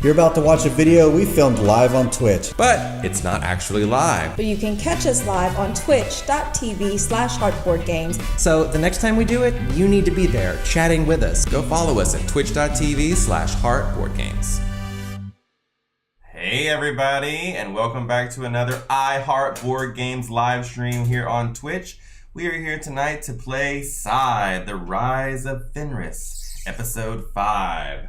You're about to watch a video we filmed live on Twitch. But it's not actually live. But you can catch us live on twitch.tv/heartboardgames. So the next time we do it, you need to be there, chatting with us. Go follow us at twitch.tv/heartboardgames. Hey everybody, and welcome back to another I Heart Board Games live stream here on Twitch. We are here tonight to play SCYTHE, The Rise of Fenris, Episode 5,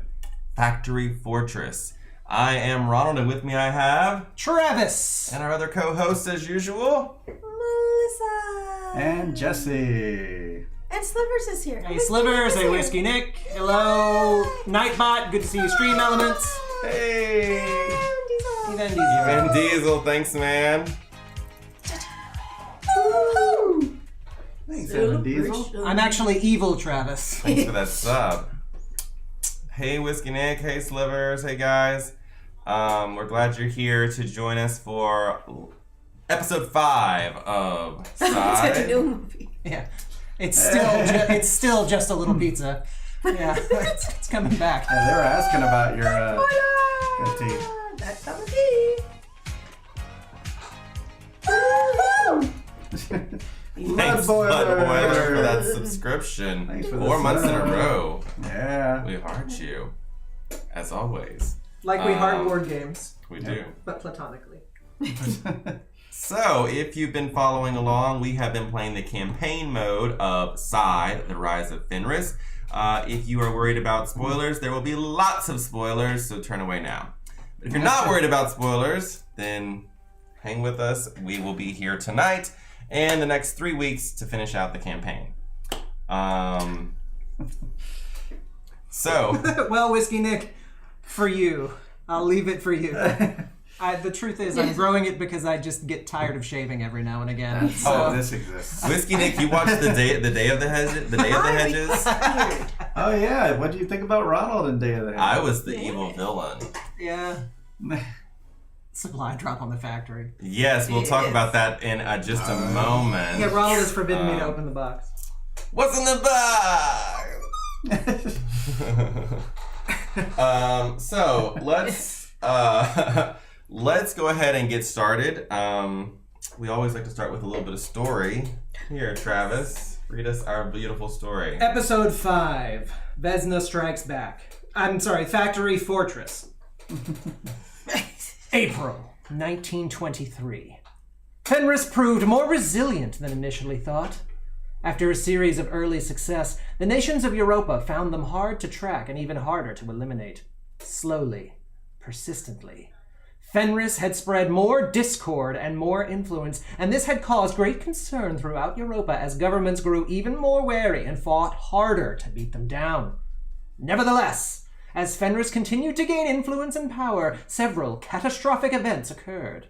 Factory Fortress. I am Ronald, and with me I have... Travis! And our other co-hosts as usual... Melissa! And Jesse. And Slivers is here. Hey Slivers, hey Whiskey Nick, hello Nightbot, good to see you, Stream Elements. Hey! Vin Diesel. Vin Diesel, thanks man. Thanks, Vin Diesel. I'm actually evil, Travis. Thanks for that sub. Hey Whiskey Nick, hey Slivers, hey guys. We're glad you're here to join us for episode 5 of SCYTHE. It's a new movie. Yeah, it's still just a little pizza. Yeah, it's coming back. Yeah, they were asking about your teeth. That's how it Thanks, Bloodboiler, for that subscription. Thanks for 4 months in a sub. row. Yeah. We heart you, as always. Like we heart board games, We do. but platonically. So, if you've been following along, we have been playing the campaign mode of SCYTHE, The Rise of Fenris. If you are worried about spoilers, there will be lots of spoilers, so turn away now. But if you're not worried about spoilers, then hang with us. We will be here tonight and the next 3 weeks to finish out the campaign. So... Well, Whiskey Nick, for you. I'll leave it for you. The truth is, I'm growing it because I just get tired of shaving every now and again. Oh, this exists. Whiskey Nick, you watched the Day of the Hedges? Oh yeah, what do you think about Ronald in Day of the Hedges? I was the evil villain. Yeah. Supply drop on the factory. Yes, we'll talk about that in just a moment. Yeah, Ronald has forbidden me to open the box. What's in the box? So let's go ahead and get started. We always like to start with a little bit of story. Here, Travis, read us our beautiful story. Episode 5, Vesna Strikes Back. I'm sorry, Factory Fortress. April 1923. Fenris proved more resilient than initially thought. After a series of early success, the nations of Europa found them hard to track and even harder to eliminate. Slowly, persistently. Fenris had spread more discord and more influence, and this had caused great concern throughout Europa as governments grew even more wary and fought harder to beat them down. Nevertheless, as Fenris continued to gain influence and power, several catastrophic events occurred.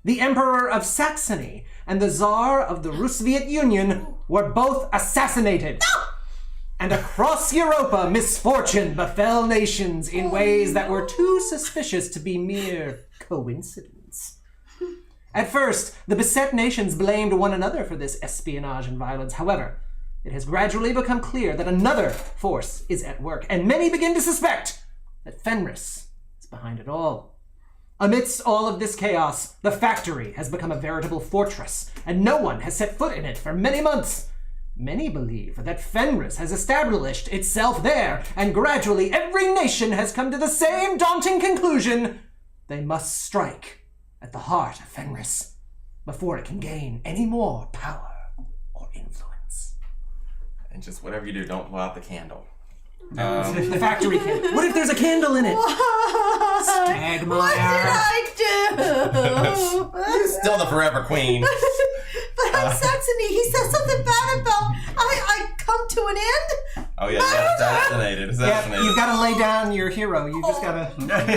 The Emperor of Saxony and the Tsar of the Soviet Union were both assassinated. And across Europa, misfortune befell nations in ways that were too suspicious to be mere coincidence. At first, the beset nations blamed one another for this espionage and violence. However, it has gradually become clear that another force is at work, and many begin to suspect that Fenris is behind it all. Amidst all of this chaos, the factory has become a veritable fortress, and no one has set foot in it for many months. Many believe that Fenris has established itself there, and gradually every nation has come to the same daunting conclusion: they must strike at the heart of Fenris before it can gain any more power or influence. And just whatever you do, don't blow out the candle. The factory candle. What if there's a candle in it? Stagmire. What did I do? Still the forever queen. But on Saxony, he said something bad about I come to an end. Oh yeah, assassinated. Yeah, you've got to lay down your hero. You just gotta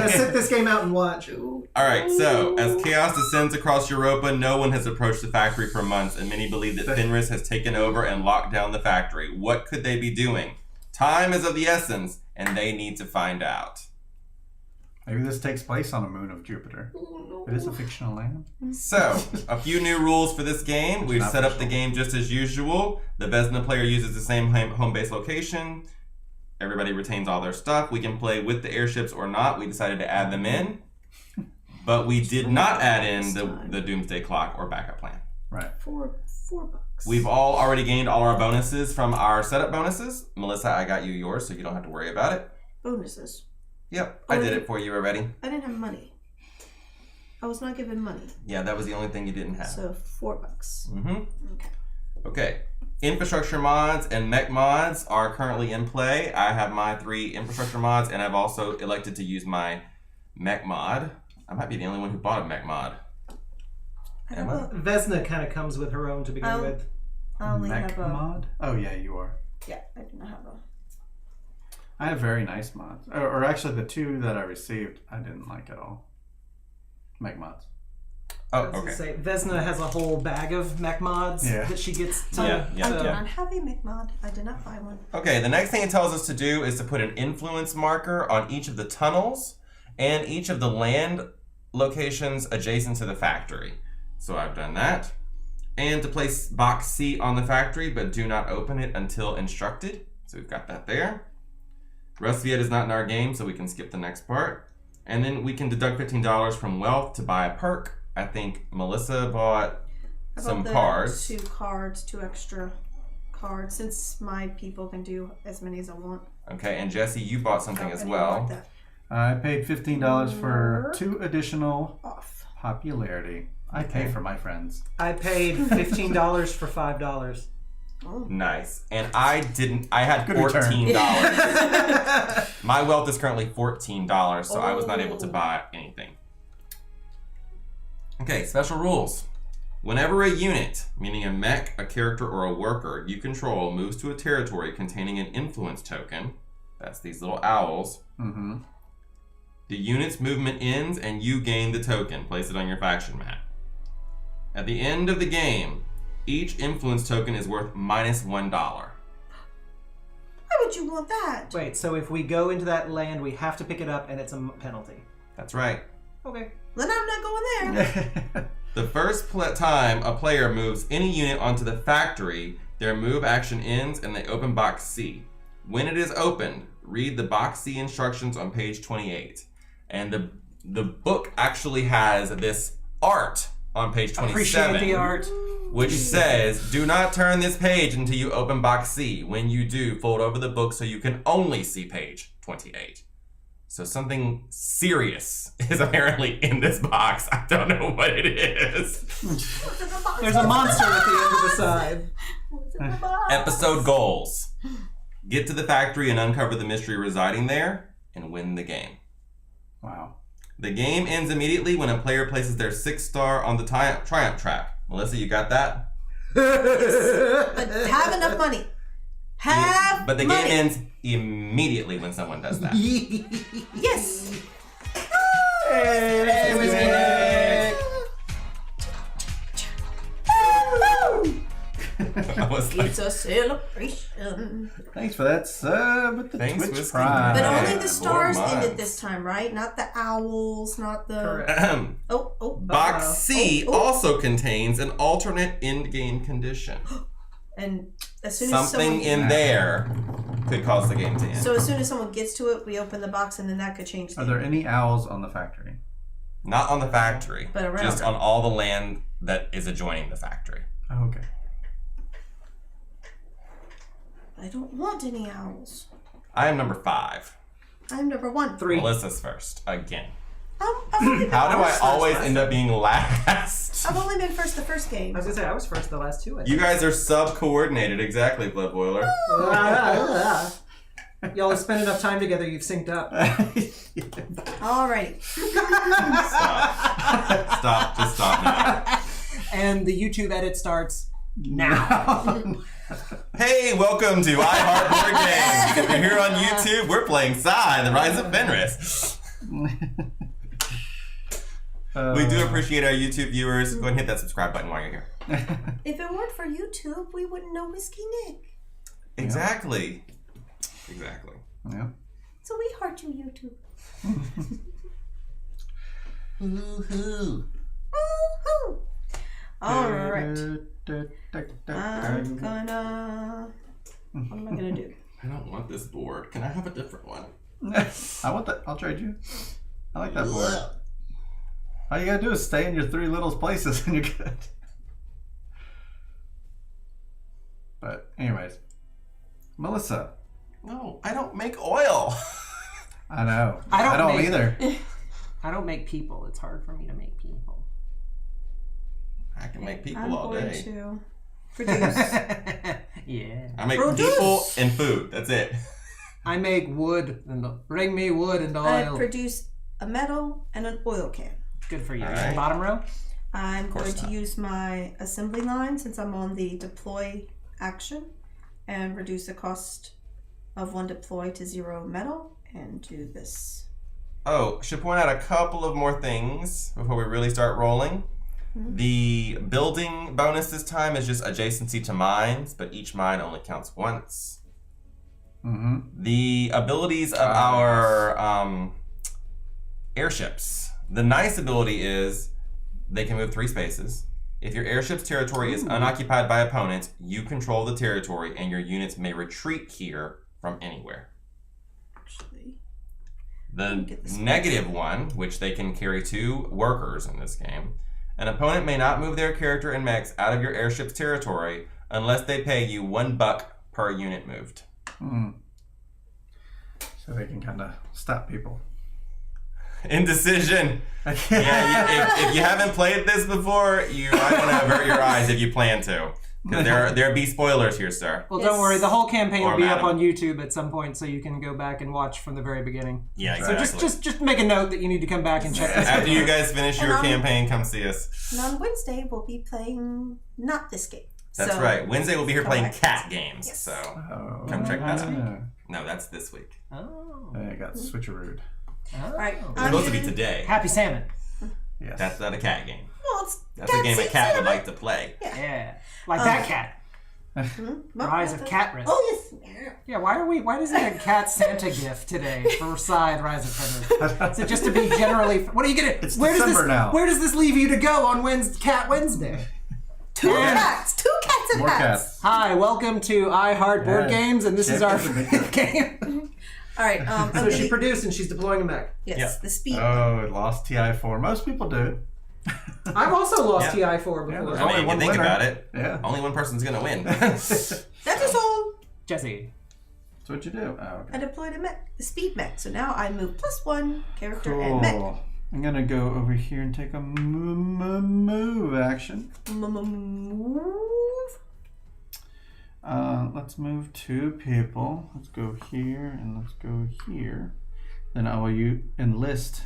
sit this game out and watch. Alright, so, as chaos descends across Europa, no one has approached the factory for months, and many believe that Fenris has taken over and locked down the factory. What could they be doing? Time is of the essence, and they need to find out. Maybe this takes place on a moon of Jupiter. It is a fictional land. So, a few new rules for this game. We've set up the game just as usual. The Vesna player uses the same home base location. everybody retains all their stuff. We can play with the airships or not. We decided to add them in, but we did not add in the Doomsday Clock or backup plan. Right. $4. We've all already gained all our bonuses from our setup bonuses. Melissa, I got you yours, so you don't have to worry about it. Bonuses. Yep, I did it for you already. I didn't have money. I was not given money. Yeah, that was the only thing you didn't have. So $4. Mm-hmm. Okay. Okay. Infrastructure mods and mech mods are currently in play. I have my 3 infrastructure mods, and I've also elected to use my mech mod. I might be the only one who bought a mech mod. Emma? Vesna kind of comes with her own to begin with. I only Mech have a... mod? Oh, yeah, you are. Yeah, I do not have a... I have very nice mods. Or actually, the 2 that I received, I didn't like at all. Mech mods. Oh, I was gonna okay. say, Vesna has a whole bag of mech mods that she gets to. I do not have a mech mod. I did not buy one. Okay, the next thing it tells us to do is to put an influence marker on each of the tunnels and each of the land locations adjacent to the factory. So I've done that. And to place box C on the factory, but do not open it until instructed. So we've got that there. Rust-Viet is not in our game, so we can skip the next part. And then we can deduct $15 from wealth to buy a perk. I think Melissa bought some cards. 2 cards, 2 extra cards, since my people can do as many as I want. Okay, and Jesse, you bought something as well. Like I paid $15 for 2 additional off. popularity. I pay for my friends. I paid $15 for $5. Oh. Nice. And I had Good $14. My wealth is currently $14, so I was not able to buy anything. Okay, special rules. Whenever a unit, meaning a mech, a character, or a worker you control moves to a territory containing an influence token, that's these little owls, the unit's movement ends and you gain the token. Place it on your faction map. At the end of the game, each influence token is worth -$1. Why would you want that? Wait, so if we go into that land, we have to pick it up and it's a penalty. That's right. Okay. Then I'm not going there. The first time a player moves any unit onto the factory, their move action ends and they open box C. When it is opened, read the box C instructions on page 28. And the book actually has this art on page 27. Appreciate the art. Which says, do not turn this page until you open box C. When you do, fold over the book so you can only see page 28. So something serious is apparently in this box. I don't know what it is. There's a monster at the end of the side. Episode goals. Get to the factory and uncover the mystery residing there and win the game. Wow. The game ends immediately when a player places their 6th star on the triumph track. Melissa, you got that? But have enough money. But the game ends immediately when someone does that. Yes. Hey, music. I was like, It's a celebration. Thanks for that sub with the Thanks, Twitch Whiskey. Prime. But only More the stars months. ended this time, right? Not the owls, not the... Correct. Oh. Box C Oh. also contains an alternate end game condition. And as soon as Something someone... in there could cause the game to end. So as soon as someone gets to it, we open the box and then that could change the Are there any owls on the factory? Not on the factory, But around just it. on all the land that is adjoining the factory. Oh, okay. I don't want any owls. I am number 5. I'm number 1. 3. Melissa's first, again. I've only been How do I first always last end up being last? I've only been first the first game. I was gonna say I was first the last 2. You guys are sub-coordinated, exactly, Blood Boiler. Y'all have spent enough time together. You've synced up. Alrighty. Stop, just stop now. And the YouTube edit starts now. Hey, welcome to I Heart Board Games. If you're here on YouTube, we're playing SCYTHE, The Rise of Fenris. We do appreciate our YouTube viewers. Go ahead and hit that subscribe button while you're here. If it weren't for YouTube, we wouldn't know Whiskey Nick. Exactly. Exactly. Yeah. So we heart you, YouTube. Woohoo. Woohoo! Alright. Alright. I'm gonna... What am I gonna do? I don't want this board. Can I have a different one? I want that. I'll trade you. I like that board. All you gotta do is stay in your 3 little places and you're good. But anyways, Melissa. No, I don't make oil. I know. I don't make- either. I don't make people. It's hard for me to make people. I can make people I'm all going day. to produce. Yeah. I make Produce. people and food. That's it. I make wood and bring me wood and I oil. produce a metal and an oil can. Good for you. All right. Bottom row. I'm course going to not. use my assembly line since I'm on the deploy action and reduce the cost of 1 deploy to 0 metal and do this. Oh, should point out a couple of more things before we really start rolling. The building bonus this time is just adjacency to mines, but each mine only counts once. Mm-hmm. The abilities of our airships. The nice ability is they can move 3 spaces. If your airship's territory is unoccupied by opponents, you control the territory and your units may retreat here from anywhere. Actually, The get this negative one, which they can carry 2 workers in this game, an opponent may not move their character and mechs out of your airship's territory unless they pay you $1 per unit moved. So they can kind of stop people. Indecision. Yeah, if you haven't played this before, you might want to avert your eyes if you plan to. Because there be spoilers here, sir. Well, Yes. don't worry. The whole campaign Or will be up madam. on YouTube at some point, so you can go back and watch from the very beginning. Yeah, So exactly. just make a note that you need to come back and check this out. After you guys finish your campaign, come see us. and on Wednesday we'll be playing not this game. That's So- right. Wednesday we'll be here playing Correct. cat games. Yes. So Oh, come check that out. yeah. No, that's this week. Oh. I got switcherooed. All right. It's supposed to be today. Happy salmon. Yes. That's not a cat game. Well, it's That's a game a Seed cat would Cinnamon. like to play. Yeah. Like that cat. Well, Rise of Cat Risk. Oh yes. Yeah, why is it a cat Santa gift today for Side Rise of Fenris? Is it just to be generally what are you gonna It's where does December this now. where does this leave you to go on Cat Wednesday? 2 cats. 2 cats and More hats. cats. Hi, welcome to I Heart Board Yeah. Games, and this is our Champions of game. All right. So she produced and she's deploying a mech. yes, Yeah. the speed. Oh, it lost TI4. Most people do. I've also lost Yeah. TI4 before. Yeah, I there's mean, only you one think winner. about it. Yeah. Only one person's gonna win. That is all. Jesse. That's what you do. Oh, I okay. deployed a mech, the speed mech. So now I move +1 character and mech. Cool. I'm gonna go over here and take a move action. Move. Let's move 2 people. Let's go here and let's go here. Then I will enlist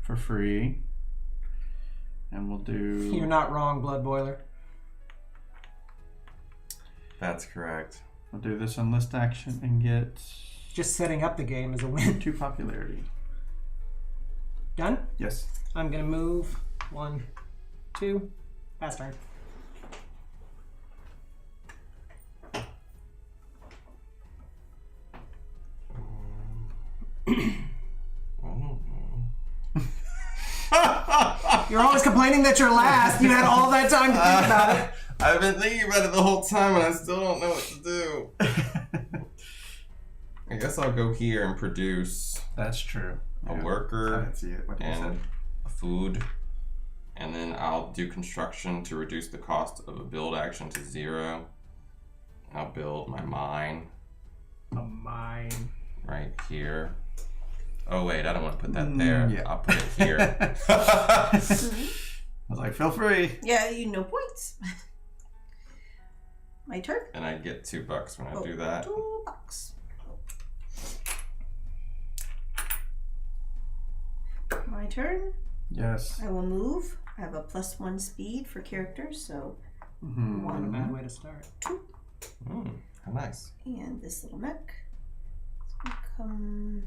for free. And we'll do. You're not wrong, Blood Boiler. That's correct. We'll do this enlist action and get Just setting up the game is a win. 2 popularity. Done? Yes. I'm gonna move 1, 2. Pass turn. You're always complaining that you're last. You had all that time to think about it. I've been thinking about it the whole time and I still don't know what to do. I guess I'll go here and produce That's true. a Yeah. I worker didn't see it. What you said. and a food. And then I'll do construction to reduce the cost of a build action to 0. I'll build my mine A mine. right here. Oh wait, I don't want to put that there. yeah. I'll put it here. I was like, feel free. Yeah, you know points. My turn. And I get $2 when I do that. $2. My turn. Yes. I will move. I have a +1 speed for characters, so Mhm. Not a bad way to start. How nice. and this little mech. It's gonna come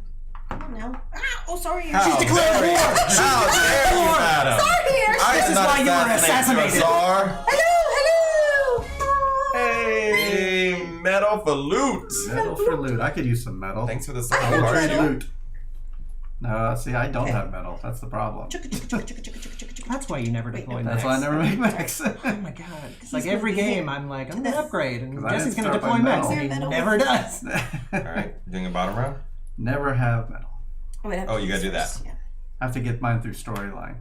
on now. Ah! Oh, sorry. How declared dare you. war! How dare you, madam! Sorry, I This did is not why you were assassinate your assassinated. czar. Hello, hello. Hey, medal for loot. Metal for loot. I could use some metal. Thanks for the I support. will have trade metal. loot. No, see, I don't have metal. That's the problem. Chicka, chicka, chicka, chicka, chicka, chicka, chicka, chicka. That's why you never deploy mechs. That's why I never make mechs. Oh my god. It's like every game I'm like, I'm going to upgrade. And 'Cause I Jesse's didn't going to start deploy by mechs. metal. And he Metal. never does. Alright, doing a bottom round? Never have metal. Oh, you gotta do that. Yeah. I have to get mine through storyline.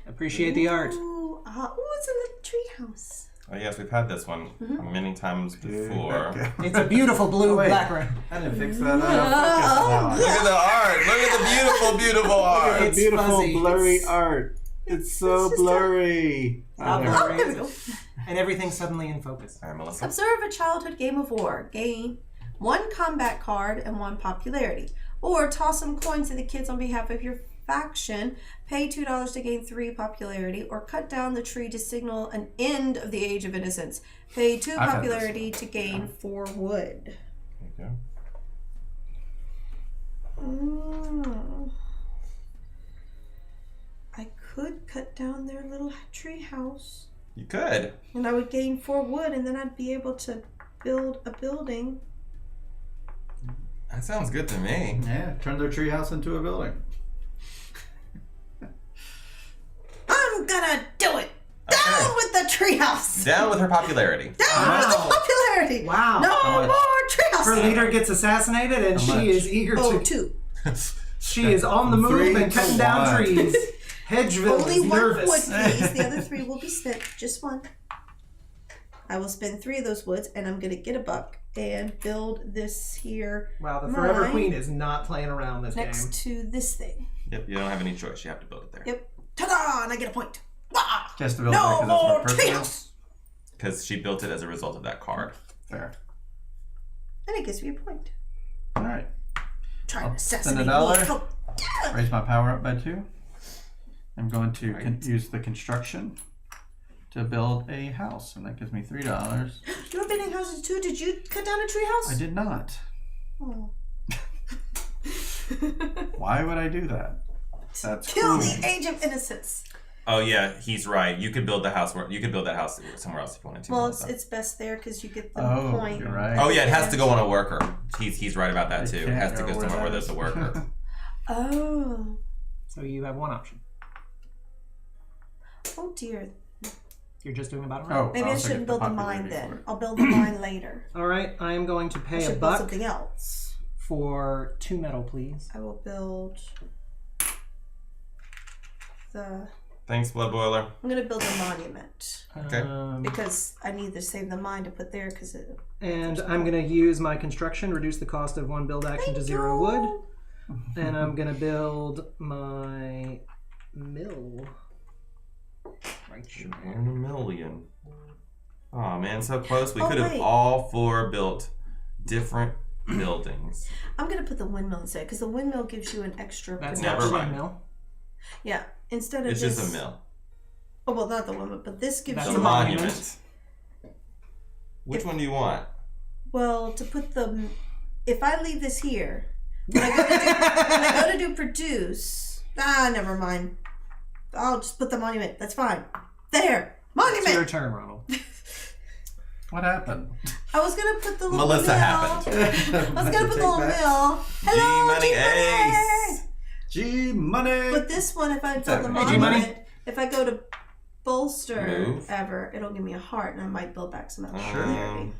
Appreciate the art. Ooh, it's in the treehouse. Oh yes, we've had this one many times before. It's a beautiful blue Wait. background. I didn't fix that. Focus now. Look at the art! Look at the beautiful, beautiful art! It's Beautiful fuzzy. blurry art. It's so just blurry. Stop There. blurry. There we go. And everything's suddenly in focus. Alright, Melissa. Observe a childhood game of war. Gain 1 combat card and 1 popularity. Or toss some coins to the kids on behalf of your faction. Pay $2 to gain 3 popularity. Or cut down the tree to signal an end of the Age of Innocence. Pay 2 had popularity to gain 4 wood. There you go. I could cut down their little tree house. You could. And I would gain 4 wood, and then I'd be able to build a building. That sounds good to me. Yeah, turn their treehouse into a building. I'm gonna do it! Down with the treehouse! Down with her popularity. Down with the popularity! Wow. No more treehouse! Her leader gets assassinated and How she much? is eager Oh, to... 2. She is on the From move 3 and to cutting down 1. trees. Hedgeville Only is 1 nervous. wood, please. The other 3 will be spent. Just 1. I will spend 3 of those woods, and I'm gonna get a buck and build this here Wow, the Forever Mine. Queen is not playing around this next game. to this thing. Yep, you don't have any choice. You have to build it there. Yep. Ta-da! And I get a point. Wah! Just to build No it more because it's more personal. treehouse! Because she built it as a result of that card. Fair. And it gives me a point. All right. Try to Spend assassinate $1. me. Oh, yeah. Raise my power up by 2. I'm going to Right. use the construction to build a house, and that gives me $3. You're building houses too? Did you cut down a treehouse? I did not. Oh. Why would I do that? That's Kill cruel. the Age of Innocence. Oh yeah, he's right. You could build the house. You could build that house somewhere else if you wanted to. Well, Melissa. it's best there because you get the Oh, point. you're right. Oh yeah, it has to go on a worker. He's right about that It too. It can't has to go where somewhere where that there's a is. worker. Oh. So you have 1 option. Oh dear. You're just doing a bottom round. Oh, Maybe I also shouldn't get the build the mine popularity for then. it. I'll build the mine later. All right, I am going to I pay a should build buck something else. for 2 metal, please. I will build the. Thanks, Blood Boiler. I'm gonna build a monument Okay. because I need to save the mine to put there because it. And I'm going to use my construction, reduce the cost of 1 build action to 0 wood. And I'm going to build my mill. Right here. And a million. Oh man, so close. We Oh, could have wait. all 4 built different buildings. I'm gonna put the windmill instead because the windmill gives you an extra. That's Never actually a mind. mill. Yeah. Instead of It's this. just a mill. Oh well, not the windmill, but this gives That's It's you a a monument. monument. Which one do you want? Well, to put the, if I leave this here, when I go to do produce, never mind. I'll just put the monument. That's fine. There, It's your monument. turn, Ronald. What happened? I was gonna put the little Melissa mill. happened. I was gonna put the little mill. Hello, G-Money G-Money. Ace. G money. But this one, if I build the Hey, G-Money. monument, if I go to bolster Move. ever, it'll give me a heart, and I might build back some Sure. popularity.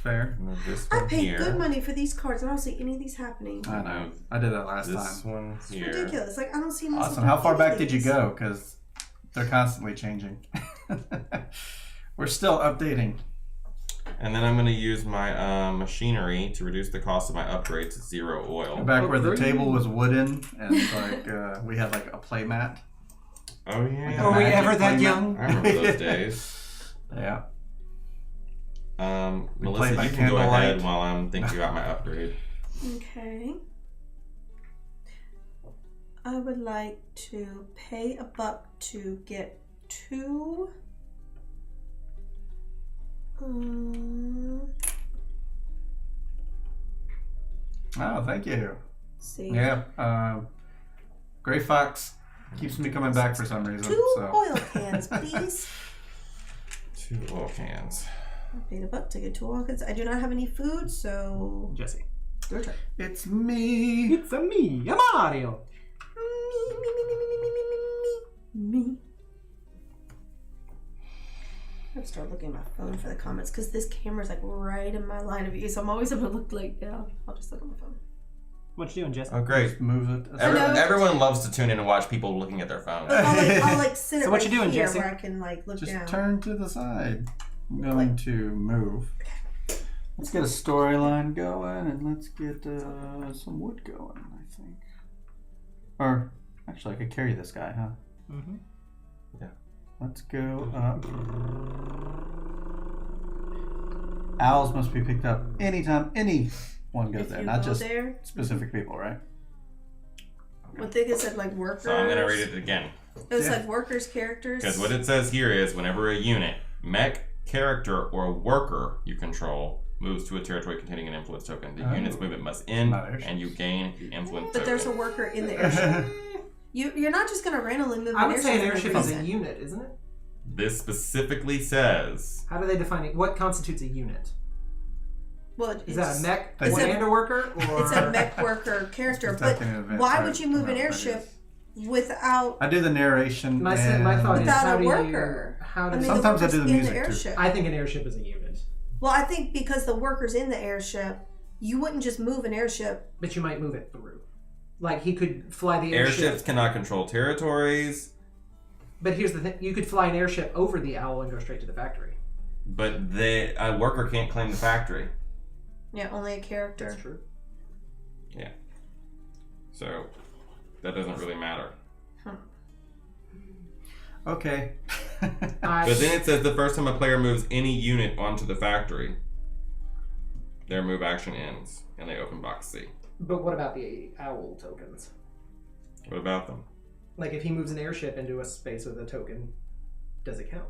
Fair. And then this I one paid here. good money for these cards. I don't see any of these happening. I know. I did that last This time. one It's here. ridiculous. Like I don't see. most of Awesome. How far any back of did you these. go? Because they're constantly changing. We're still updating. And then I'm going to use my machinery to reduce the cost of my upgrade to 0 oil. Back where the Okay. table was wooden and like we had like a play mat. Oh yeah. Are we Magic ever that playmat. young? I remember those days. Yeah. We Melissa, played by you can go ahead candlelight. while I'm thinking about my upgrade. Okay. I would like to pay a buck to get 2. Oh, thank you. See. Yeah. Gray Fox keeps me coming back for some reason. 2 So oil cans, please. 2 oil cans. I paid a buck to get 2 oil cans. I do not have any food, so. Jesse. it's me. It's a me, a Mario. Me, me, me, me, me, me, me, Me. I have to start looking at my phone for the comments because this camera's like right in my line of view, so I'm always able to look like down. I'll just look at my phone. What you doing, Jesse? Oh, great. Just move it. Everyone loves to tune in and watch people looking at their phones. I'll like sit it So what right you doing, here Jesse? where I can like look Just down. turn to the side. I'm going to move. Let's get a storyline going and let's get some wood going, I think. Or, actually, I could carry this guy, huh? Mm-hmm. Yeah. Let's go up. Owls must be picked up anytime anyone goes If there, you not go just there, specific people, right? I think it said like workers. So I'm going to read it again. It was like workers, characters. Because what it says here is whenever a unit, mech, character, or worker you control moves to a territory containing an influence token, the unit's movement must end Not airship. and you gain the influence But token. there's a worker in the airship. You're not just going to randomly move I an would airship. say an for airship no is a reason. unit, isn't it? This specifically says How do they define it? What constitutes a unit? Well, Is that a mech It's a- commander worker? Or... It's a mech worker character. It's But attacking an event why type. would you move I an don't know what that airship is. without I do the narration. My and thought is, Without how a do worker? you... How I does... mean, Sometimes I the do the worker's in music, the too. airship. I think an airship is a unit. Well, I think because the worker's in the airship, you wouldn't just move an airship. But you might move it through. Like, he could fly the airship... airships cannot control territories, But here's the thing. You could fly an airship over the owl and go straight to the factory. but a worker can't claim the factory. Yeah, only a character. That's true. Yeah. So that doesn't really matter. Okay. But then it says the first time a player moves any unit onto the factory, their move action ends, and they open box C. But what about the owl tokens? What about them? Like, if he moves an airship into a space with a token, does it count?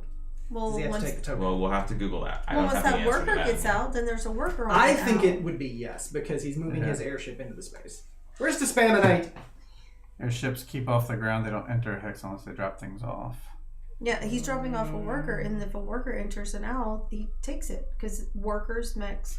Well, Does he have once, to take the token? Well, we'll have to Google that. I well, don't once have the that answer to worker that. gets out, then there's a worker on I the think owl. it would be yes, because he's moving Yeah. his airship into the space. Where's the Spamonite? Airships keep off the ground. They don't enter a hex unless they drop things off. Yeah, he's dropping off a worker, and if a worker enters an owl, he takes it because workers, mechs,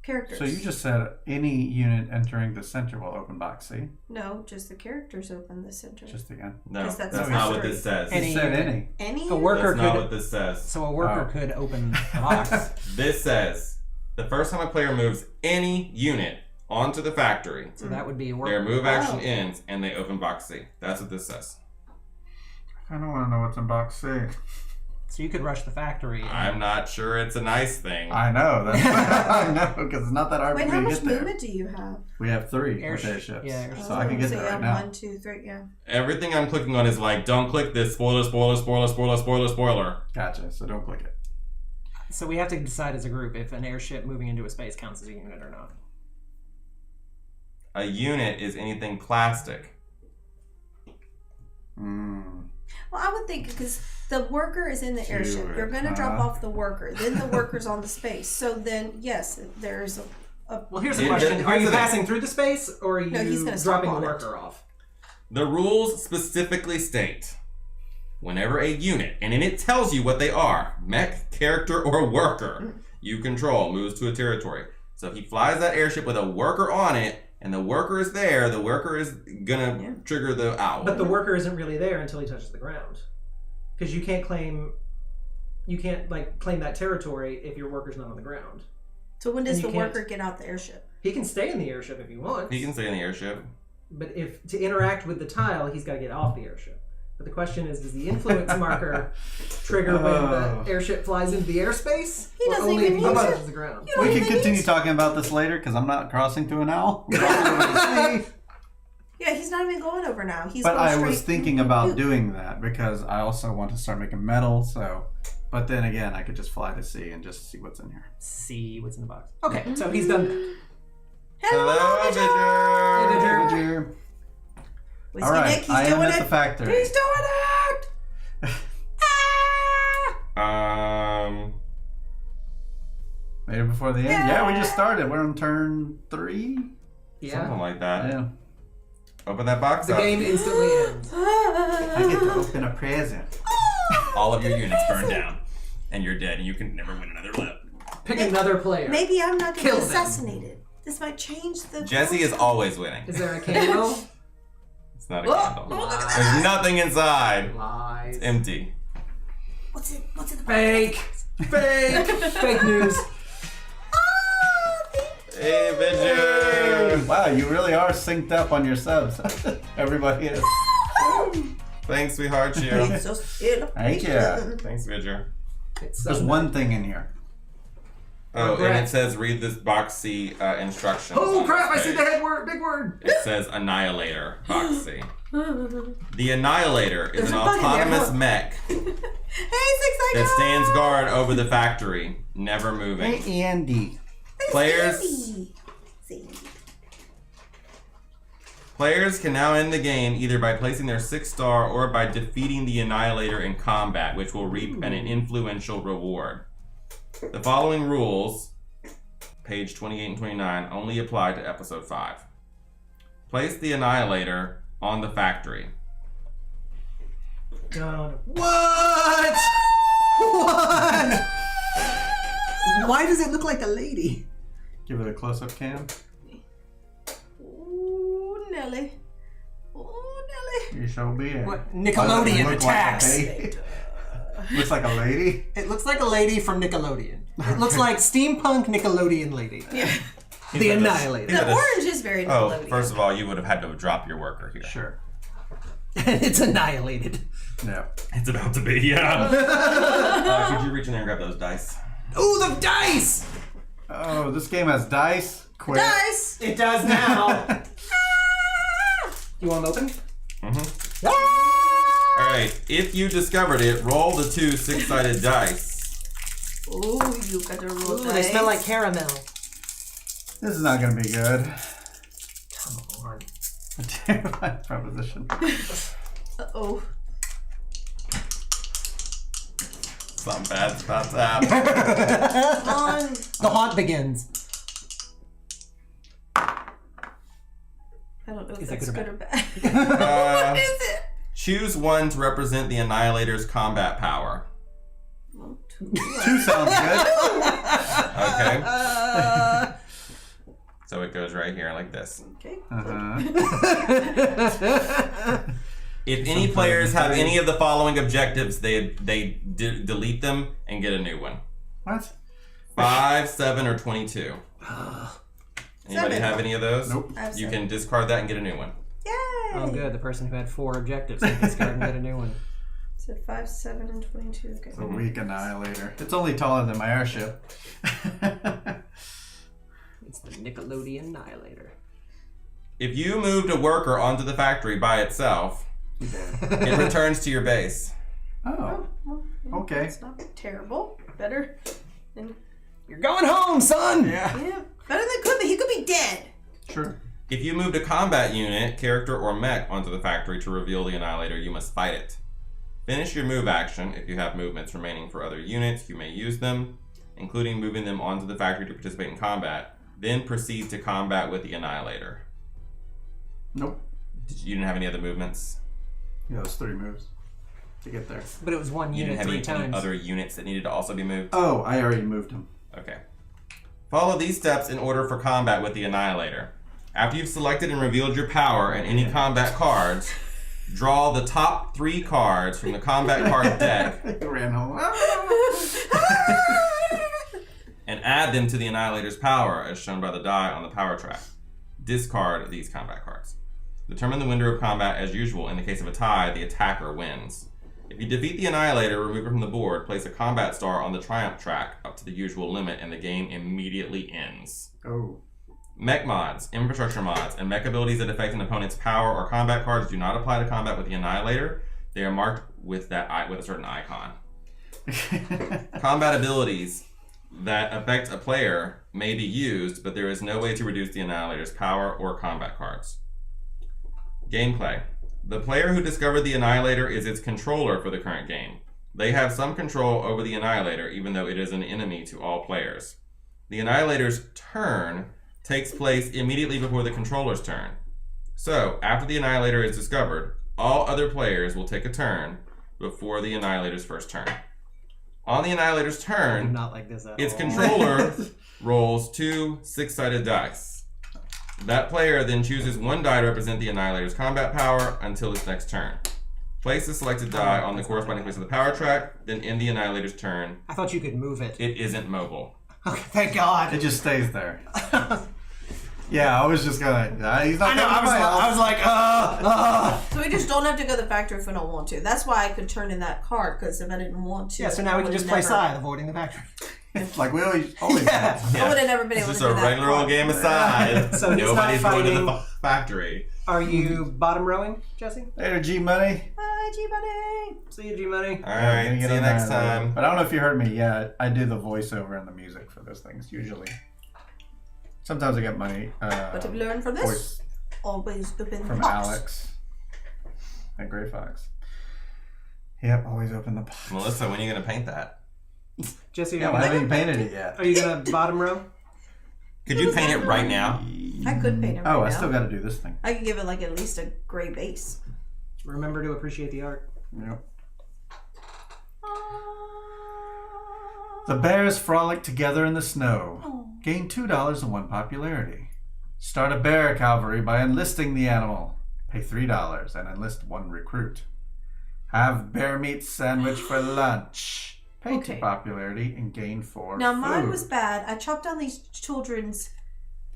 characters. So you just said any unit entering the center will open box C. No, just the characters open the center. Just again. No, Because that's, that's not a what this says. Any You said unit. any. Any A worker That's not could... what this says. So a worker Oh. could open a box. This says the first time a player moves any unit onto the factory, So that would be a their worker. move action Oh. ends and they open box C. That's what this says. I don't want to know what's in box C. So you could rush the factory. and- I'm not sure it's a nice thing. I know. That's I know because it's not that hard Wait, for how me to much get there. movement do you have? We have 3 Airship- airships. yeah, airships. So I can get so there you right have now. 1, 2, 3, yeah. Everything I'm clicking on is like, don't click this. Spoiler, spoiler, spoiler, spoiler, spoiler, spoiler. Gotcha. So don't click it. So we have to decide as a group if an airship moving into a space counts as a unit or not. A unit is anything plastic. Well, I would think because the worker is in the airship, it, you're going to drop huh? off the worker, then the worker's on the space. So then, yes, there's a Well, here's the Yeah, question. here's Are you the thing. passing through the space, or are you No, he's gonna stop dropping the on it. worker off? The rules specifically state whenever a unit, and then it tells you what they are, mech, character, or worker, you control, moves to a territory. So if he flies that airship with a worker on it, and the worker is there, the worker is gonna trigger the owl. But the worker isn't really there until he touches the ground, because you can't claim that territory if your worker's not on the ground. So when does And the you can't- worker get out the airship? He can stay in the airship if he wants. He can stay in the airship. But if to interact with the tile, he's got to get off the airship. But the question is, does the influence marker trigger when the airship flies into the airspace? He or doesn't only even if he use touches it. the ground? don't We can even continue use- talking about this later because I'm not crossing through an owl. Yeah, he's not even going over now. He's But going I straight. was thinking about doing that because I also want to start making metal. So, but then again, I could just fly to sea and just see what's in here. See what's in the box. Okay, so he's done that. Hello, Vidger! Vidger. Whiskey All right, Nick, he's I am doing at it. the factory. He's doing it! Made it before the end. Yeah, we just started. We're on turn 3. Yeah. Something like that. Yeah. Open that box The up. game instantly ends. I get to open a present. All of your units burn down. And you're dead, and you can never win another lip. Pick another player. Maybe I'm not going Kill to be them. assassinated. This might change the... Jesse is always winning. Is there a candle? It's not a Oh, candle. oh, look at There's nothing inside. Lies. It's empty. What's in the Fake. Fake. Fake news. Hey, Vidya. Wow, you really are synced up on your subs. Everybody is. Thanks, sweetheart. You. Thank you. Thanks, Vidya. It's There's one thing in here. Oh, and Regret. it says read this box C instructions. Oh on crap! I this see the page. head word. Big word. It says Annihilator, box C. The Annihilator is There's an a bug in there, autonomous huh? mech Hey, Six that stands guard over the factory, never moving. Hey, Andy. Players can now end the game either by placing their 6-star or by defeating the Annihilator in combat, which will reap an influential reward. The following rules, page 28 and 29, only apply to episode 5. Place the Annihilator on the factory. God. What? What? Why does it look like a lady? Give it a close-up cam. Ooh, Nelly. Ooh, Nelly. You shall be it. What? Why does it Nickelodeon look like a attacks. lady? Looks like a lady. It looks like a lady from Nickelodeon. It looks like steampunk Nickelodeon lady. Yeah. The Annihilator. The orange is very Oh, Nickelodeon. first of all, you would have had to drop your worker here. Sure. It's annihilated. No. It's about to be, yeah. Could you reach in there and grab those dice? Ooh, the dice! Oh, this game has dice. Quit. Dice! It does now. You want them open? Mm-hmm. Alright, if you discovered it, roll the 2 6-sided dice. Ooh, you got to roll Ooh, dice. they smell like caramel. This is not going to be good. Come on. A terrifying proposition. Uh-oh. Something bad's about to happen. On. The haunt begins. I don't know if Is that that's good good or or bad. What is it? Choose one to represent the Annihilator's combat power. Well, 2. 2 sounds good. Okay? So it goes right here like this. Okay. Uh-huh. If any players have any of the following objectives, they delete them and get a new one. What? 5, 7, or 22. Anybody 7. have any of those? Nope. I have You 7. can discard that and get a new one. Yay! Oh, good. The person who had 4 objectives can discard and get a new one. So 5, 7, and 22. Okay. It's a weak Annihilator. It's only taller than my airship. It's the Nickelodeon Annihilator. If you moved a worker onto the factory by itself, it returns to your base. Oh. Well, Okay. It's not terrible. Better than You're going home, son! Yeah. better than could be. He could be dead. Sure. If you moved a combat unit, character, or mech onto the factory to reveal the Annihilator, you must fight it. Finish your move action. If you have movements remaining for other units, you may use them, including moving them onto the factory to participate in combat. Then proceed to combat with the Annihilator. Nope. You didn't have any other movements? Yeah, it was 3 moves to get there. But it was one You unit didn't have 3 any times. other units that needed to also be moved? Oh, I already moved him. Okay. Follow these steps in order for combat with the Annihilator. After you've selected and revealed your power and any combat cards, draw the top 3 cards from the combat card deck I ran home. and add them to the Annihilator's power as shown by the die on the power track. Discard these combat cards. Determine the window of combat as usual. In the case of a tie, the attacker wins. If you defeat the Annihilator, remove it from the board, place a combat star on the triumph track up to the usual limit, and the game immediately ends. Oh. Mech mods, infrastructure mods, and mech abilities that affect an opponent's power or combat cards do not apply to combat with the Annihilator. They are marked with a certain icon. Combat abilities that affect a player may be used, but there is no way to reduce the Annihilator's power or combat cards. Gameplay. The player who discovered the Annihilator is its controller for the current game. They have some control over the Annihilator, even though it is an enemy to all players. The Annihilator's turn takes place immediately before the controller's turn. So, after the Annihilator is discovered, all other players will take a turn before the Annihilator's first turn. On the Annihilator's I'm turn, not like this at its all. controller rolls 2 6-sided dice. That player then chooses one die to represent the Annihilator's combat power until its next turn. Place the selected die on the corresponding place of the power track, then end the Annihilator's turn. I thought you could move it. It isn't mobile. Okay, thank God. It just stays there. Yeah, I was just gonna. He's not. I know. I was like, So we just don't have to go to the factory if we don't want to. That's why I could turn in that card, because if I didn't want to. Yeah, so now we can just play Scythe, avoiding the factory. Like we always I would have never been able It's to just do a that. regular old game of Scythe. So he's Nobody's not going to the fighting- factory. Are you bottom rowing, Jesse? Later, G Money. Bye, G-Buddy. See you, G-Money. All right, Gonna see get you on next that. time. But I don't know if you heard me. Yeah, I do the voiceover and the music for those things usually. Sometimes I get money. What have you learned from this? Voice Always open the from box. Alex at Gray Fox. Yep, always open the box. Melissa, when are you going to paint that? Jesse, Yeah, I haven't even painted it yet. are you gonna bottom row? Could you paint it right now? I could paint it right Oh, now. I still got to do this thing. I could give it like at least a gray base. Remember to appreciate the art. Yep. The bears frolic together in the snow. Gain $2 and 1 popularity. Start a bear cavalry by enlisting the animal. Pay $3 and enlist 1 recruit. Have bear meat sandwich for lunch. Pay 2 Okay. popularity and gain 4 Now food. mine was bad. I chopped down these children's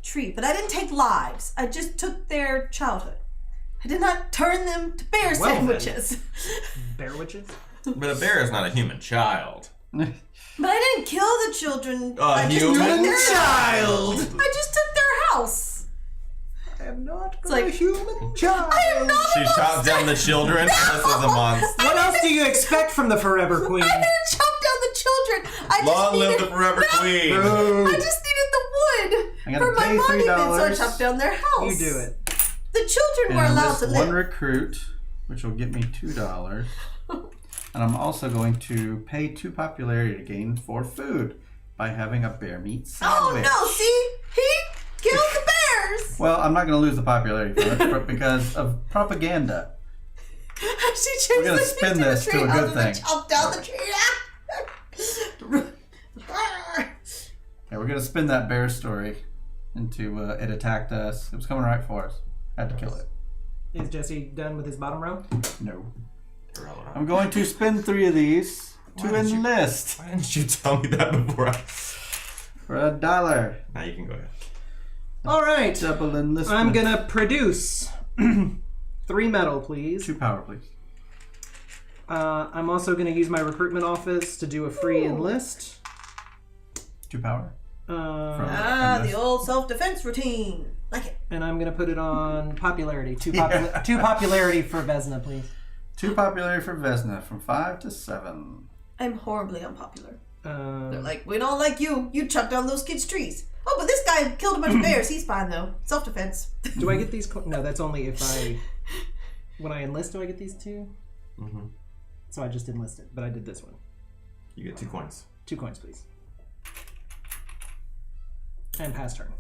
tree, but I didn't take lives. I just took their childhood. I did not turn them to bear Well, sandwiches. Bear witches? But a bear is not a human child. But I didn't kill the children. A I just human took their child. I just took their house. I am not It's like, human child. I am not She a shot down the children. Melissa's a monster. What else do you expect from the Forever Queen? I didn't chop down the children. I just Long live needed, the Forever Queen. I just needed the wood I gotta for my pay monument, so I $3. chopped down their house. You do it. The children And were allowed enlist to 1 live. recruit, which will get me $2. And I'm also going to pay 2 popularity to gain 4 food by having a bear meat Oh sandwich. no! See, he killed the bears. Well, I'm not going to lose the popularity for it because of propaganda. She changed We're gonna the spin tree this the to a tree. good I was gonna thing. chop down the tree. Okay, we're going to spin that bear story into it attacked us. It was coming right for us. Had to kill it. Is Jesse done with his bottom row? No. I'm going to spin 3 of these to Why did you- enlist Why didn't you tell me that before? for $1. Now you can go ahead. All right. Double enlistment. I'm gonna produce 3 metal, please. 2 power, please. I'm also gonna use my recruitment office to do a free enlist. 2 power. The old self-defense routine. Like it. And I'm gonna put it on popularity. 2 Yeah. 2 popularity for Vesna, please. 2 popularity for Vesna from 5 to 7. I'm horribly unpopular. They're Um, like, we don't like you. You chopped down those kids' trees. Oh, but this guy killed a bunch of bears. He's fine though. Self-defense. do I get these? No, that's only if I. When I enlist, do I get these 2? Mm-hmm. So I just enlisted, but I did this one. You get 2 coins. 2 coins, please. And pass turn.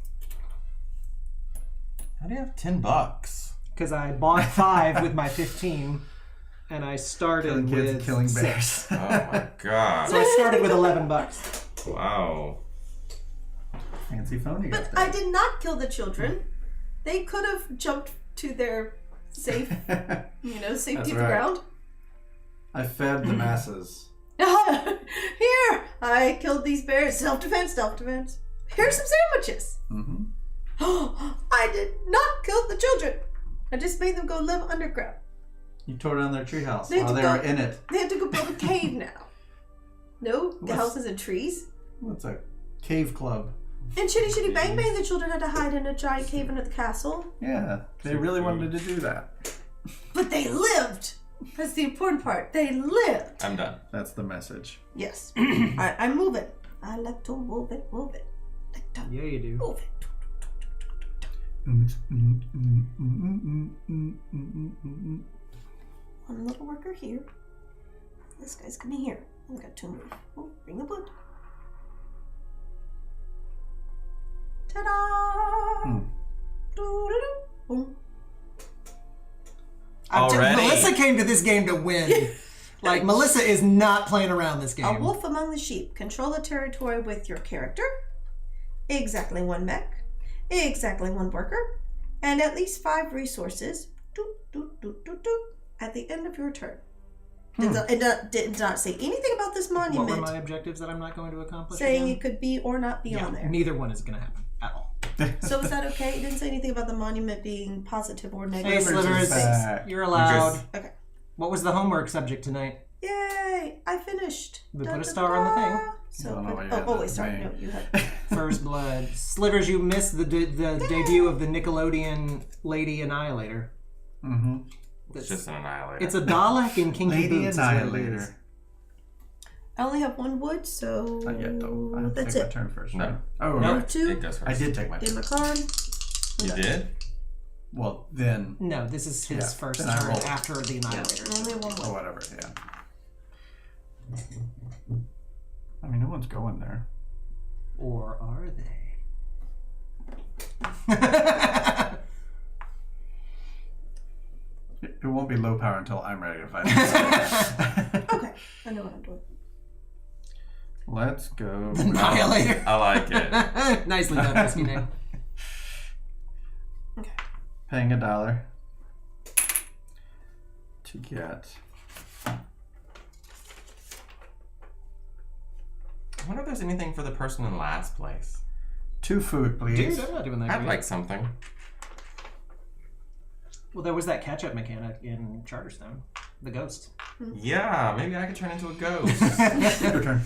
How do you have $10? Because I bought 5 with my 15, and I started Killing kids, with killing 6. bears. Oh my god. So I started with $11. Wow. Fancy phone you got But there. I did not kill the children. They could have jumped to their safe, safety That's of the right. ground. I fed the masses. Here, I killed these bears. Self-defense, self-defense. Here's some sandwiches. Mm-hmm. I did not kill the children. I just made them go live underground. You tore down their treehouse They had while to they were go- in it. They had to go build a cave now. No, the What's- house is in trees. What's a cave club? And Shitty Shitty Bang Bang, the children had to hide in a giant cave under the castle. Yeah, they really wanted to do that. But they lived. That's the important part. They lived. I'm done. That's the message. Yes. Alright, I'm moving. I like to move it, move it. Like to Yeah, you do. move it. One little worker here. This guy's coming here. I've got 2 more. Oh, bring the wood. Ta-da! Doo-doo-doo. Boom. Already? Melissa came to this game to win. Like, Melissa is not playing around this game. A wolf among the sheep. Control the territory with your character. Exactly 1 mech. exactly 1 worker, and at least 5 resources at the end of your turn. It did not say anything about this monument. What were my objectives that I'm not going to accomplish? Saying again? it could be or not be on there. Neither one is going to happen at all. So is that okay? It didn't say anything about the monument being positive or Hey, negative. Slivers, you're allowed. Okay. What was the homework subject tonight? Yay! I finished. We put a star on the thing. So, wait, sorry. No, you had. First blood. Slivers, you missed the debut of the Nickelodeon Lady Annihilator. Mm-hmm. It's just an annihilator. It's a Dalek in Kinky Lady Boots. Annihilator. I only have 1 wood, so Not yet, though. I have to that's take my it. turn first, No. right? Oh, No. right. 2. It goes first. I did take my Did turn. my card. You did? Well, then... No, this is his Yeah, first then I turn rolled. after the Annihilator. Only 1 Or wood. whatever, yeah. I mean, no one's going there. Or are they? It won't be low power until I'm ready to fight. Okay, I know what I'm doing. Let's go. Annihilator. I like it. Nicely done, Whiskey Name. Okay. Paying $1 to get... I wonder if there's anything for the person in last place. 2 food, please. Dude, I'm not doing that I'd great. like something. Well, there was that catch-up mechanic in Charterstone. The ghost. Yeah, maybe I could turn into a ghost. Your turn.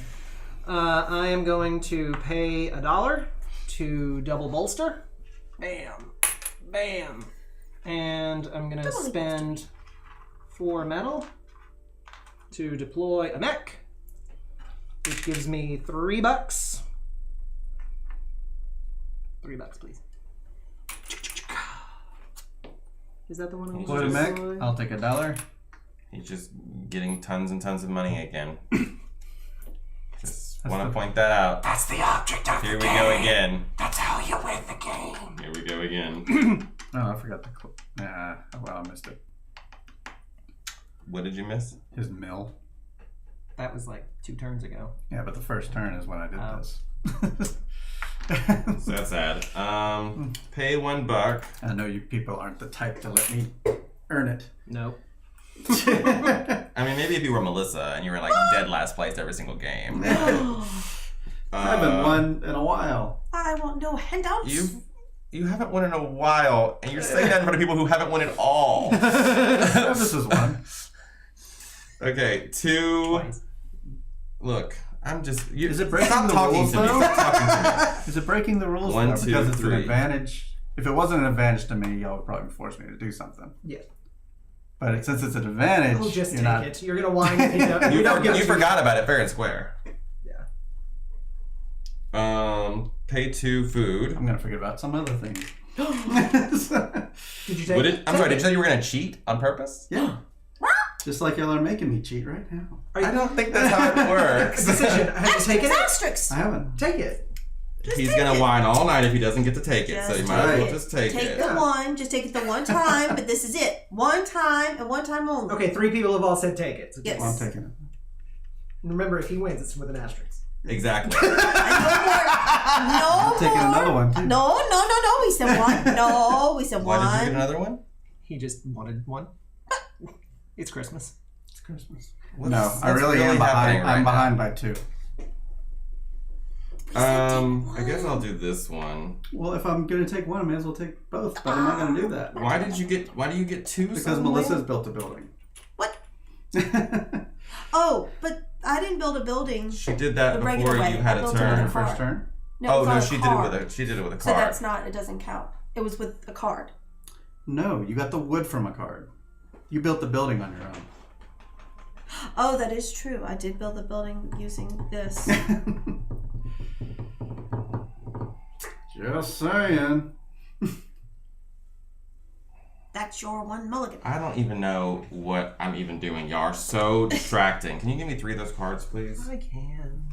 I am going to pay $1 to double bolster. Bam. Bam. And I'm going to Double spend 4 metal to deploy a mech, which gives me $3. $3, please. Is that the one I was Deploy to mech. deploy? I'll take $1. He's just getting tons and tons of money again. Just That's want to the- point that out. That's the object of Here the we game. go again. That's how you win the game. Here we go again. Oh, I forgot the... Nah, well, I missed it. What did you miss? His mill. That was like 2 turns ago. Yeah, but the first turn is when I did Oh. this. So that's sad. Pay $1. I know you people aren't the type to let me earn it. Nope. I mean, maybe if you were Melissa and you were like dead last place every single game. I haven't won in a while. I want no handouts. You haven't won in a while, and you're saying that in front of people who haven't won at all. This is one. Okay, 2. Twice. Look, I'm just. Is it breaking stop the talking rules, to me. though? Stop talking to me. Is it breaking the rules? 1, No, 2, because it's 3. an advantage. If it wasn't an advantage to me, y'all would probably force me to do something. Yeah. But since it's an advantage, Oh, just you're take not. it. You're gonna whine if you don't. You forgot about it fair and square. Yeah. Pay 2 food. I'm gonna forget about some other things. Did you take it? I'm sorry, did you say you were going to cheat on purpose? Yeah. Just like y'all are making me cheat right now. I don't think that's how it works. Decision. Have you taken it? Asterisks. I haven't. Take it. He's going to whine all night if he doesn't get to take it, so you Just might as well take it. just take Take it. the one. Just take it the one time, but this is it. One time and one time only. Okay, 3 people have all said take it. So Yes. Well, I'm taking it. remember, if he wins, it's with an asterisk. Exactly. No more. Taking another one too. No. We said one. No, we said Why one. did you get another one? He just wanted one. It's Christmas. It's Christmas. What's- No, I what's really am behind. happening right I'm now? behind by 2. I guess I'll do this one. Well, if I'm gonna take one, I may as well take both. But I'm not gonna do that Why do you get 2 because suddenly? Melissa's built a building. What? Oh, but I didn't build a building. She did that The regular before way. you had I a built it On with her turn. a first card. turn. No, it Oh was no, on a she card. did it with a So card. that's not. It doesn't count. It was with a card. No, you got the wood from a card. You built the building on your own. Oh, that is true. I did build the building using this. Just saying. That's your one mulligan. I don't even know what I'm even doing. Y'all are so distracting. Can you give me 3 of those cards, please? I can.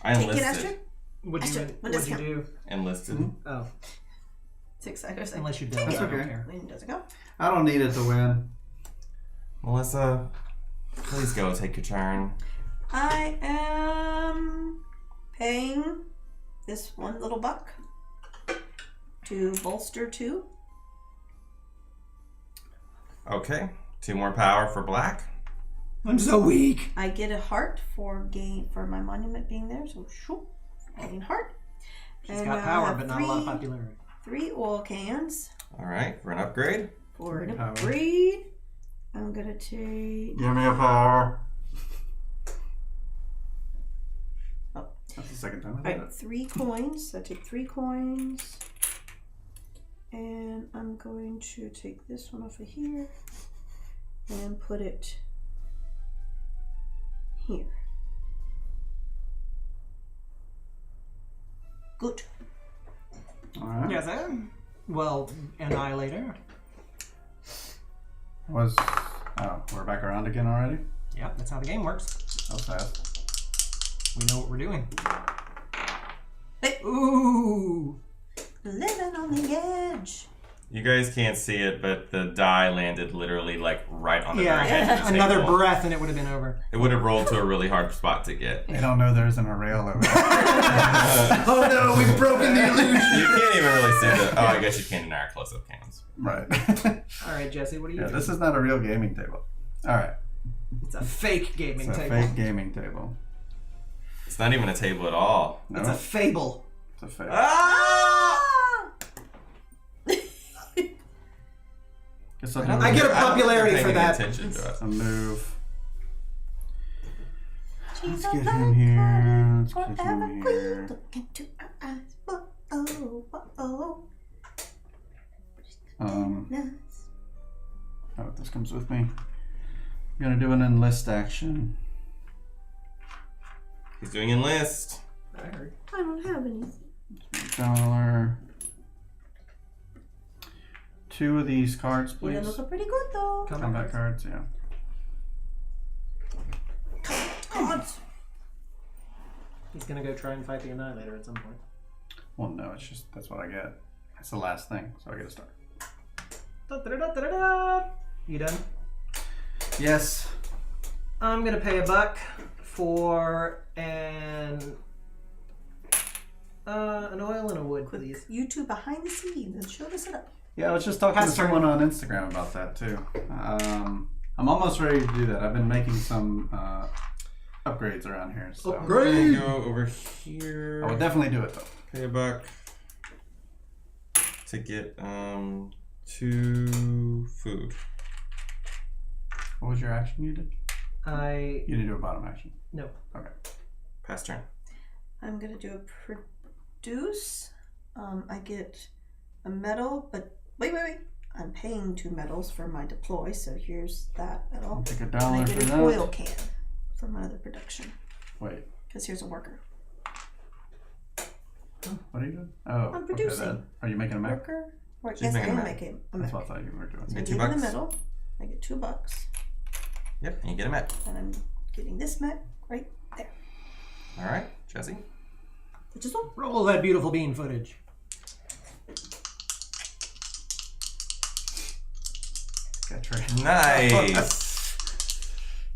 I Take it, enlisted. Astrid. What'd you Astrid, what what'd you does do? Enlisted. Oh, 6 seconds. unless you don't. Take That's it. okay. I don't care. When does it go? I don't need it to win. Melissa, please go take your turn. I am paying this one little buck to bolster 2. Okay. 2 more power for black. I'm so weak. I get a heart for my monument being there, so shoop, gain heart. She's And got I power, have but not a lot of popularity. 3 oil cans All right, for an upgrade. for an Power. upgrade. I'm gonna take. Give me a power. Oh. That's the second time I All did right, it. 3 coins. So I take 3 coins, and I'm going to take this one off of here and put it here. Good. All right. Yes, well, Annihilator. We're back around again already? Yeah, that's how the game works. That was fast. We know what we're doing. Hey. Ooh! Living on the edge. You guys can't see it, but the die landed literally like right on the very edge Yeah, of the another table. breath and it would have been over. It would have rolled to a really hard spot to get. They don't know there isn't a rail over there. Oh no, we've broken the illusion. You can't even really see the. Oh, I guess you can in our close-up cams. Right. Alright, Jesse, what are you Yeah, doing? this is not a real gaming table. All right. It's a fake gaming It's a table. fake gaming table. It's not even a table at all. No, It's a fable. it's a fake. Ah! Guess I'll don't do I get a think they're popularity paying for any that. attention to us. a move. She's Let's a get black him here. Let's forever get him queen. here. Look into our eyes. Whoa, whoa. Nice. Oh, this comes with me. I'm gonna do an enlist action. He's doing enlist. I heard. I don't have anything. $1. 2 of these cards, You're please. looking pretty good though. Combat cards, yeah. Odds. He's gonna go try and fight the Annihilator at some point. Well, no, it's just that's what I get. It's the last thing, so I get to start. Da-da-da-da-da-da. You done? Yes. I'm gonna pay $1 for an oil and a wood, please. You two behind the scenes and show the setup. Yeah, I was just talking Pass to turn. someone on Instagram about that too. I'm almost ready to do that. I've been making some upgrades around here, so I'm gonna go over here. I would definitely do it though. Pay $1 to get 2 food. What was your action you did? I You didn't do a bottom action. no. Okay. Pass turn. I'm gonna do a produce. I get a medal, but wait. I'm paying 2 medals for my deploy, so here's that medal. I'll take And I $1 get for an that. oil can for my other production. Wait, Because here's a worker. what are you doing? Oh, I'm producing. Okay, are you making a mech? Worker? Work. She's Yes, I making a am mech. making a That's mech. what I thought you were doing. So I Get give 2 him the bucks. medal. I get $2, Yep, and you get a met. and I'm getting this mech right there. All right, Jesse. Which is all. Roll that beautiful bean footage. Got trade. Nice.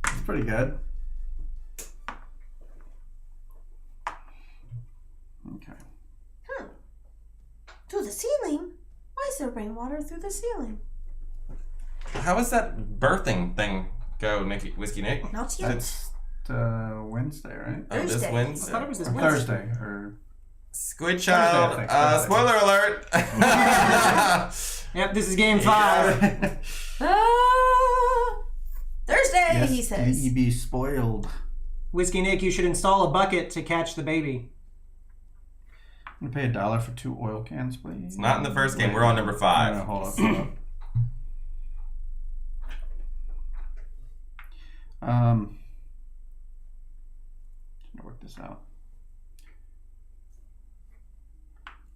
It's pretty good. Okay. To the ceiling? Why is there rainwater through the ceiling? How does that birthing thing go, Whiskey Nick? Not yet. It's Wednesday, right? Oh, this Thursday. I Wednesday. thought it was this Or Wednesday. Thursday, or Squid Child. Thursday, I think, Thursday. Spoiler alert. Yep, this is game 5. Ah! Thursday, he says. you be spoiled. Whiskey Nick, you should install a bucket to catch the baby. I'm gonna pay $1 for 2 oil cans, please. It's not in the first game. We're on number 5. No, hold up. Trying to work this out.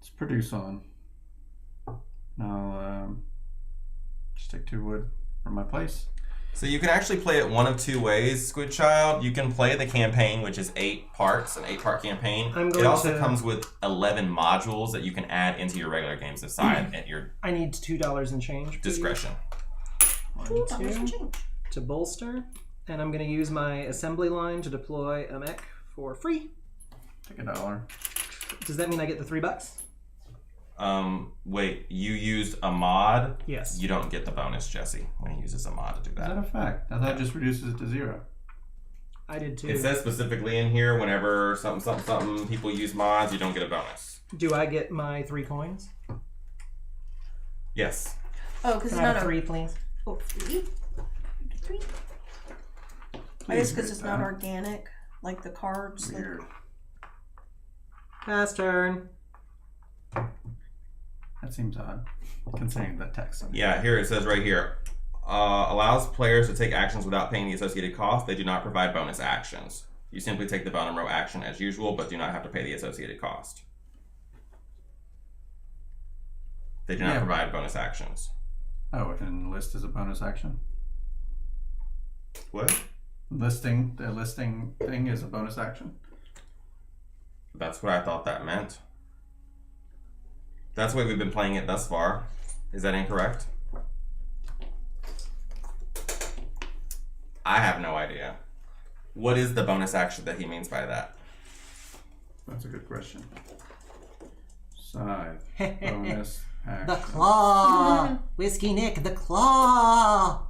Let's produce on. Now, just take 2 wood from my place. So you can actually play it one of 2 ways, Squid Child. You can play the campaign, which is 8 parts, an 8-part campaign. I'm It going also to- comes with 11 modules that you can add into your regular games of side at your I need $2 and change. please. discretion. $2 and 2 change. to bolster. And I'm going to use my assembly line to deploy a mech for free. Take $1. Does that mean I get the $3? Wait, you used a mod? Yes. You don't get the bonus, Jesse, when he uses a mod to do Is that that. a fact? I thought it just reduces it to 0. I did too. It says specifically in here, whenever something people use mods, you don't get a bonus. Do I get my 3 coins? Yes. Oh, because it's Can I not have a 3, please? Oh, 3? 3? I guess because it's not organic, like the cards. Weird. Pass turn. That seems odd, considering the text. Yeah, here it says right here. Allows players to take actions without paying the associated cost. They do not provide bonus actions. You simply take the bottom row action as usual, but do not have to pay the associated cost. They do not provide bonus actions. Oh, and list is a bonus action? What? The listing thing is a bonus action? That's what I thought that meant. That's the way we've been playing it thus far. Is that incorrect? I have no idea. What is the bonus action that he means by that? That's a good question. Scythe. Bonus action. The claw! Whiskey Nick, the claw!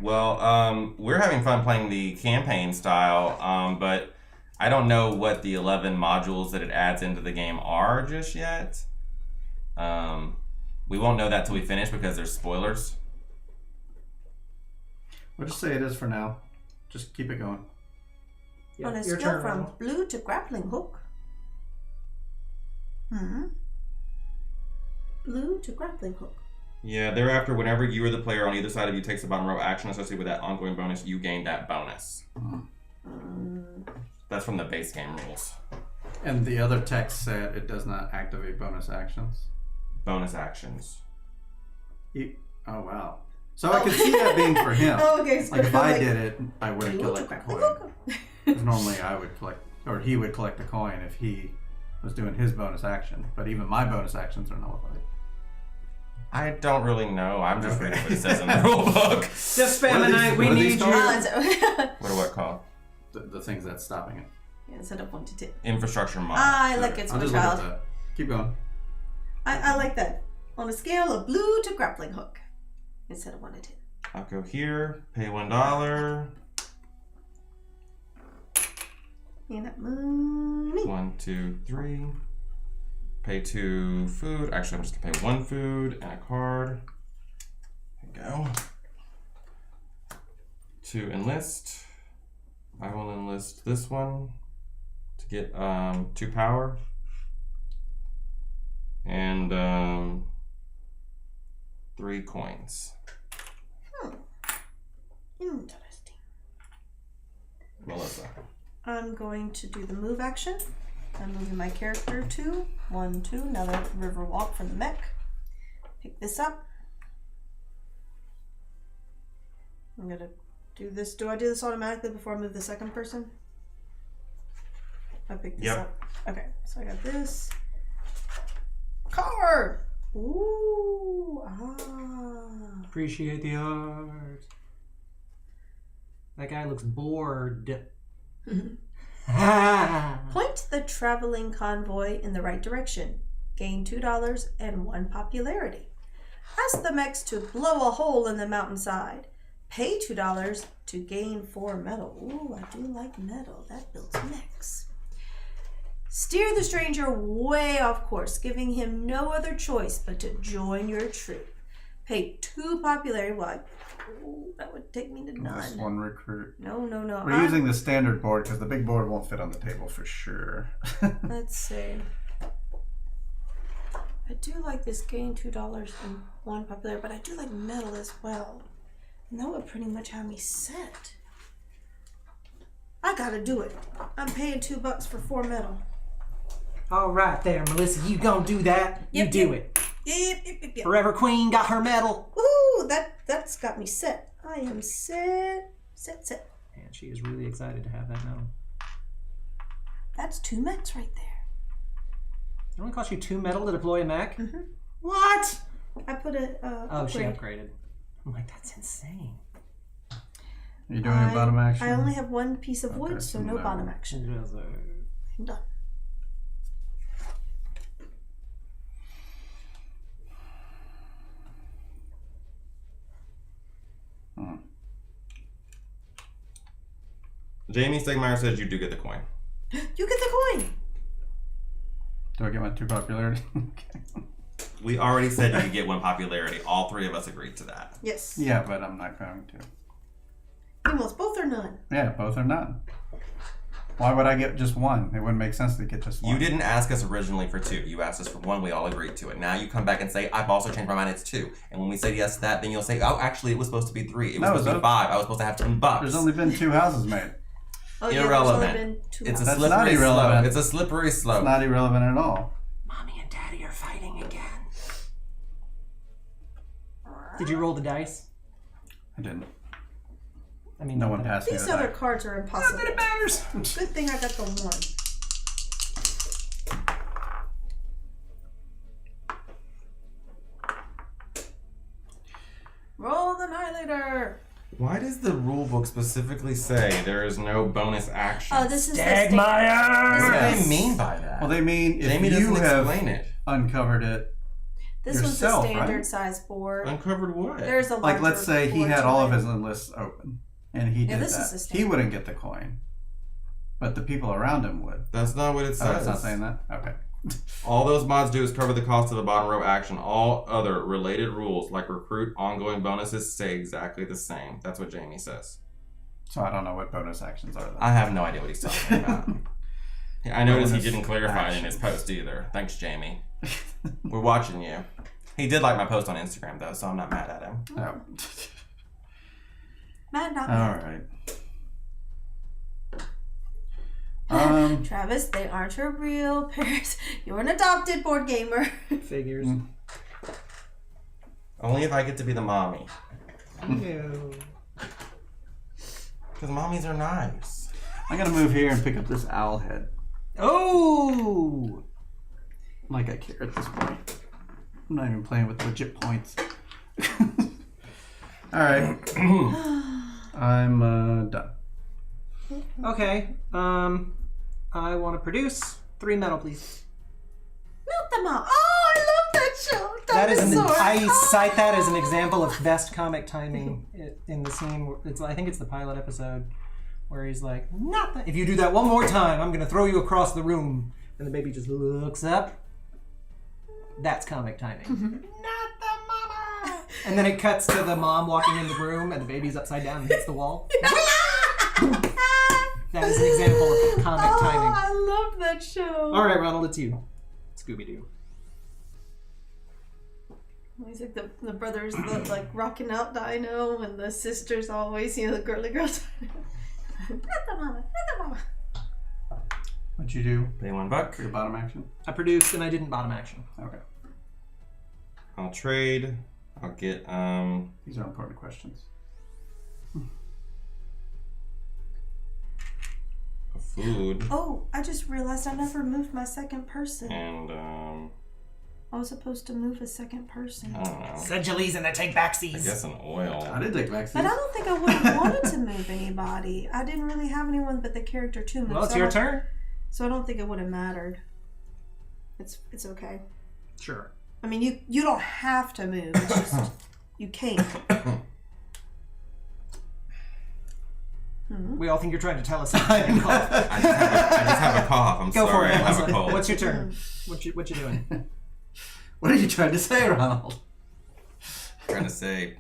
Well, we're having fun playing the campaign style, but I don't know what the 11 modules that it adds into the game are just yet. We won't know that till we finish because there's spoilers. We'll just say it is for now. Just keep it going. On a your scale turn, from Ronald. blue to grappling hook. Blue to grappling hook. Yeah, thereafter, whenever you or the player on either side of you takes the bottom row action associated with that ongoing bonus, you gain that bonus. That's from the base game rules. And the other text said it does not activate bonus actions. Bonus actions. Oh, wow. So I could see that being for him. Oh, okay. So Like if I did it, I wouldn't blue to collect the grappling coin. hook. 'Cause normally I would collect, or he would collect the coin if he was doing his bonus action. But even my bonus actions are nullified. I don't really know. I'm just reading what it says in the rule book. Just What spam are the these- night. We what are these need called? you. What are what called? The things that's stopping it. Yeah, instead of 1 to 10. Infrastructure mod. I like it, I'll my just look at child. that. Keep going. I like that. On a scale of blue to grappling hook. Instead of 1 to 10. I'll go here, pay $1. And that money. 1, 2, 3. Pay 2 food. Actually, I'm just gonna pay 1 food and a card. There you go. To enlist, I will enlist this one to get 2 power and 3 coins. Interesting. Melissa. I'm going to do the move action. I'm moving my character to 1, 2, another river walk from the mech. Pick this up. I'm gonna do this. Do I do this automatically before I move the second person? I pick this Yep. up. Okay, so I got this. Card! Ooh, Appreciate the art. That guy looks bored. Point the traveling convoy in the right direction. Gain $2 and 1 popularity. Ask the mechs to blow a hole in the mountainside. Pay $2 to gain 4 metal. Ooh, I do like metal. That builds mechs. Steer the stranger way off course, giving him no other choice but to join your troop. Pay 2 popularity. Well, that would take me to Just none. 1 recruit. No. We're using the standard board because the big board won't fit on the table for sure. Let's see. I do like this gain $2 and 1 popularity, but I do like metal as well. And that would pretty much have me set. I gotta do it. I'm paying $2 for 4 metal. All right there, Melissa. You gonna do that? Yep, you do it. Yep. Forever Queen got her medal. Ooh, that's got me set. I am set. And she is really excited to have that medal. That's 2 mechs right there. It only cost you 2 metal to deploy a mech? Mhm. What? I put a Oh, she upgrade. upgraded. I'm like, that's insane. Are you doing a bottom action? I only have 1 piece of wood, Okay, so so no no. bottom action. I'm done. Jamie Stegmeyer says you do get the coin. You get the coin. Do I get my 2 popularity? Okay. We already said you could get 1 popularity. All 3 of us agreed to that. Yes. Yeah, but I'm not going to. He wants both or none. Yeah, both or none. Why would I get just 1? It wouldn't make sense to get just 1. You didn't ask us originally for 2. You asked us for 1. We all agreed to it. Now you come back and say, I've also changed my mind. It's 2. And when we say yes to that, then you'll say, oh, actually, it was supposed to be 3. It was supposed to be 5. I was supposed to have $10. There's only been 2 houses made. Oh, yeah, Irrelevant. It's a That's slippery not irrelevant. slope. It's a slippery slope. It's not irrelevant at all. Mommy and Daddy are fighting again. Did you roll the dice? I didn't. I mean, No one passed me These the other die. cards are impossible. Not that it matters. Good thing I got the 1. Roll the Annihilator. Why does the rule book specifically say there is no bonus action? Oh, this is the Stagmire! What do Yes. they mean by that? Well, they mean if Jamie you doesn't have explain it. uncovered it, This one's the yourself, standard right? size board. Uncovered what? There's a like larger let's say he board had to all of it. his lists open, and he Yeah, did this is the that. He standard. wouldn't get the coin, but the people around him would. That's not what it Oh, says. it's not saying that? Okay. All those mods do is cover the cost of a bottom row action. All other related rules, like recruit, ongoing bonuses, stay exactly the same. That's what Jamie says. So I don't know what bonus actions are. Then. I have no idea what he's talking about. I noticed he Bonus didn't clarify it in his post either. Thanks, Jamie. We're watching you. He did like my post on Instagram, though, so I'm not mad at him. Oh. Mad, not All mad. right. Travis, they aren't your real parents. You're an adopted board gamer. Figures. Only if I get to be the mommy. Ew. Because mommies are nice. I'm gonna move here and pick up this owl head. Oh! Like I care at this point. I'm not even playing with legit points. All right. I'm done. Okay. I want to produce 3 metal, please. Melt them out. Oh, I love that show. That is Dinosaurs. I cite that as an example of best comic timing in the scene. I think it's the pilot episode where he's like, "Not that. If you do that one more time, I'm gonna throw you across the room." And the baby just looks up. That's comic timing. Not the mama. And then it cuts to the mom walking in the room, and the baby's upside down and hits the wall. That is an example of comic timing. I love that show. All right, Ronald, it's you. Scooby-Doo. He's like the brothers like rocking out Dino, and the sisters always, the girly girls. Not the mama, not the mama. What'd you do Pay $1. for your bottom action? I produced and I didn't bottom action. Okay. I'll trade. I'll get These are important questions. a food Oh, I just realized I never moved my second person. and I was supposed to move a second person. I don't know. Seduley's in the take I backsies. guess an oil. I did take vaccines. But I don't think I would have wanted to move anybody. I didn't really have anyone but the character to move. Well, it's so I your don't- turn. So I don't think it would have mattered. It's okay. Sure. I mean, you don't have to move. It's just you can't. We all think you're trying to tell us something. I just have a cough. I'm Go for sorry. it, I have a Melissa. cold. What's your turn? What you doing? What are you trying to say, Ronald? trying to say?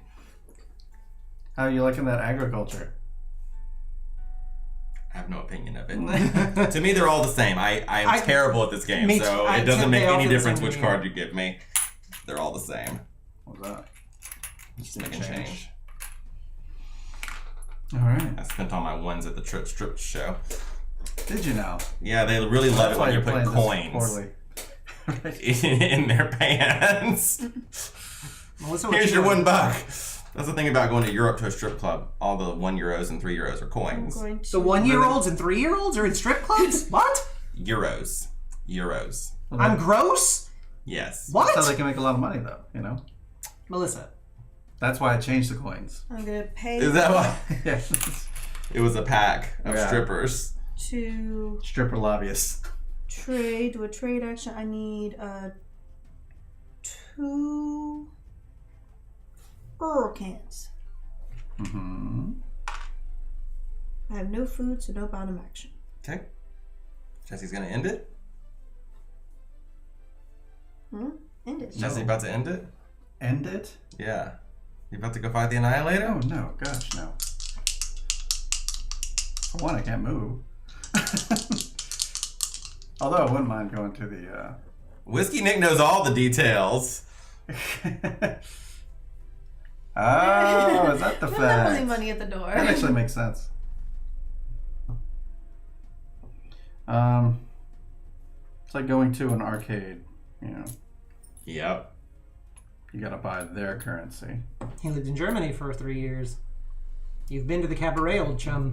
How are you liking that agriculture? I have no opinion of it. To me, they're all the same. I'm terrible at this game, me so too. it doesn't make they all any feel the difference same which to me. card you give me. They're all the same. What's that? Just making change. All right. I spent all my ones at the strip show. Did you now? Yeah, they really love it when you're putting playing coins this poorly. in their pants. Melissa, what Here's you your doing? $1. That's the thing about going to Europe to a strip club. All the €1 and €3 are I'm coins. going to. The 1-year-olds and 3-year-olds are in strip clubs? What? Euros. I'm gross? Yes. What? That's how they can make a lot of money, though. You know. Melissa. That's why I changed the coins. I'm gonna pay Is that why? Yeah. It was a pack of Yeah. strippers. to Stripper lobbyists. trade. Do a trade action. I need 2 cans. Mm-hmm. I have no food, so no bottom action. Okay. Jesse's gonna end it. End it. Jesse about to end it? End it? Yeah. You about to go fight the Annihilator? Oh no, gosh, no. For one, I can't move. Although I wouldn't mind going to the Whiskey Nick knows all the details. Oh, is that the Not fact? really money at the door. That actually makes sense. It's like going to an arcade, you know. Yep. You gotta buy their currency. He lived in Germany for 3 years. You've been to the cabaret, old chum.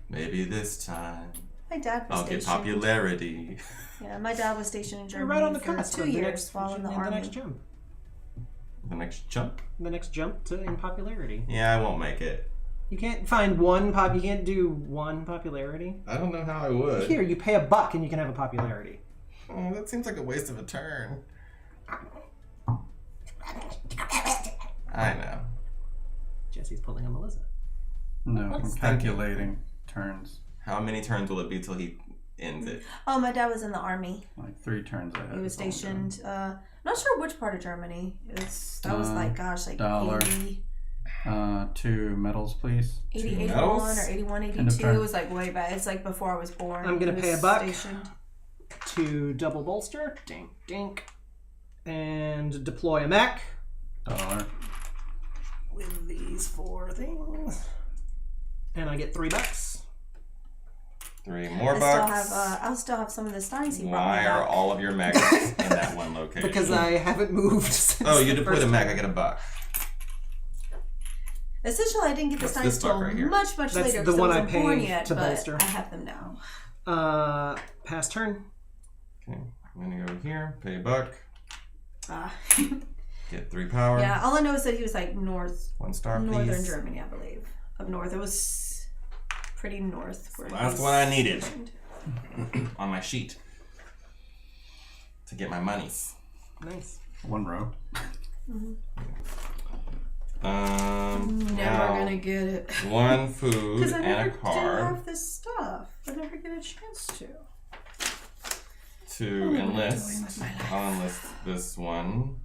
Maybe this time My dad was I'll get stationed. popularity. Yeah, my dad was stationed in You're Germany right on the for cusp 2 of the years next, while in the the army. next jump. The next jump? The next jump to in popularity. Yeah, I won't make it. You can't find one pop. You can't do one popularity. I don't know how I would. Here, you pay $1 and you can have a popularity. Oh, that seems like a waste of a turn. I know. Jesse's pulling a Melissa. No, What's I'm that? calculating turns. How many turns will it be till he ends it? Oh, my dad was in the army. Like 3 turns ahead. He was is all I'm doing. stationed. Not sure which part of Germany. That was like, gosh, like dollar. 80, 2 medals, please. 80 Two 81 medals? or 81, End of 82. turn. It was like way back. It's like before I was born. I'm gonna He pay was $1 stationed. to double bolster. Dink, dink. And deploy a mech $1. with these 4 things. And I get $3. 3 more bucks. I'll still have some of the steins he brought me Why are back. all of your mechs in that one location? Because I haven't moved since Oh, you the deployed a first mech. time. I get $1. Essentially, I didn't get the What's steins this till book right here? much That's later. the 'cause one I I wasn't born paid yet, to but bolster. I have them now. Pass turn. Okay, I'm gonna go here, pay $1, Uh, get 3 power. yeah, all I know is that he was like 1 star, northern please. Germany, I believe. Up north. It was pretty north. Where Last he's one I needed. stationed. On my sheet to get my monies. Nice. 1 row. Never now, gonna get it. 1 food Because I and never a did card have this stuff. I never get a chance to. to What am I enlist. doing with my life? I'll enlist this one.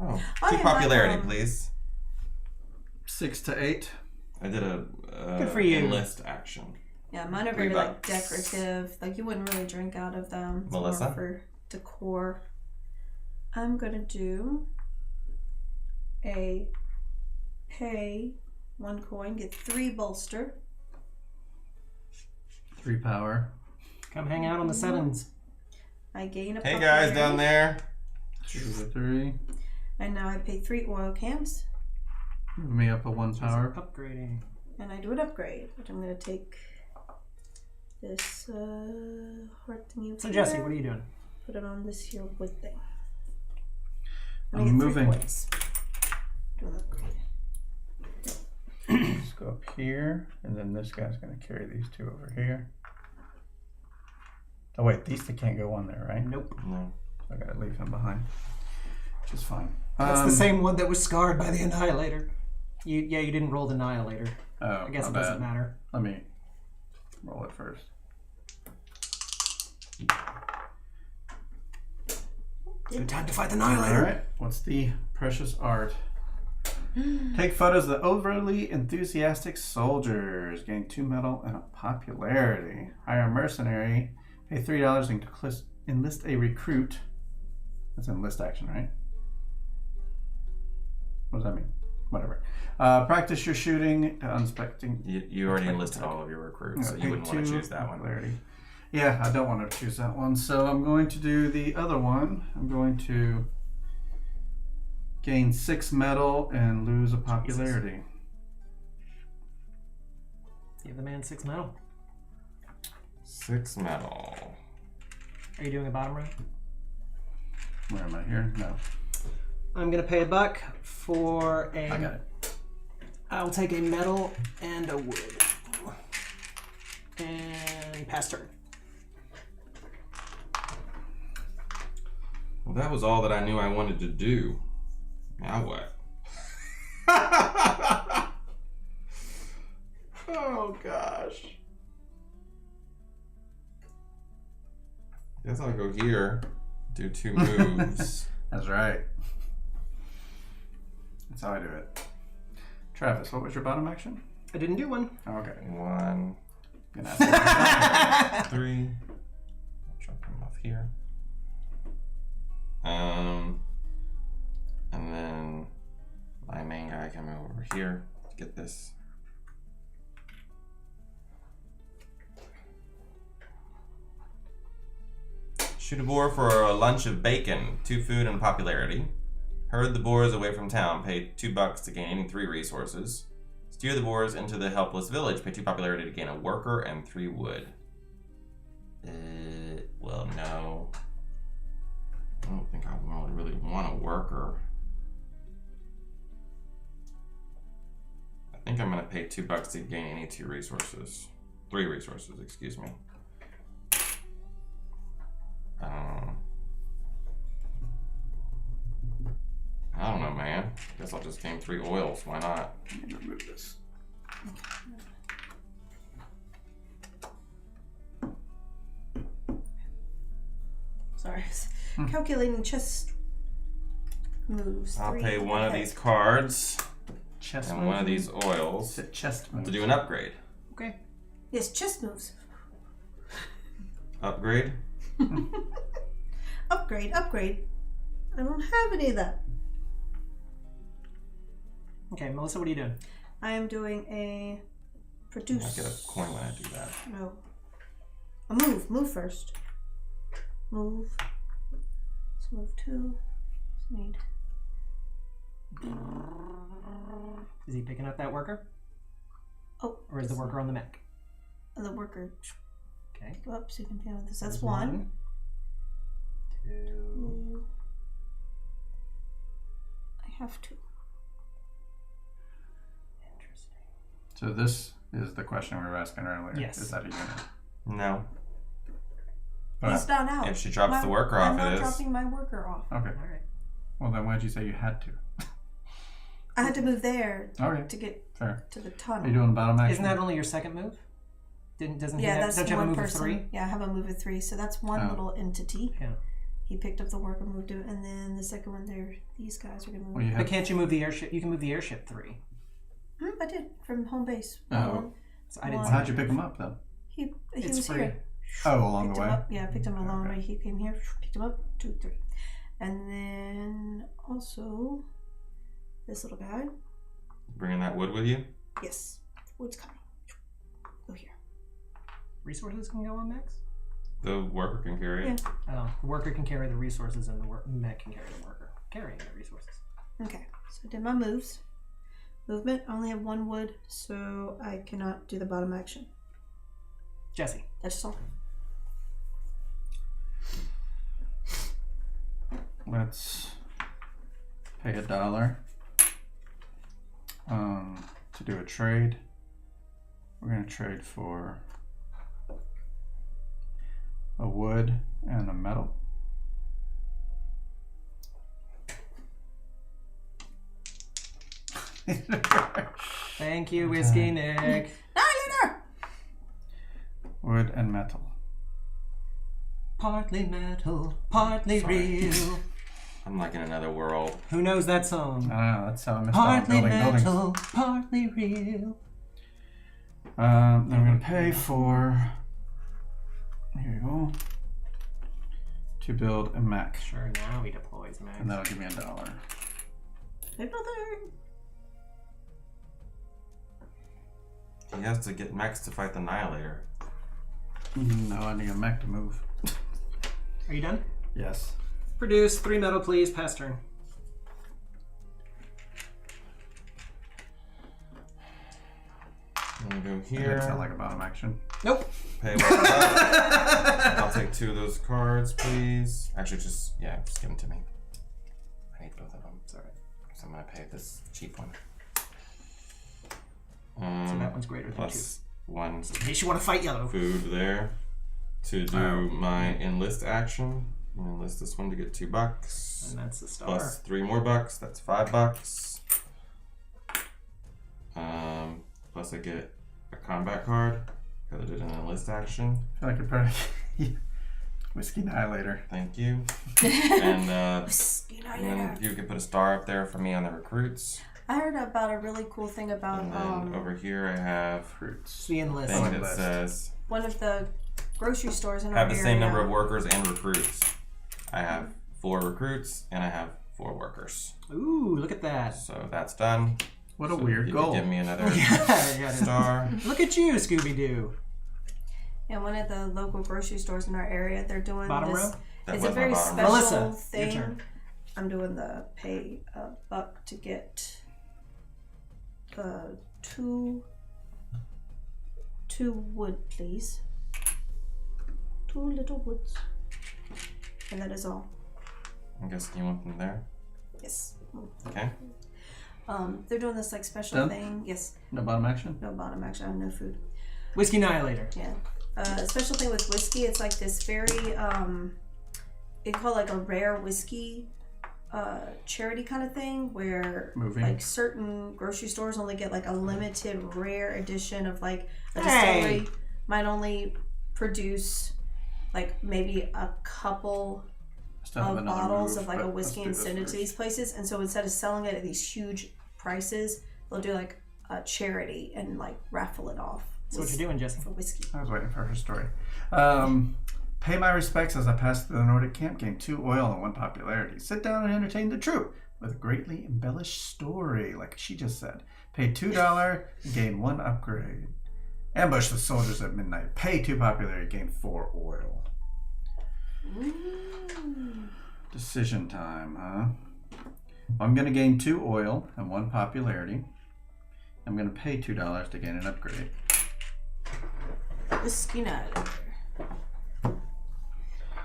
Oh, Oh, 2 yeah, popularity, my, please. 6 to 8. I did a Good for you. enlist action. Yeah, mine are $3 very like decorative. Like you wouldn't really drink out of them. It's Melissa? more for decor. I'm gonna do a pay 1 coin, get 3 bolster. 3 power. Come hang out on the 7s. I gain a Hey guys popularity, down there. 2 to 3. and now I pay 3 oil cans, Move me up a 1 power. Upgrading. and I do an upgrade, which I'm gonna take this heart thingy over So here, Jesse, what are you doing? put it on this here wood thing. I'm I get 3 moving. coins. Do an upgrade. Let's go up here, and then this guy's going to carry these 2 over here. Oh wait, these 2 can't go on there, right? Nope. No. I got to leave him behind, which is fine. That's the same one that was scarred by the Annihilator. You didn't roll the Annihilator. Oh, I guess my it doesn't bad. matter. Let me roll it first. So time to fight the All Annihilator. right, what's the precious art? Take photos of the overly enthusiastic soldiers. Gain 2 medal and a popularity. Hire a mercenary. Pay $3 and enlist a recruit. That's an enlist action, right? What does that mean? Whatever. Practice your shooting. Unspecting. You already enlisted all of your recruits, so you wouldn't want to choose that one. Popularity. Yeah, I don't want to choose that one. So I'm going to do the other one. I'm going to gain 6 medal and lose a popularity. Give the man 6 medal. 6 medal. Are you doing a bottom row? Where am I here? No. I'm gonna pay $1 for a. I got it. I'll take a metal and a wood. And pass turn. Well, that was all that I knew I wanted to do. Now what? Oh gosh. Guess I'll go here. Do 2 moves. That's right. That's how I do it. Travis, what was your bottom action? I didn't do one. Okay. 1, Gonna have to 3. I'll drop him off here. And then my main guy coming over here to get this. Shoot a boar for a lunch of bacon, 2 food and popularity. Herd the boars away from town, pay $2 to gain any 3 resources. Steer the boars into the helpless village, pay 2 popularity to gain a worker and 3 wood. Well, no. I don't think I really want a worker. I think I'm gonna pay $2 to gain any 2 resources. 3 resources, excuse me. I don't know, man. Guess I'll just gain 3 oils. Why not? Let me remove this. Sorry. Calculating chest moves. I'll 3 pay one of ahead. these cards Chest and move. one of these oils Is it chest move? to do an upgrade. Okay. Yes, chest moves. Upgrade? Upgrade, upgrade. I don't have any of that. Okay, Melissa, what are you doing? I am doing a I produce. get a coin when I do that. No. A move. Move first. Move. Let's move 2. Let's need. Is he picking up that worker? Oh. Or is the worker on the mech? The worker. Okay. Go up so you can deal with this. That's There's 1. 2. 2. I have 2. Interesting. So this is the question we were asking earlier. Yes. Is that a unit? No. He's not out. If she drops the worker off, I'm not it is. dropping my worker off. Okay. All right. Well, then why'd you say you had to? I had to move there Okay. to get Fair. to the Are tunnel. you doing bottom action? Isn't that only your second move? Doesn't Yeah, he have, that's don't you have a one move person. of 3? Yeah, I have a move of 3, so that's one Oh. little entity. Yeah. He picked up the worker, moved it, and then the second one there, these guys are gonna move. Well, you But have, can't you move the airship? You can move the airship 3. I did from home base. Oh. So I didn't Well, see how'd you that. pick him up then? He It's was free. here. Oh, along Picked the him way. up. Yeah, I picked him along the Okay. way. He came here, picked him up, 2, 3, and then also this little guy. Bringing that wood with you? Yes, wood's coming. Go here. Resources can go on mechs? The worker can carry it. Oh, the worker can carry the resources and the mech can carry the worker. Carrying the resources. Okay, so I did my moves. Movement. I only have 1 wood, so I cannot do the bottom action. Jesse. That's all. Let's pay $1 to do a trade. We're gonna trade for a wood and a metal. Thank you, Whiskey Nick. Wood and metal. Partly metal, partly real. I'm like in another world. Who knows that song? I don't know, that's how I missed out on Partly building buildings. metal, partly real. Then we're gonna pay for, here you go, to build a mech. Sure, now he deploys mech. And that'll give me $1. Another. He has to get mechs to fight the Annihilator. No, I need a mech to move. Are you done? Yes. Produce 3 metal, please. Pass turn. I'm gonna go That here. sound like a bottom action. Nope. Pay $1. I'll take 2 of those cards, please. Actually, just give them to me. I need both of them. It's alright. So I'm gonna pay this cheap one. So that one's greater than 2. Plus 1 In case you want to fight yellow. food there to do my enlist action. I'm gonna enlist this one to get $2. And that's the star. Plus 3 more bucks. That's $5. Plus I get a combat card. Because I did an enlist action. I feel like it probably. Whiskey Annihilator. Thank you. And Whiskey and then you can put a star up there for me on the recruits. I heard about a really cool thing about And then over here I have Fruits. The enlist. thing that says one of the grocery stores in our have the area. same number of workers and recruits. I have 4 recruits and I have 4 workers. Ooh, look at that. So that's done. What a So weird you goal. could give me another Yeah, star. look at you, Scooby-Doo. Yeah, one of the local grocery stores in our area, they're doing Bottom this. row? That It's was a my very bottom special row. Melissa, your thing. turn. I'm doing the pay $1 to get 2 wood, please. 2 little woods. And that is all. I'm guessing you want them there. Yes. Okay. They're doing this like special Done? thing. Yes. No bottom action? No bottom action. I have no food. Whiskey Annihilator. Yeah. Special thing with whiskey, it's like this very they call it like a rare whiskey charity kind of thing where Moving. like certain grocery stores only get like a limited rare edition of like a Hey! distillery might only produce like maybe a couple Still have of another bottles move, of like but a let's whiskey do and this send it to first. these places, and so instead of selling it at these huge prices, they'll do like a charity and like raffle it off. So what you doing, Jesse? For whiskey. I was waiting for her story. Pay my respects as I pass through the Nordic camp, gain 2 oil and 1 popularity. Sit down and entertain the troop with a greatly embellished story, like she just said. Pay $2 and gain 1 upgrade. Ambush the soldiers at midnight. Pay 2 popularity, gain 4 oil. Decision time, huh? I'm going to gain 2 oil and 1 popularity. I'm going to pay $2 to gain an upgrade. Whiskey night.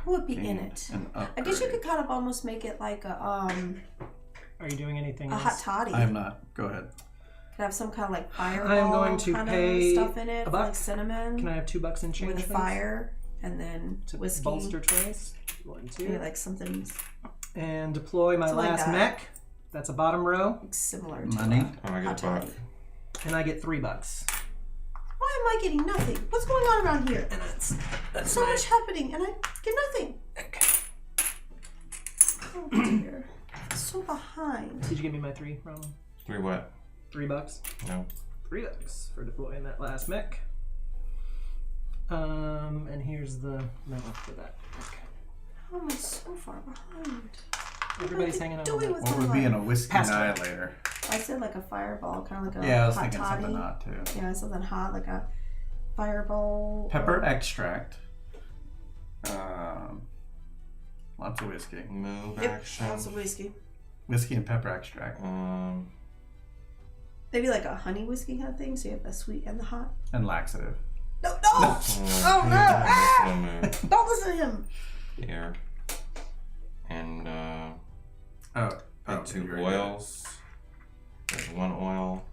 What would be in Gain it? an I guess you upgrade. could kind of almost make it like a Are you doing anything hot else? toddy. I am not. Go ahead. Could have some kind of like fireball I'm going to kind pay of stuff in it, $1. like cinnamon Can I have $2 in change, with a please? fire, and then To whiskey. bolster twice. 1, 2. Yeah, like something And deploy my Something like last that. mech. That's a bottom row. similar to Money. Oh, I hot get a buck. toddy. And I get $3. Why am I getting nothing? What's going on around here? And that's So much happening, and I get nothing. Oh dear. I'm so behind. Did you give me my 3, Roman? 3 what? $3? No. $3 for deploying that last mech. And here's the memo for that mech. How am I so far behind? Everybody's hanging out. Doing with What my would be in life? a whiskey Pass away. annihilator? I said like a fireball, kind of like a Yeah, I was hot thinking toddy. something hot too. Yeah, something hot, like a fireball. Pepper extract. Lots of whiskey. Move Yep, action. lots of whiskey. Whiskey and pepper extract. Maybe like a honey whiskey kind of thing, so you have the sweet and the hot. And laxative. No, no! Oh, no! Ah! Don't listen to him! Here. And Oh. put 2 you're right. oils. There's 1 oil.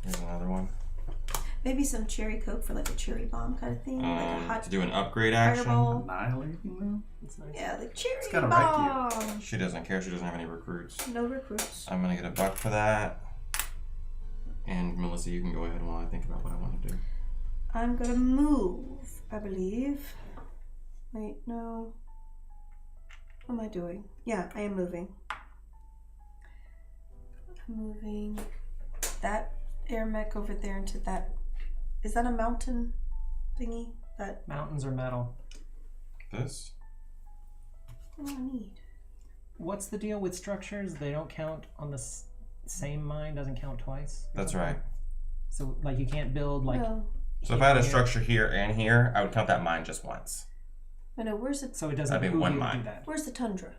Here's another one. Maybe some cherry coke for like a cherry bomb kind of thing, like a hot To do an upgrade action. fireball. Annihilating them? That's nice. Yeah, the cherry gotta wreck you. bomb. She doesn't care. She doesn't have any recruits. No recruits. I'm gonna get a buck for that. And Melissa, you can go ahead while I think about what I want to do. I'm gonna move, I believe. Wait, no. What am I doing? Yeah, I am moving. I'm moving that air mech over there into that. Is that a mountain thingy? That Mountains or metal? This? what do I need? What's the deal with structures? They don't count on the same mine, doesn't count twice? or That's something? right. So, like, you can't build, like... No. So if I had a here. structure here and here, I would count that mine just once. I know, where's the So it doesn't That'd be behoove one you to mine. do that. where's the tundra?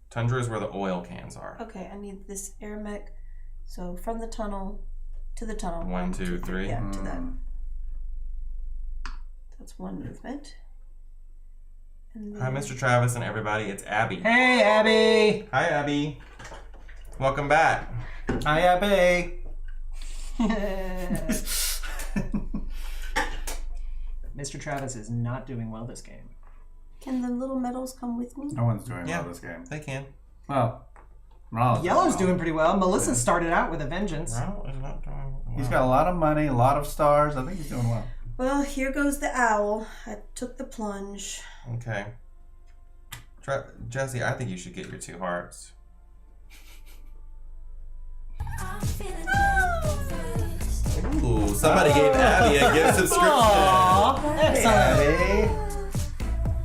Tundra is where the oil cans are. Okay, I need this air mech. So from the tunnel to the tunnel. 1, 2, 3. Yeah, to that. Mm. That's one movement. And Hi, then Mr. Travis and everybody. It's Abby. Hey, Abby! Hi, Abby. Welcome back. Hi, Abby. Mr. Travis is not doing well this game. Can the little medals come with me? No one's doing Yeah. well this game. They can. Well, Yellow's doing pretty well. Melissa started out with a vengeance. No, it's not doing well. He's got a lot of money, a lot of stars. I think he's doing well. Well, here goes the owl. I took the plunge. Okay. Jesse, I think you should get your 2 hearts. Ooh, somebody gave Abby a gift subscription. Aww, excellent.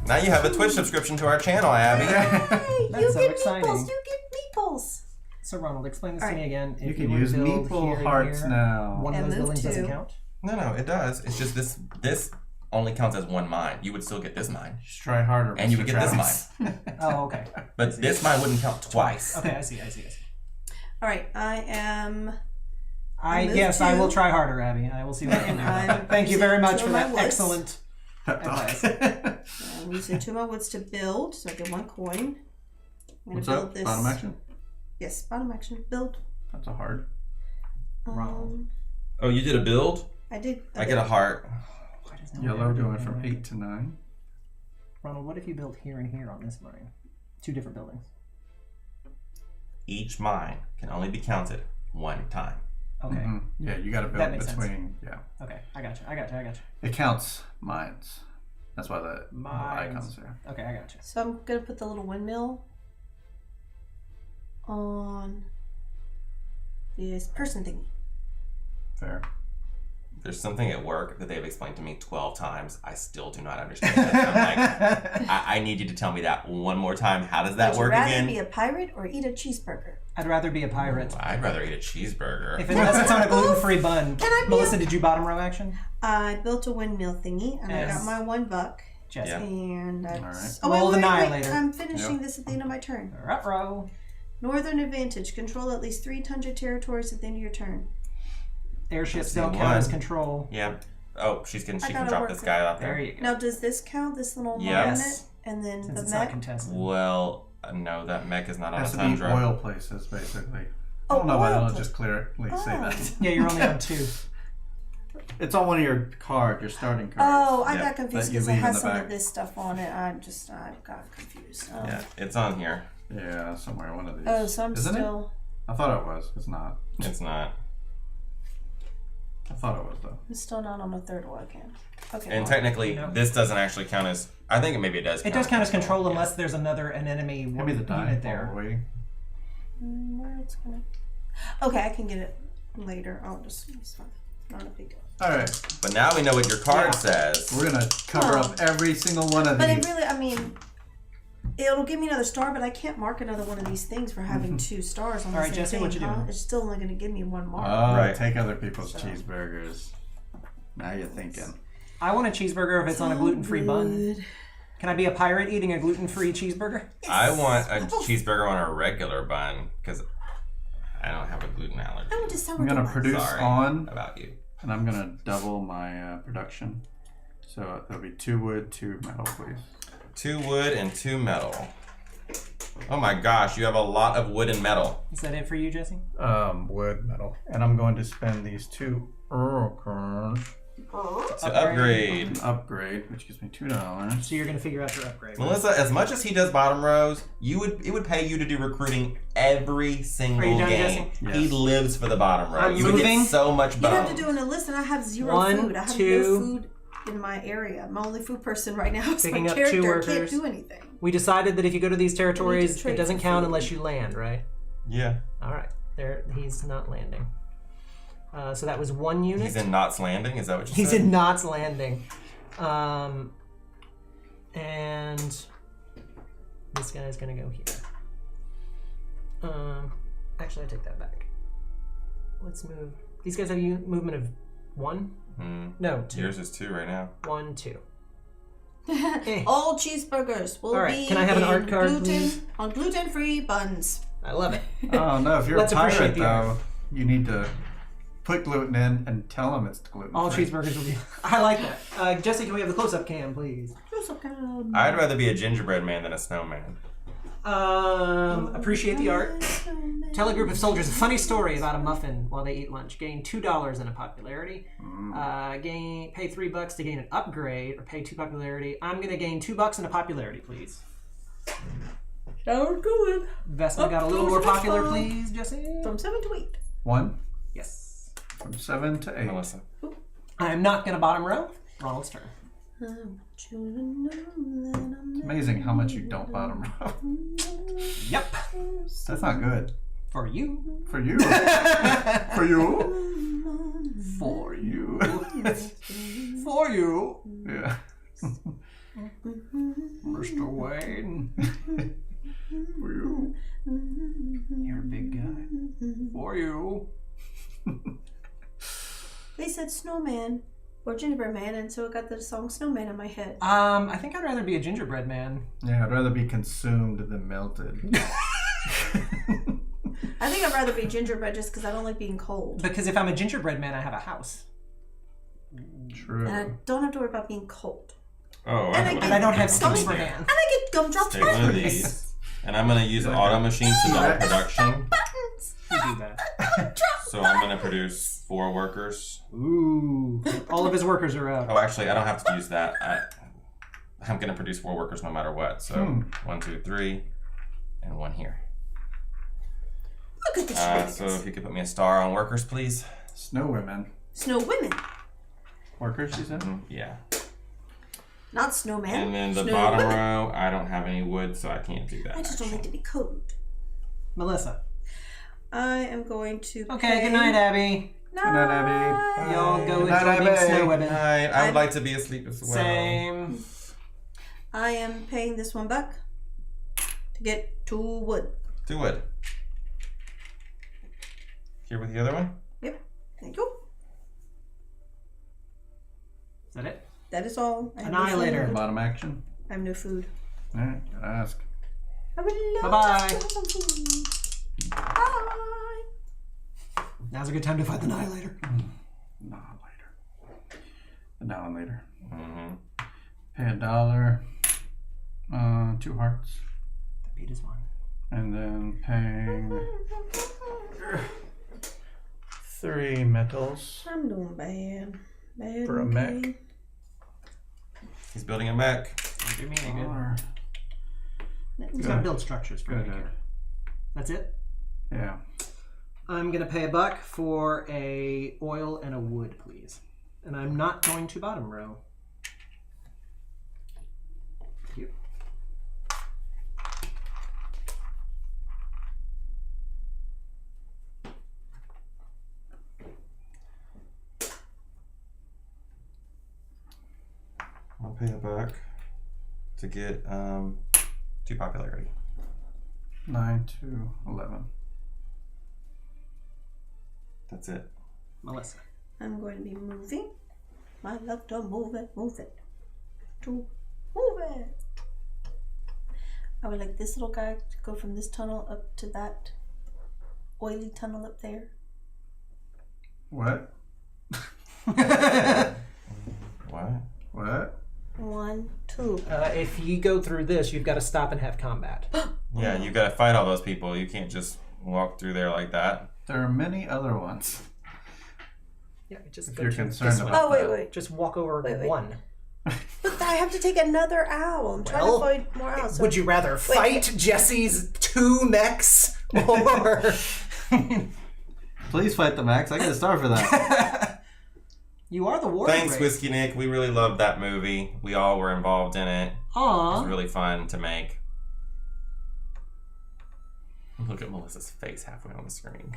Now you have a Twitch subscription to our channel, Abby. Hey, That's you so get exciting. meeples. You get meeples. So Ronald, explain this to me again. You If can were to use build meeple here and hearts here, now. One of And those move buildings doesn't 2. count? No, it does. It's just this only counts as 1 mine. You would still get this mine. Just try harder, And you would Mr. get this Travis. mine. Oh, okay. But this mine wouldn't count twice. Okay, I see. All right, I am. Yes, I will try harder, Abby. I will see what I can do. Thank you very much for that excellent advice. I'm using 2 of my woods to build, so I get 1 coin. I'm gonna What's build up? this. Bottom action? Yes, bottom action. Build. That's a hard. Oh, you did a build? I did. I get a heart. Why does no one Yellow ever do going anything from right? 8 to 9. Ronald, what if you build here and here on this mine? 2 different buildings. Each mine can only be counted 1 time. Okay. Mhm. Yeah, you got to That build makes sense. between. Yeah, Okay, I got you. it counts mines. That's why the Mines. icons there. Okay, I got you. So I'm gonna put the little windmill on this person thingy. Fair. There's something at work that they've explained to me 12 times. I still do not understand it. I'm like, I need you to tell me that one more time. How does that Would work you rather again? be a pirate or eat a cheeseburger? I'd rather be a pirate. I'd rather eat a cheeseburger. Unless it's on a gluten-free bun. Can I be Melissa, did you bottom row action? I built a windmill thingy and I Yes. got my $1. Jesse. Yeah. And I right. Roll the Annihilator. I'm finishing this at the end of my turn. Up row. Northern advantage. Control at least 3 tundra territories at the end of your turn. Airships Let's don't see, count as 1. control. Yeah. Oh, she can gotta drop work this it. guy out There there. you go. Now, does this count? This little Yes. monument? And then Since the it's not mech? contested. Well, no, that mech is not on a Has to be tundra. oil places, basically. Oh, I don't know why they oil don't pla- just clearly say Oh. that. Yeah, you're only on 2. It's on one of your cards, your starting cards. Oh, I Yeah, got confused that you because it leave in has the some back. of this stuff on it. I got confused. Yeah, it's on here. Yeah, somewhere one of these. Oh, so I'm Isn't still. it? I thought it was. It's not. It's not. I thought it was though. I'm still not on the 3rd one again. Okay. And well, technically, No. this doesn't actually count as. I think maybe it does. It does count as control Yeah. unless there's an enemy Give me the die unit while there. we're waiting. where it's gonna. Okay, I can get it later. I'll just. It's fine. Not a big deal. All right, But now we know what your card Yeah. says. we're gonna cover Well, up every single one of But these. it really, I mean, it'll give me another star, but I can't mark another one of these things for having 2 stars on the All right, same Jesse, thing, what you huh? doing? It's still only going to give me 1 mark. Oh, Right. take other people's cheeseburgers. Now you're thinking. I want a cheeseburger if it's on a gluten-free bun. Good. Can I be a pirate eating a gluten-free cheeseburger? I want a cheeseburger on a regular bun because I don't have a gluten allergy. I want to sour I'm gonna donuts. produce Sorry on, about you. and I'm gonna double my production. So there'll be 2 wood, 2 metal, please. 2 wood and 2 metal. Oh my gosh, you have a lot of wood and metal. Is that it for you, Jesse? Wood, metal, and I'm going to spend these 2 coins To upgrade. upgrade, which gives me $2. So you're going to figure out your upgrade. Melissa, as much as he does bottom rows, it would pay you to do recruiting every single Are you done, game. Jesse? He Yes. lives for the bottom row. I'm You would moving. get so much You bone. have to do an list, and I have 0 1, food. I have 2. no food in my area. I'm the only food person right now. So Picking my up 2 character workers. can't do anything. We decided that if you go to these territories, trade it doesn't for count food. unless you land, right? Yeah. All right. There, he's not landing. So that was 1 unit. He's in Knots Landing, is that what you He's said? in Knots Landing. And this guy's gonna go here. Actually, I take that back. Let's move. These guys have a movement of 1? No, 2. Yours is 2 right now. 1, 2. All cheeseburgers will All right, be can I have an in art card, please? on gluten-free buns. I love it. Oh no, if you're Let's a appreciate pirate the though, art. you need to put gluten in and tell them it's gluten. All cheeseburgers will be. I like that. Jesse, can we have the close-up cam, please? I'd rather be a gingerbread man than a snowman. Appreciate the art. Tell a group of soldiers a funny story about a muffin while they eat lunch. Gain $2 in a popularity. Pay $3 to gain an upgrade, or pay 2 popularity. I'm gonna gain $2 in a popularity, please. Now we're going. Vestment got a little more popular, please, Jesse. From 7 to 8. 1. Yes. From 7 to 8. Melissa. I'm not gonna bottom row. Ronald's turn. It's amazing how much you don't bottom row. Yep. That's not good. For you. For you. For you. For you. For you. Yeah. Mr. Wayne. For you. You're a big guy. For you. They said snowman or gingerbread man, and so it got the song Snowman in my head. I think I'd rather be a gingerbread man. Yeah, I'd rather be consumed than melted. I think I'd rather be gingerbread just because I don't like being cold. Because if I'm a gingerbread man, I have a house. True. And I don't have to worry about being cold. Oh, And And I don't have Gummy skis for bear. hands. And I get gumdrops Take one of buttons. these. And I'm going to use auto machines to double production. Buttons. You do that. So I'm going to produce 4 workers. Ooh. All of his workers are out. Oh, actually, I don't have to use that. I'm going to produce 4 workers no matter what. So 1, 2, 3, and 1 here. Look at the So if you could put me a star on workers, please. Snow women. Snow women, Workers, you said? Yeah. not snowman. And then the Snow bottom women. row, I don't have any wood, so I can't do that. I just don't like to be cold. Melissa. I am going to. Okay, good night, Abby. Night. Good night, Abby. Y'all go Good night, enjoy being Abby. snow women. I would like to be asleep as well. Same. I am paying this one back to get 2 wood. 2 wood. Here with the other one? Yep. Thank you. Is that it? That is all. I have no Annihilator. food. Bottom action. I have no food. Alright, gotta ask. I would love Bye-bye. to have some food. Bye. Now's a good time to fight the Annihilator. Annihilator. Mm-hmm. Pay $1. 2 hearts. The beat is one. And then paying 3 metals. I'm doing bad. Bad. For a mech. He's building a mech. Do me any good. Or- He's got to build structures for Good. me. That's it? Yeah. I'm going to pay $1 for a oil and a wood, please. And I'm not going to bottom row. Thank you. I'll pay $1 to get 2 popularity. 9 to 11. That's it. Melissa. I'm going to be moving. I love to move it, to move it. I would like this little guy to go from this tunnel up to that oily tunnel up there. What? What? What? 1, 2. If you go through this, you've got to stop and have combat. Yeah, you gotta fight all those people. You can't just walk through there like that. There are many other ones. Yeah, just If go you're to concerned this one. about Oh, wait, that. wait. Just walk over Wait. one. But I have to take another owl. I'm trying to Well, find more owls. So Would you rather fight Jesse's 2 mechs or... Please fight the Max. I get a star for that. You are the war Thanks, race. Whiskey Nick. We really loved that movie. We all were involved in it. It was Aw. really fun to make. Look at Melissa's face halfway on the screen.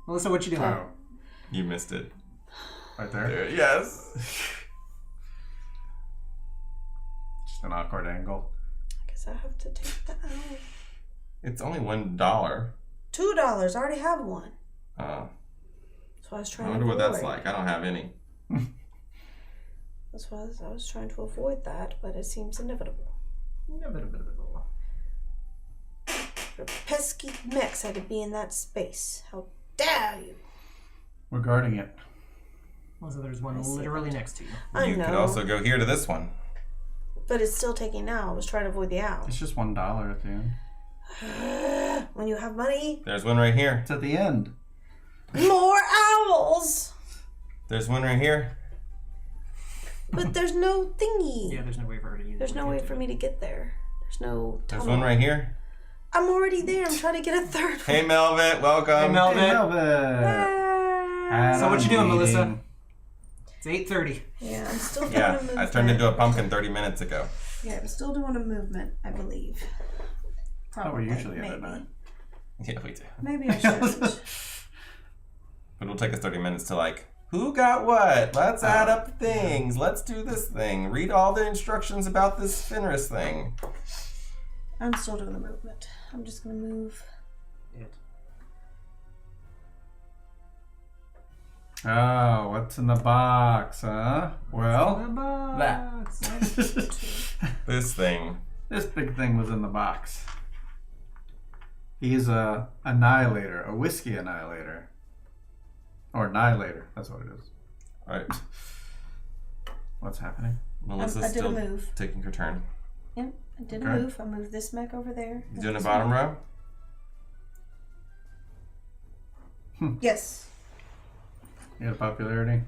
Melissa, what you doing? Oh, You missed it. right there. Yes. Just an awkward angle. I guess I have to take the owl. It's only $1. $2. I already have one. Oh. That's why I was I trying wonder to what avoid. that's like. I don't have any. That's why I was trying to avoid that, but it seems inevitable. Your pesky mechs had to be in that space. How dare you? We're guarding it. Melissa, there's one I see literally next to you. I You know. could also go here to this one. But it's still taking now. I was trying to avoid the owl. It's just $1 at the end. When you have money, There's one right here. It's at the end. more owls! There's one right here. But there's no thingy. Yeah, there's no way for her to use it. There's no way for me to get there. There's no There's tunnel. one right here. I'm already there. I'm trying to get a third one. Hey, Melvin, welcome. Hey, Melvin. Hey, Melvin. Ah. So what you doing, Meeting. Melissa? It's 8:30. Yeah, I'm still doing a Yeah, movement. I turned into a pumpkin 30 minutes ago. Yeah, I'm still doing a movement, I believe. Oh, we're usually maybe. at that. Yeah, we do. Maybe I shouldn't. But it'll take us 30 minutes to like, who got what? Let's add up things. Let's do this thing. Read all the instructions about this Fenris thing. I'm still doing the movement. I'm just gonna move. Oh, what's in the box, huh? Well, that. This thing. This big thing was in the box. He's a annihilator, a whiskey annihilator. Or annihilator, that's what it is. All right. What's happening? Melissa's I did a still move. taking her turn. Yep, I did Okay. a move. I moved this mech over there. You doing the bottom row? Yes. You got a popularity?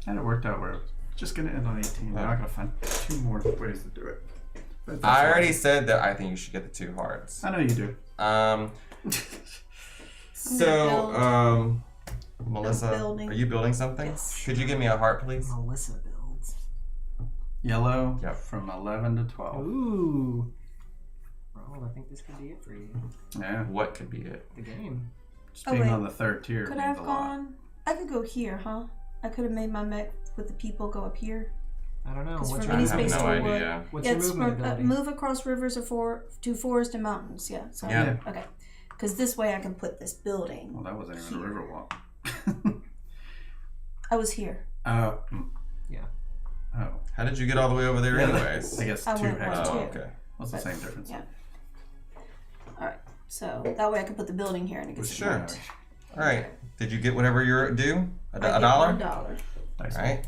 And it worked out where it was just going to end on 18. We're not going to find 2 more ways to do it. But that's I already fine. said that I think you should get the 2 hearts. I know you do. So, Melissa, building. are you building something? Yes. Could you give me a heart, please? Melissa builds. Yellow Yep. from 11 to 12. Ooh. Well, I think this could be it for you. Yeah. What could be it? The game. Just Oh, being wait. on the 3rd tier Could means I have a lot. gone? I could go here, huh? I could have made my mech with the people go up here. I don't know. Because What's for I many have space no to wood. idea. What's Yeah, your it's movement from, ability? move across rivers to forest and mountains. Yeah. So Yeah. Okay. Because this way I can put this building. Well, that wasn't even a river walk. I was here. Oh. Yeah. Oh. How did you get all the way over there anyways? I guess I 2 went hex. one, Oh, too. okay. What's the But- same difference? Yeah. All right. So that way I can put the building here and it gets Sure. marked. All right. Did you get whatever you're due? I A get dollar? $1. Nice. All right.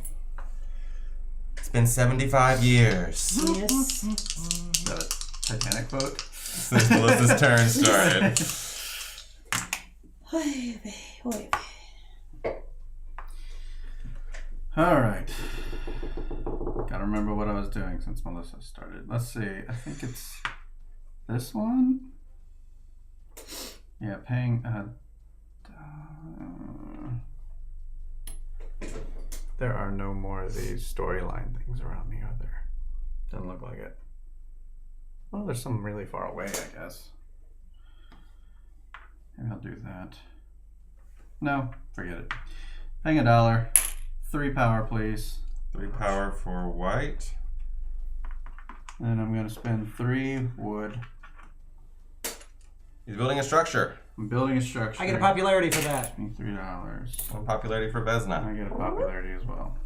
It's been 75 years Yes. Is that a Titanic boat? since Melissa's turn started. Oy vey, oy vey. Alright. Gotta remember what I was doing since Melissa started. Let's see. I think it's this one? Yeah, paying. There are no more of these storyline things around me, are there? Doesn't look like it. Well, there's some really far away, I guess. Maybe I'll do that. No, forget it. Paying $1. 3 power, please. 3 power for white. And I'm going to spend 3 wood. He's building a structure. I'm building a structure. I get a popularity for that. Paying $3. One popularity for Vesna. I get a popularity as well.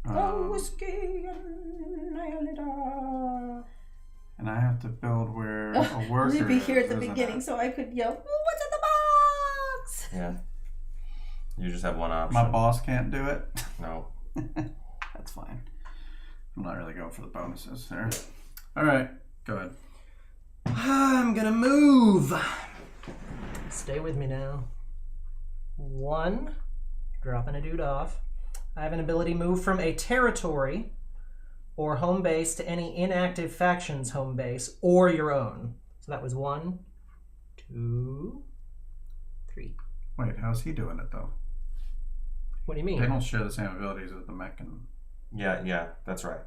Oh, whiskey annihilator. And I have to build where a worker We'd be here at the isn't beginning, it? so I could yell, "Oh, what's in the box?" Yeah. You just have one option. My boss can't do it. No. That's fine. I'm not really going for the bonuses there. All right, go ahead. I'm gonna move. Stay with me now. 1. Dropping a dude off. I have an ability move from a territory or home base to any inactive faction's home base or your own. So that was 1, 2, 3. Wait, how's he doing it though? What do you They mean? don't share the same abilities as the mech and. Yeah, that's right.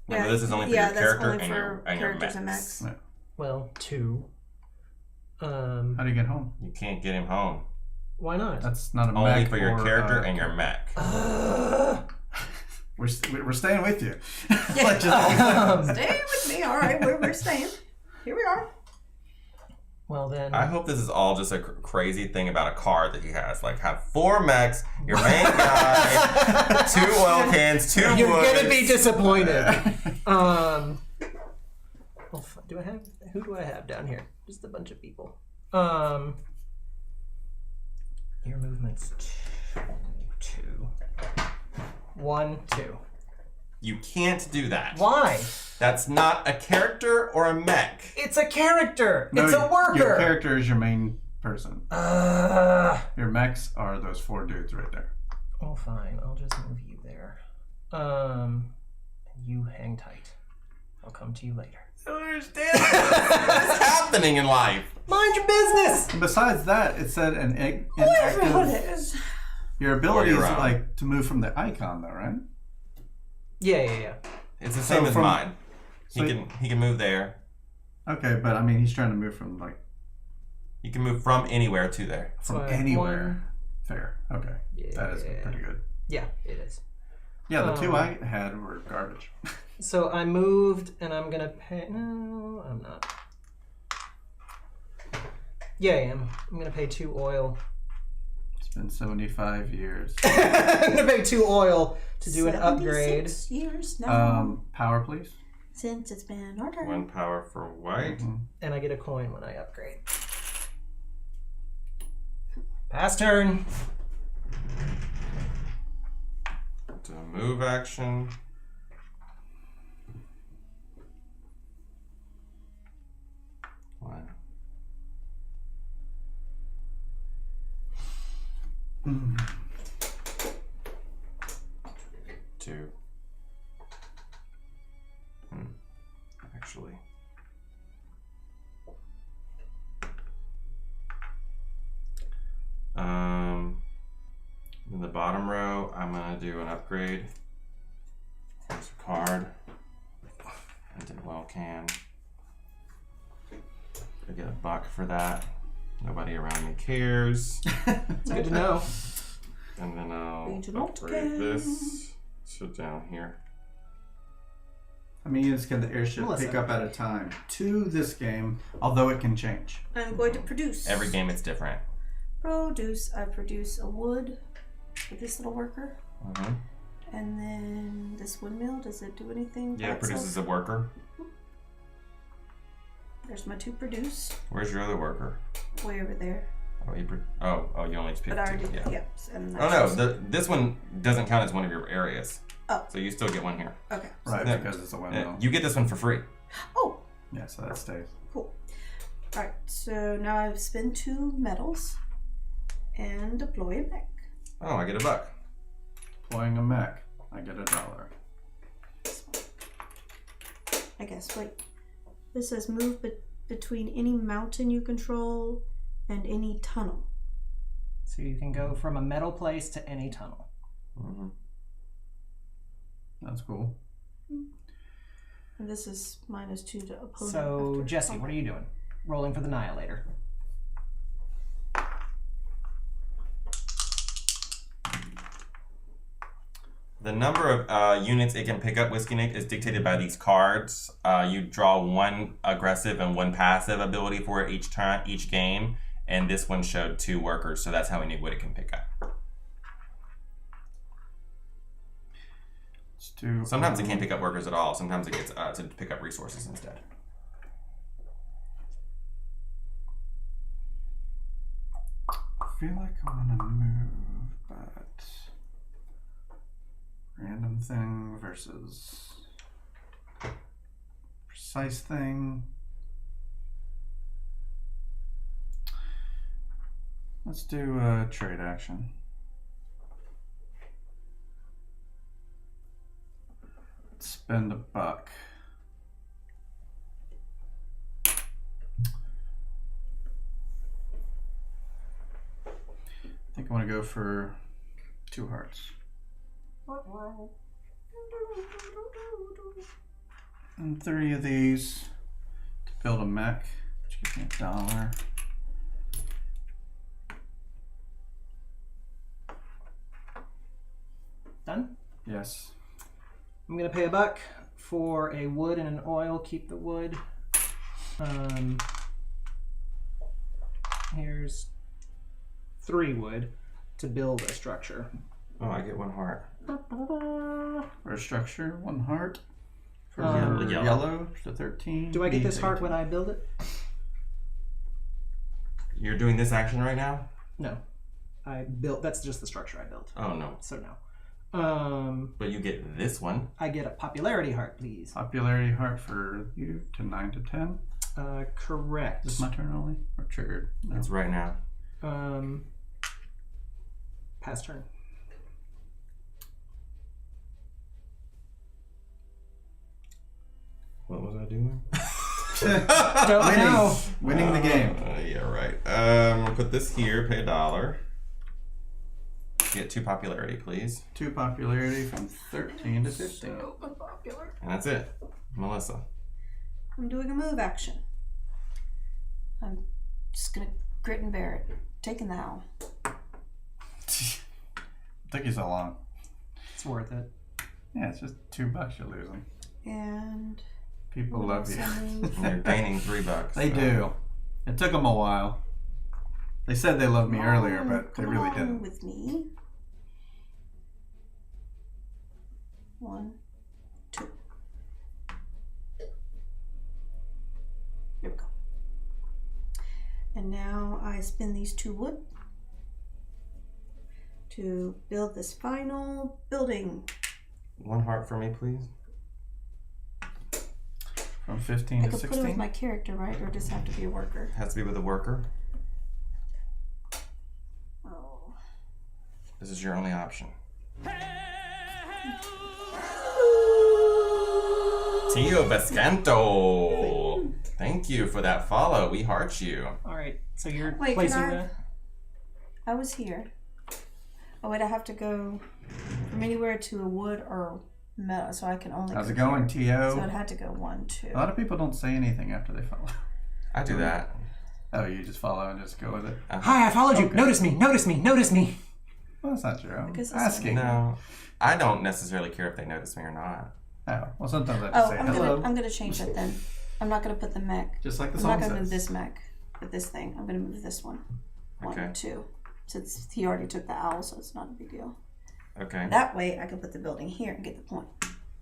Remember, this is only for yeah, your that's character only and for your characters and mechs. mechs. Well, 2. How do you get home? You can't get him home. Why not? That's not a Only mech for your or, character and your mech. We're staying with you. Stay with me. All right, we're staying. Here we are. Well then, I hope this is all just a crazy thing about a card that he has. Like, have 4 mechs, your main guy, 2 oil cans, 2 you're woods. gonna be disappointed. Well, who do I have down here? Just a bunch of people. Your movement's 2. 1, 2. You can't do that. Why? That's not a character or a mech. It's a character. No, it's a worker. Your character is your main person. Your mechs are those 4 dudes right there. Oh, fine. I'll just move you there. And You hang tight. I'll come to you later. I don't understand what's happening in life. Mind your business! And besides that, it said an Whatever inactive. it is. Your ability is Or your own. like to move from the icon, though, right? Yeah. It's the same as from- mine. so- He can move there. Okay, but I mean, he's trying to move from like You can move from anywhere to there. from So anywhere. Fair. Okay, that is Yeah. pretty good. Yeah, it is. Yeah, the two I had were garbage. So I moved, and I'm gonna pay. No, I'm not. Yeah, I am. I'm gonna pay 2 oil. It's been 75 years. I'm gonna pay 2 oil to do an upgrade. 76 years now Power, please. since it's been our turn. 1 power for white. Mhm. And I get a coin when I upgrade. Pass turn. To move action. One. Two. Actually. In the bottom row, I'm gonna do an upgrade. There's a card. And an oil can. I get $1 for that. Nobody around me cares. It's good to know. And then I'll Regional upgrade can. this to down here. How many units can the airship Melissa. pick up at a time? 2 this game, although it can change. I'm going to produce. Every game it's different. I produce a wood for this little worker. Mm-hmm. And then this windmill, does it do anything? by Yeah, it itself? produces a worker. There's my 2 produce. Where's your other worker? Way over there. Oh, you only picked But I 2. already, Yeah. yep. And Oh no, this one doesn't count as one of your areas. Oh. So you still get 1 here. Okay. Right, Yeah. because it's a windmill. You get this one for free. Oh, Yeah, so that stays. cool. Alright, so now I've spent 2 metals and deploy a mech. Oh, I get $1. Deploying a mech, I get $1. I guess, wait. This says move between any mountain you control and any tunnel. So you can go from a metal place to any tunnel. Mm-hmm. That's cool. And this is -2 to opponent. So after Jesse, what are you doing? Rolling for the Annihilator. The number of units it can pick up, Whiskey Nick, is dictated by these cards. You draw 1 aggressive and 1 passive ability for it each game, and this one showed 2 workers, so that's how many wood it can pick up. Let's do. Sometimes it can't pick up workers at all. Sometimes it gets to pick up resources instead. I feel like I want to move, but random thing versus precise thing. Let's do a trade action. Let's spend $1. I think I want to go for 2 hearts. And 3 of these to build a mech, which gives me $1. Done? Yes. I'm gonna pay $1 for a wood and an oil. Keep the wood. Here's 3 wood to build a structure. Oh, I get 1 heart. For a structure, 1 heart. For Yellow. yellow to 13. Do I get needs this heart 18. when I build it? You're doing this action right now? No. I built. That's just the structure I built. Oh no. So no. But you get this one. I get a popularity heart, please. Popularity heart for you to 9 to 10. Correct. Is this my turn only? Or triggered? No. It's right now. Pass turn. What was I doing? Don't know. Winning the game. Yeah, right. I'm gonna put this here. Pay $1. Get 2 popularity, please. 2 popularity from 13 to 15. So unpopular. And that's it. Melissa. I'm doing a move action. I'm just gonna grit and bear it. Taking the owl. Took you so long. It's worth it. Yeah, it's just $2 you're losing. And People what love else you. I move? And you're gaining $3. They so. do. It took them a while. They said they loved me earlier, but they Come really along didn't. with me. 1, 2. There we go. And now I spin these 2 wood to build this final building. 1 heart for me, please. From 15 I to could put it with 16. my character, right? Or does it have to be a worker? Has to be with a worker. Oh. This is your only option. Tio Bescanto. Thank you for that follow. We heart you. All right, so you're Wait, placing can I? that. I was here. Oh wait, I have to go from anywhere to a wood or metal, so I can only. How's go it going, here. So T.O.? I'd have to go 1, 2. A lot of people don't say anything after they follow. I do that. Oh, you just follow and just go with it? Hi, I followed you. Okay. Notice me. Notice me. Notice me. Well, that's not true. I'm Because it's asking. No, I don't necessarily care if they notice me or not. Oh, well, sometimes I just Oh, say I'm hello. gonna change that then. I'm not gonna put the mech. Just like the I'm song not gonna move says. this mech with this thing. I'm gonna move this one. 1, Okay. 2. Since he already took the owl, so it's not a big deal. Okay. That way, I can put the building here and get the point.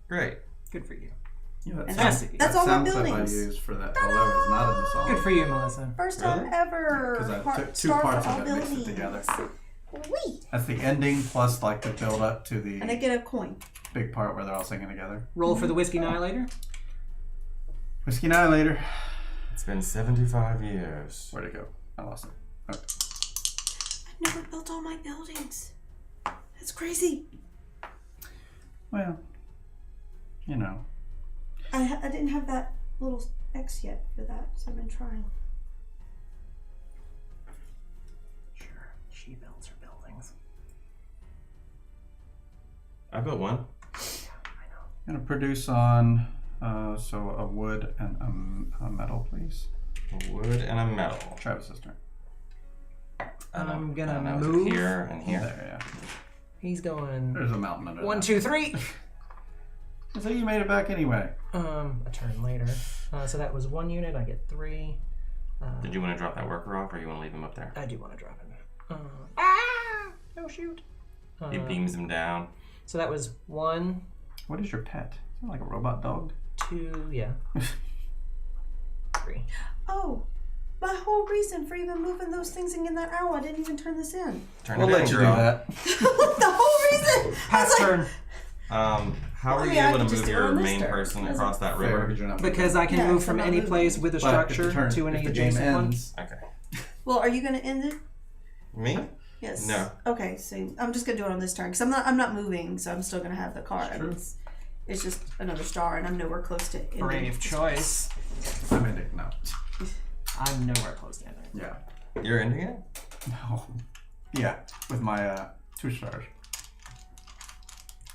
Great. Good for you. Yeah, that And sounds- that's all my sound clip buildings. I used for that, although it's not in the song. Good for you, Melissa. First Really? time ever. Because I Part- took 2 star for parts all of it, mixed it buildings. together. Wee. That's the ending plus like the build up to the And I get a coin. big part where they're all singing together. Roll for the Whiskey Annihilator. Whiskey Annihilator. It's been 75 years. Where'd it go? I lost it. Oh. I've never built all my buildings. That's crazy. Well, you know. I didn't have that little X yet for that, so I've been trying. Sure, she builds her buildings. I built one. I'm gonna produce on so a wood and a metal, please. A wood and a metal. Travis's turn. I'm gonna And I was move. here and here. There, yeah. He's going There's a mountain under 1, that. 2, 3. So you made it back anyway. A turn later. So that was 1 unit. I get 3. Did you want to drop that worker off, or you want to leave him up there? I do want to drop him. No shoot. He beams him down. So that was 1, What is your pet? Is it like a robot dog? 2, yeah. 3. Oh, my whole reason for even moving those things in that owl, I didn't even turn this in. Turn We'll it let in, you girl. do that. The whole reason. Pass turn. How are Oh, you yeah, I able to could just move do it your on this main turn. person Doesn't- across that Fair, river? because you're not Because I can Yeah, move so from I'm any moving. place with a But if the structure turn- to any if the game adjacent one. ends, Okay. Well, are you gonna end it? Me? Yes. No. Okay, so I'm just gonna do it on this turn because I'm not moving, so I'm still gonna have the card. True. It's just another star, and I'm nowhere close to ending. Brave choice. I'm ending. No. I'm nowhere close to ending. Yeah. You're ending it? No. Yeah, with my 2 stars.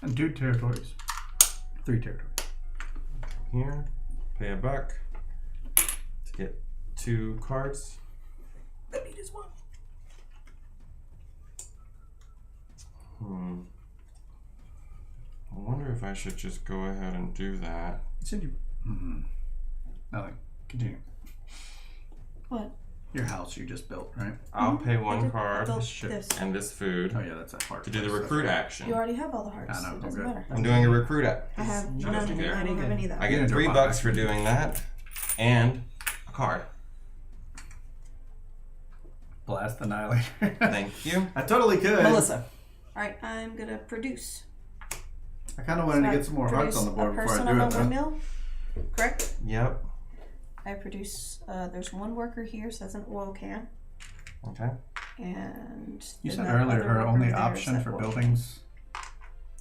And 2 territories. 3 territories. Here. Pay $1 to get 2 cards. The beat is 1. I wonder if I should just go ahead and do that. You said you. Nothing. Continue. What? Your house you just built, right? I'll pay I 1 did card build shit. this. and this food Oh yeah, that's a hard. to do the place. recruit action. You already have all the hearts. I know, It doesn't okay. matter. I'm doing a recruit action. I have Not none. too good. I don't have any of that. I You're get gonna do a $3 bot for doing that and a card. Blast Annihilator. Thank you. I totally could. Melissa. All right, I'm gonna produce. I kind of wanted to So I get some more hearts on the board produce before a I person do it. on my Though. windmill. Correct. Yep. I produce. There's 1 worker here, so that's an oil can. Okay. And You then said that earlier other her worker only there is option that for oil buildings.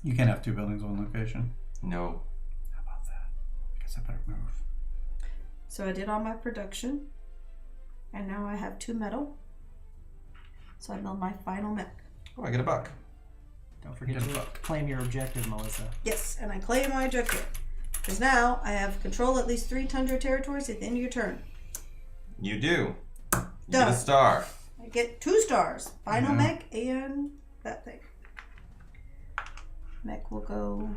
You can't have 2 buildings on location. No. How about that? I guess I better move. So I did all my production. And now I have 2 metal. So I build my final mech. Oh, I get a buck. Don't forget to claim your objective, Melissa. Yes, and I claim my objective. Because now I have control at least 3 tundra territories at the end of your turn. You do. You get Done. a star. I get 2 stars. Final mech and that thing. Mech will go.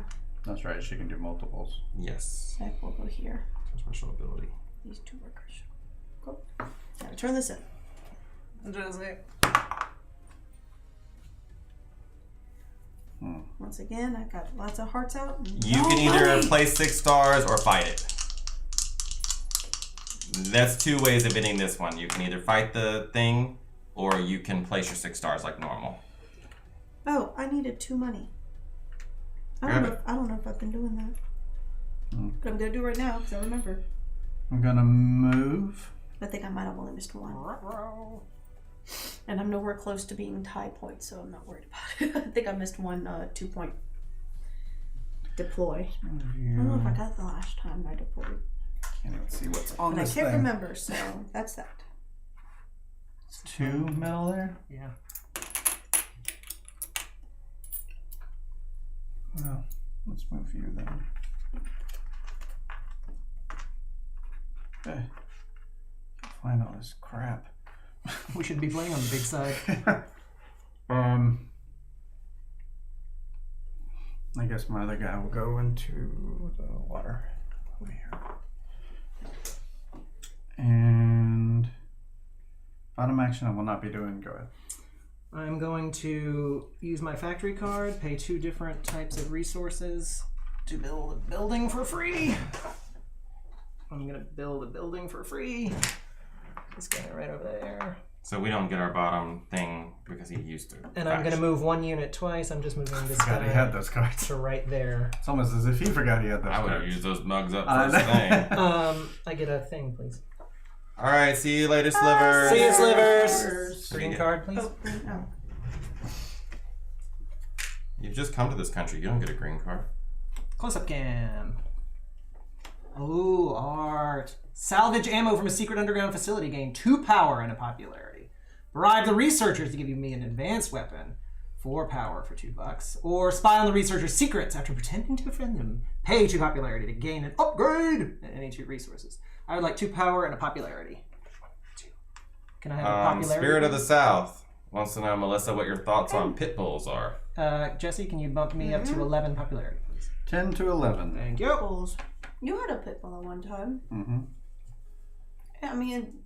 That's right, she can do multiples. Yes. Mech will go here. Special ability. These 2 workers. Cool. Gotta turn this in. Once again, I got lots of hearts out. You can either place 6 stars or fight it. That's 2 ways of hitting this one. You can either fight the thing, or you can place your 6 stars like normal. Oh, I needed 2 money. I don't know if I've been doing that. But I'm gonna do it right now because I remember. I'm gonna move. I think I might have only missed 1. And I'm nowhere close to being tie point, so I'm not worried about it. I think I missed 1 2-point deploy. I don't know if I got the last time I deployed. Can't even see what's on But I this can't thing. remember, so that's that. It's 2 metal there? Yeah. Well, let's move you then. Okay. Find all this crap. We should be playing on the big side. I guess my other guy will go into the water over here. And bottom action I will not be doing. Go ahead. I'm going to use my factory card, pay 2 different types of resources to build a building for free. I'm gonna build a building for free. This guy right over there. So we don't get our bottom thing because he used to. And I'm gonna move 1 unit twice. I'm just moving this Forgot he guy had those cards. to right there. It's almost as if he forgot he had those I would cards. have used those mugs up I first thing. I get a thing, please. All right, see you later, Slivers. See you, Slivers. Green card, please. Oh, no. You've just come to this country. You don't get a green card. Close-up cam. Ooh, art. Salvage ammo from a secret underground facility. Gain 2 power and a popularity. Bribe the researchers to give me an advanced weapon. 4 power for $2. Or spy on the researchers' secrets after pretending to befriend them. Pay 2 popularity to gain an upgrade and any 2 resources. I would like 2 power and a popularity. 2. Can I have a popularity? Spirit of the South wants to know, Melissa, what your thoughts on pit bulls are. Jesse, can you bump me up to 11 popularity, please? 10 to 11. Thank you. Bulls. You had a pit bull at one time. Mm-hmm. I mean,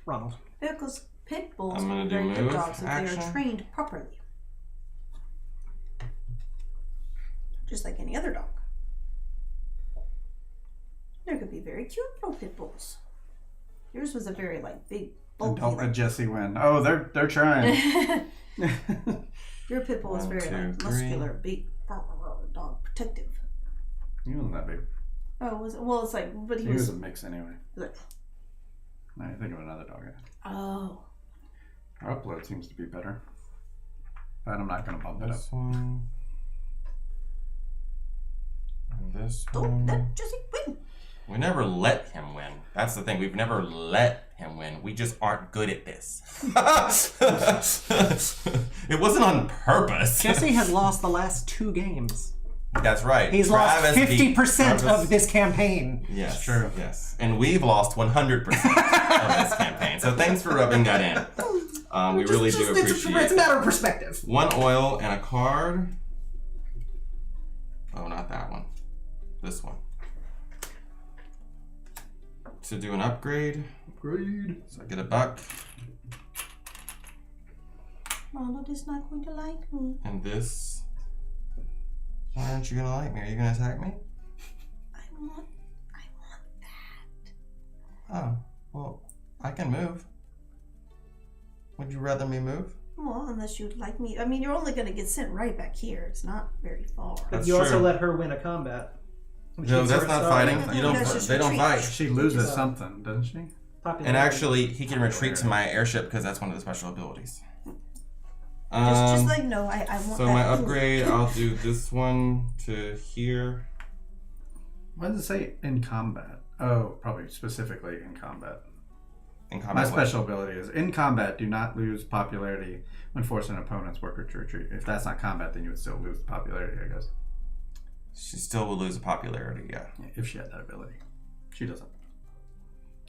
Ronald. because pit bulls I'm gonna are do very good move, dogs if they action. are trained properly. Just like any other dog. There could be very cute little pit bulls. Yours was a very big, And bulky. don't let Jesse win. Oh, they're trying. Your pit bull is 1, very 2, 3. muscular, big dog, protective. He wasn't that big. Oh, well, it's but he He was was. a mix anyway. Like, Now you think of another dog. oh, Our upload seems to be better. But I'm not going to bump it up. This one. And this don't one. let Jesse win. We never let him win. That's the thing. We've never let him win. We just aren't good at this. It wasn't on purpose. Jesse has lost the last 2 games. That's right. He's Travis lost beat 50% of Travis. this campaign. Yes, It's true. Yes, and we've lost 100% of this campaign. So thanks for rubbing that in. We really do appreciate It's a it. matter of perspective. 1 oil and a card. Oh, not that one. This one. To do an upgrade. Agreed. So I get a buck. Ronald is not going to like me. And this. Why aren't you gonna like me? Are you gonna attack me? I want that. Oh, well, I can move. Would you rather me move? Well, unless you'd like me. I mean, you're only going to get sent right back here. It's not very far. That's you also true. let her win a combat. No, that's not fighting. You don't. That's just They don't retreat. fight. She loses something, doesn't she? And actually, he can retreat to my airship because that's one of the special abilities. Just no, I want So that. my upgrade, I'll do this one to here. Why does it say in combat? Oh, probably specifically in combat. In combat, My what? special ability is in combat, do not lose popularity when forcing an opponent's worker to retreat. If that's not combat, then you would still lose the popularity, I guess. She still will lose popularity, yeah. If she had that ability. She doesn't.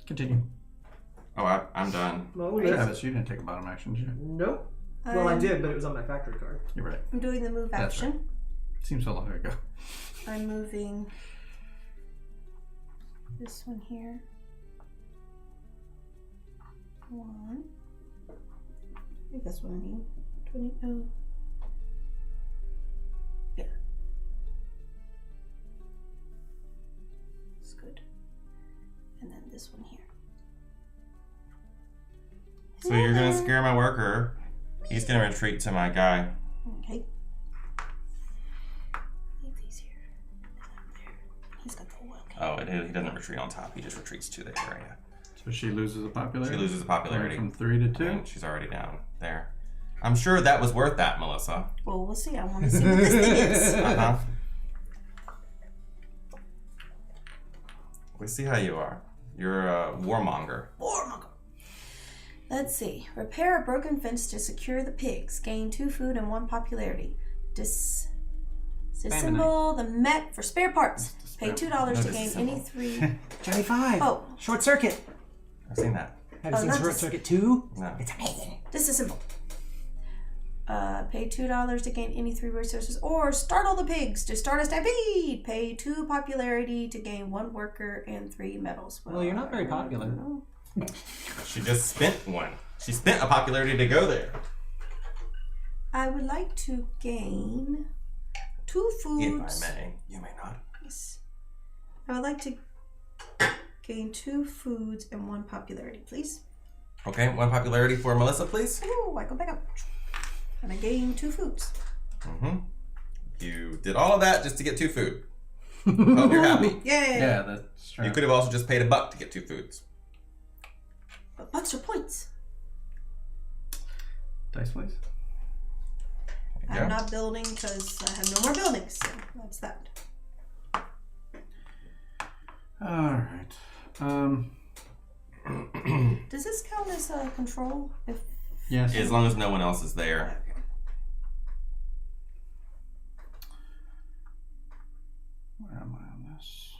Continue. Oh, I'm done. Oh, Travis, you didn't take a bottom action, did you? Nope. Well, I did, but it was on my factory card. You're right. I'm doing the move That's action. right. Seems so long ago. I'm moving this one here. 1. I think that's what I need. 20. Oh. Yeah. It's good. And then this one here. So you're gonna scare my worker. He's gonna retreat to my guy. Okay. Leave these here. There. He's got the whole Oh, he doesn't retreat on top. He just retreats to the area. So she loses a popularity? She loses the popularity. From 3 to 2? And she's already down there. I'm sure that was worth that, Melissa. Well, we'll see. I want to see what this thing is. Uh-huh. We see how you are. You're a warmonger. Warmonger. Let's see. Repair a broken fence to secure the pigs. Gain 2 food and 1 popularity. Disassemble the mech for spare parts. Pay $2 to gain any 3. Johnny 5. Oh. Short Circuit. I've seen that. Have you seen not Short this- Circuit 2? No. It's amazing. Disassemble. Pay $2 to gain any 3 resources or startle the pigs to start a stampede. Pay 2 popularity to gain 1 worker and 3 medals. Well, you're not very popular. She just spent 1. She spent a popularity to go there. I would like to gain 2 foods. If I may. You may not. Yes. I would like to gain 2 foods and 1 popularity, please. Okay, 1 popularity for Melissa, please. Ooh, I go back up. And I gain 2 foods. Mm-hmm. You did all of that just to get 2 food. Hope you're happy. Yay! Yeah, that's true. You could have also just paid $1 to get 2 foods. But bucks are points. Dice, please. There you I'm go. not building because I have no more buildings. So that's that. Alright. Does this count as a control? If Yes. As long as no one else is there. okay. Where am I on this?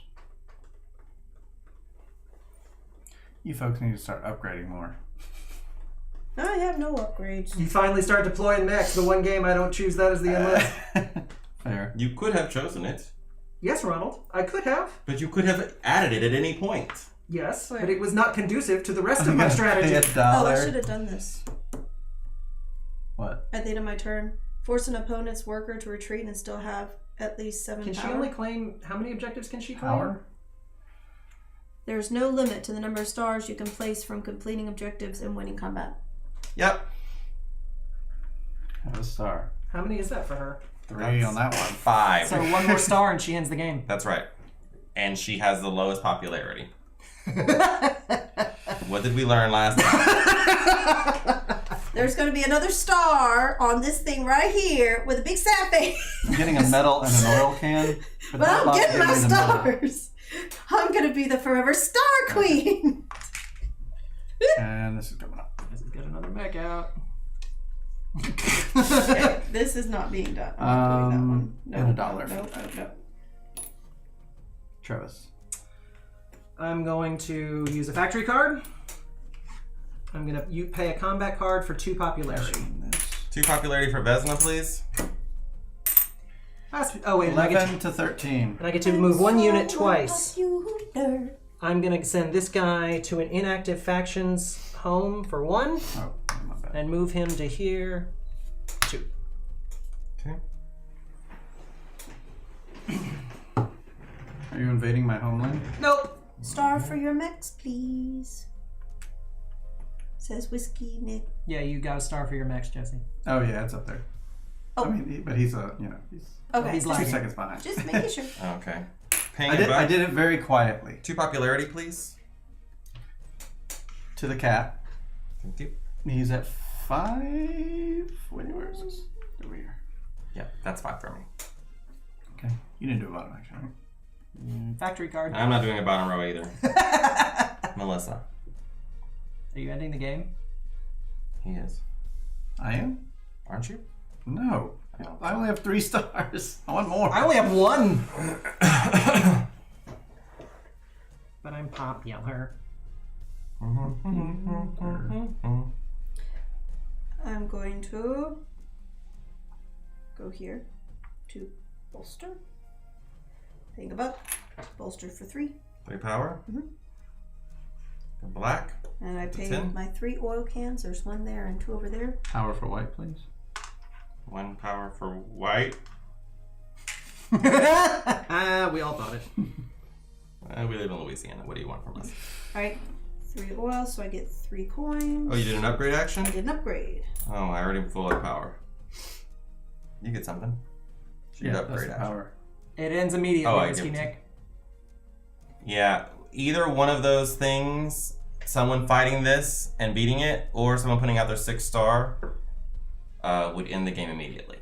You folks need to start upgrading more. I have no upgrades. You finally start deploying mechs. The one game I don't choose that as the end list. Fair. You could have chosen it, Yes, Ronald. I could have. but you could have added it at any point. Yes, Where? but it was not conducive to the rest of my strategy. Pay Oh, I $1. should have done this What? at the end of my turn. Force an opponent's worker to retreat and still have at least 7 Can power. she only claim, how many objectives can she claim? Power? There is no limit to the number of stars you can place from completing objectives and winning combat. Yep. Have a star. How many is that for her? 3 on that one. 5. So 1 more star and she ends the game. That's right. And she has the lowest popularity. What did we learn last time? There's going to be another star on this thing right here with a big sad face. I'm getting a medal and an oil can. But that I'm box getting my gave me the medal. stars. I'm going to be the forever star queen. And this is coming up. Let's get another mech out. Okay, this is not being done. I'm not doing that one. No, and $1 no, for that. no. Travis. I'm going to use a factory card. I'm going to pay a combat card for 2 popularity. 2 popularity for Vesna, please. Oh wait, and I get 11 to 13. to move 1 unit twice. Popular. I'm going to send this guy to an inactive faction's home for 1 Oh, my bad. and move him to here 2. Okay. Are you invading my homeland? Nope. Star for your mechs, please. Says Whiskey Nick. Yeah, you got a star for your mechs, Jesse. Oh yeah, it's up there. Oh. I mean, but he's he's Okay, he's two lagging. seconds behind. just making sure. Okay. Paying I $1. did it very quietly. 2 popularity, please. To the cat. Thank you. He's at 5. Where is this? Over here. Yeah, that's 5 for me. Okay. You didn't do a bottom action, right? Factory card. I'm not doing a bottom row either. Melissa. Are you ending the game? He is. I am? Aren't you? No. I only have 3 stars. I want more. I only have 1. But I'm popular. I'm going to go here to bolster. Think about bolster for 3. 3 power. Mhm. For black. And I paid 10. my 3 oil cans. There's 1 there and 2 over there. Power for white, please. 1 power for white. We all thought it. We live in Louisiana. What do you want from us? Alright, 3 oil, so I get 3 coins. Oh, you did an upgrade action? I did an upgrade. Oh, I already am full of power. You get something. She did That's upgrade the action. power. It ends immediately, Oh, I Whiskey give it to Nick. Yeah, either one of those things, someone fighting this and beating it, or someone putting out their 6 star, would end the game immediately.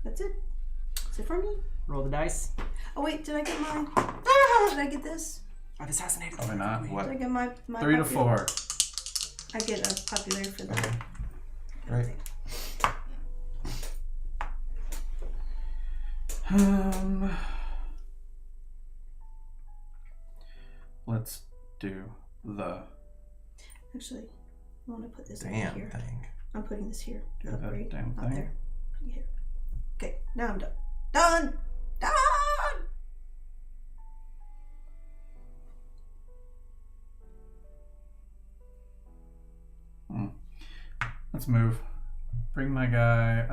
That's it. That's it for me. Roll the dice. Oh wait, did I get my... Did I get this? I've assassinated. Probably not. Did I What? get my 3 to popular- 4. I get a popularity for that. Right. Let's do the Actually, I want to put this over Damn here. thing. I'm putting this here. Do that Upgrade. damn Not thing. there. Put it here. Okay, now I'm done. Done! Done! Let's move. Bring my guy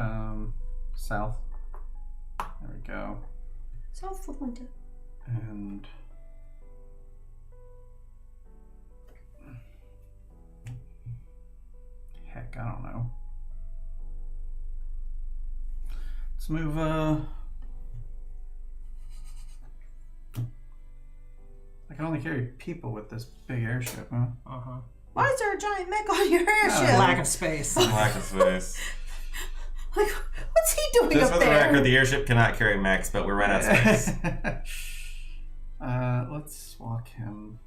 south. There we go. South of winter. And heck, I don't know. Let's move I can only carry people with this big airship, huh? Uh-huh. Why is there a giant mech on your airship? Lack of space. Lack of space. Like, what's he doing Just up for the there? record, the airship cannot carry mechs, but we're right out of space. Let's walk him.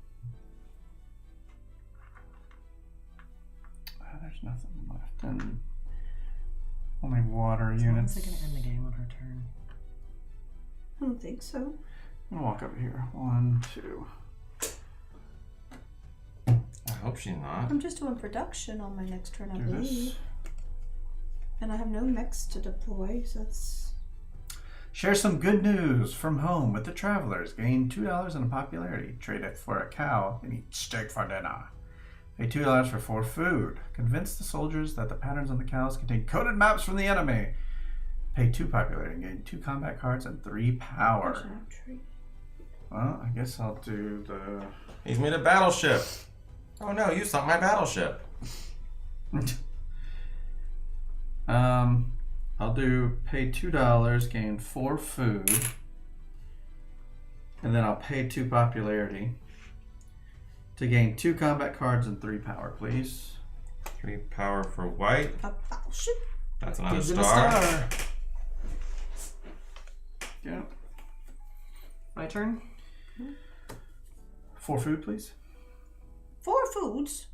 There's nothing left, and only water Is units. Melissa gonna end the game on her turn? I don't think so. I'm gonna walk over here. 1, 2. I hope she's not. I'm just doing production on my next turn, I Do believe. this. And I have no mechs to deploy, so that's... Share some good news from home with the travelers. Gain $2 in popularity. Trade it for a cow and eat steak for dinner. Pay $2 for 4 food. Convince the soldiers that the patterns on the cows contain coded maps from the enemy. Pay 2 popularity and gain 2 combat cards and 3 power. There's no tree. Well, I guess I'll do the... He's made a battleship. Oh no, you sunk my battleship. I'll do pay $2, gain 4 food, and then I'll pay 2 popularity to gain 2 combat cards and 3 power, please. 3 power for white. A battleship? That's another Gives him a star. star. Yeah. My turn. 4 food, please. 4 foods?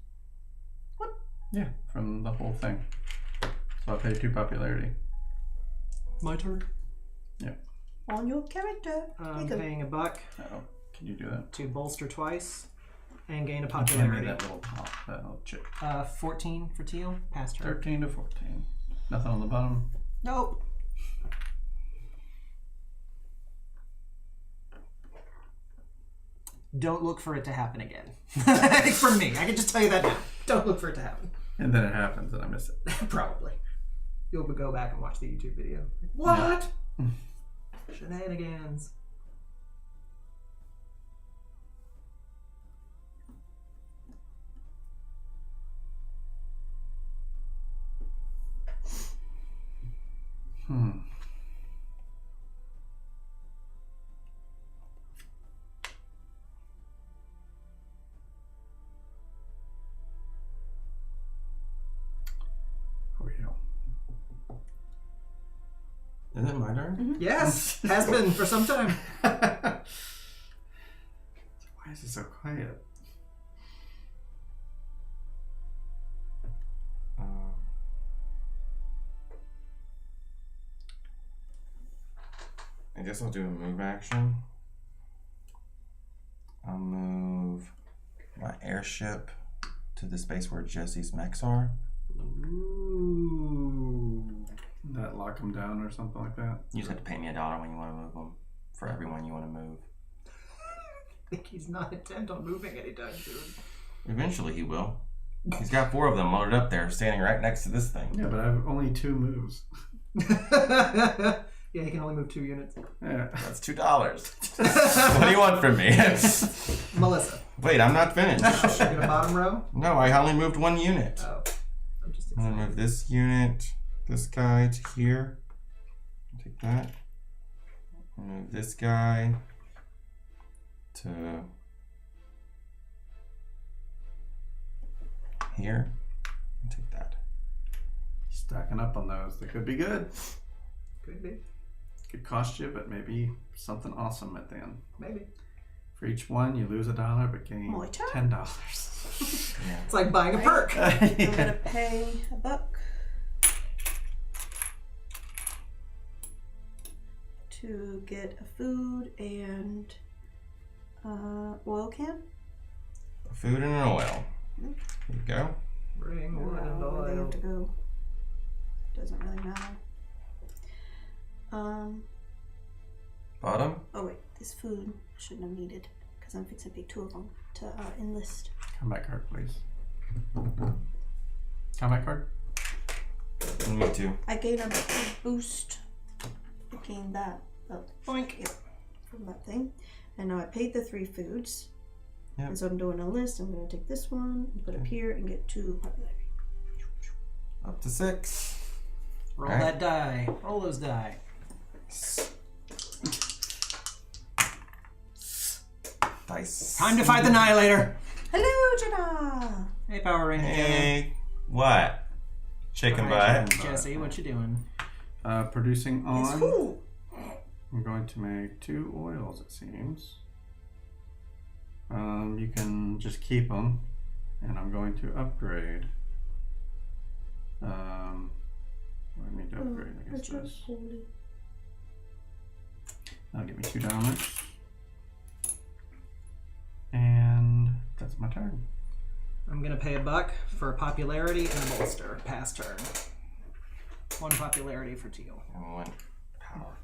Yeah, from the whole thing. So I'll pay 2 popularity. My turn. On your character. I'm There you go. paying $1 Oh, can you do that? to bolster twice and gain a Give me popularity. that little pop, that little chip. 14 for teal. Past turn. 13 to 14. Nothing on the bottom. Nope. Don't look for it to happen again. For me, I can just tell you that now. Don't look for it to happen. And then it happens and I miss it. Probably. You'll go back and watch the YouTube video. What? Shenanigans. Isn't it my turn? Yes, has been for some time. Why is it so quiet? I guess I'll do a move action. I'll move my airship to the space where Jesse's mechs are. Ooh. That lock them down or something like that? You just have to pay me $1 when you want to move them. For everyone you want to move. I think he's not intent on moving anytime soon. Eventually he will. He's got 4 of them loaded up there, standing right next to this thing. Yeah, but I have only 2 moves. Yeah, he can only move 2 units. Yeah. That's $2. What do you want from me? Melissa, Wait, I'm not finished. you're gonna bottom row? No, I only moved 1 unit. Oh, I'm just I'm gonna move this unit, this guy to here. Take that. Move this guy to here. Take that. Stacking up on those. They could be good. Could be. Could cost you, but maybe something awesome at the end. Maybe. For each one, you lose $1, but gain My turn. $10. It's like buying a perk. I'm gonna pay $1 to get a food and oil can. A food and an oil. Here you go. Bring wood and Where they oil. have to go. Doesn't really matter. Bottom. Oh wait, this food shouldn't have needed because I'm fixing to pick 2 of them to enlist. Combat card, please. Combat card? And me too. I gained a boost. I gained that. Boink. Yeah, from that thing. And now I paid the 3 foods. Yep. And so I'm doing a list. I'm going to take this one and put it up here and get 2 popularity. Up to 6. Roll Alright. that die. Roll those die. Dice. Time to fight the Annihilator. Hello, Jenna! Hey, Power Ranger Hey. What? Chicken Alright, butt. Jesse, what you doing? Producing It's on. cool. I'm going to make 2 oils, it seems. You can just keep them, and I'm going to upgrade. I need to upgrade, I guess this. That'll give me $2. And that's my turn. I'm gonna pay $1 for a popularity and a bolster. Pass turn. 1 popularity for Teal. And 1 power.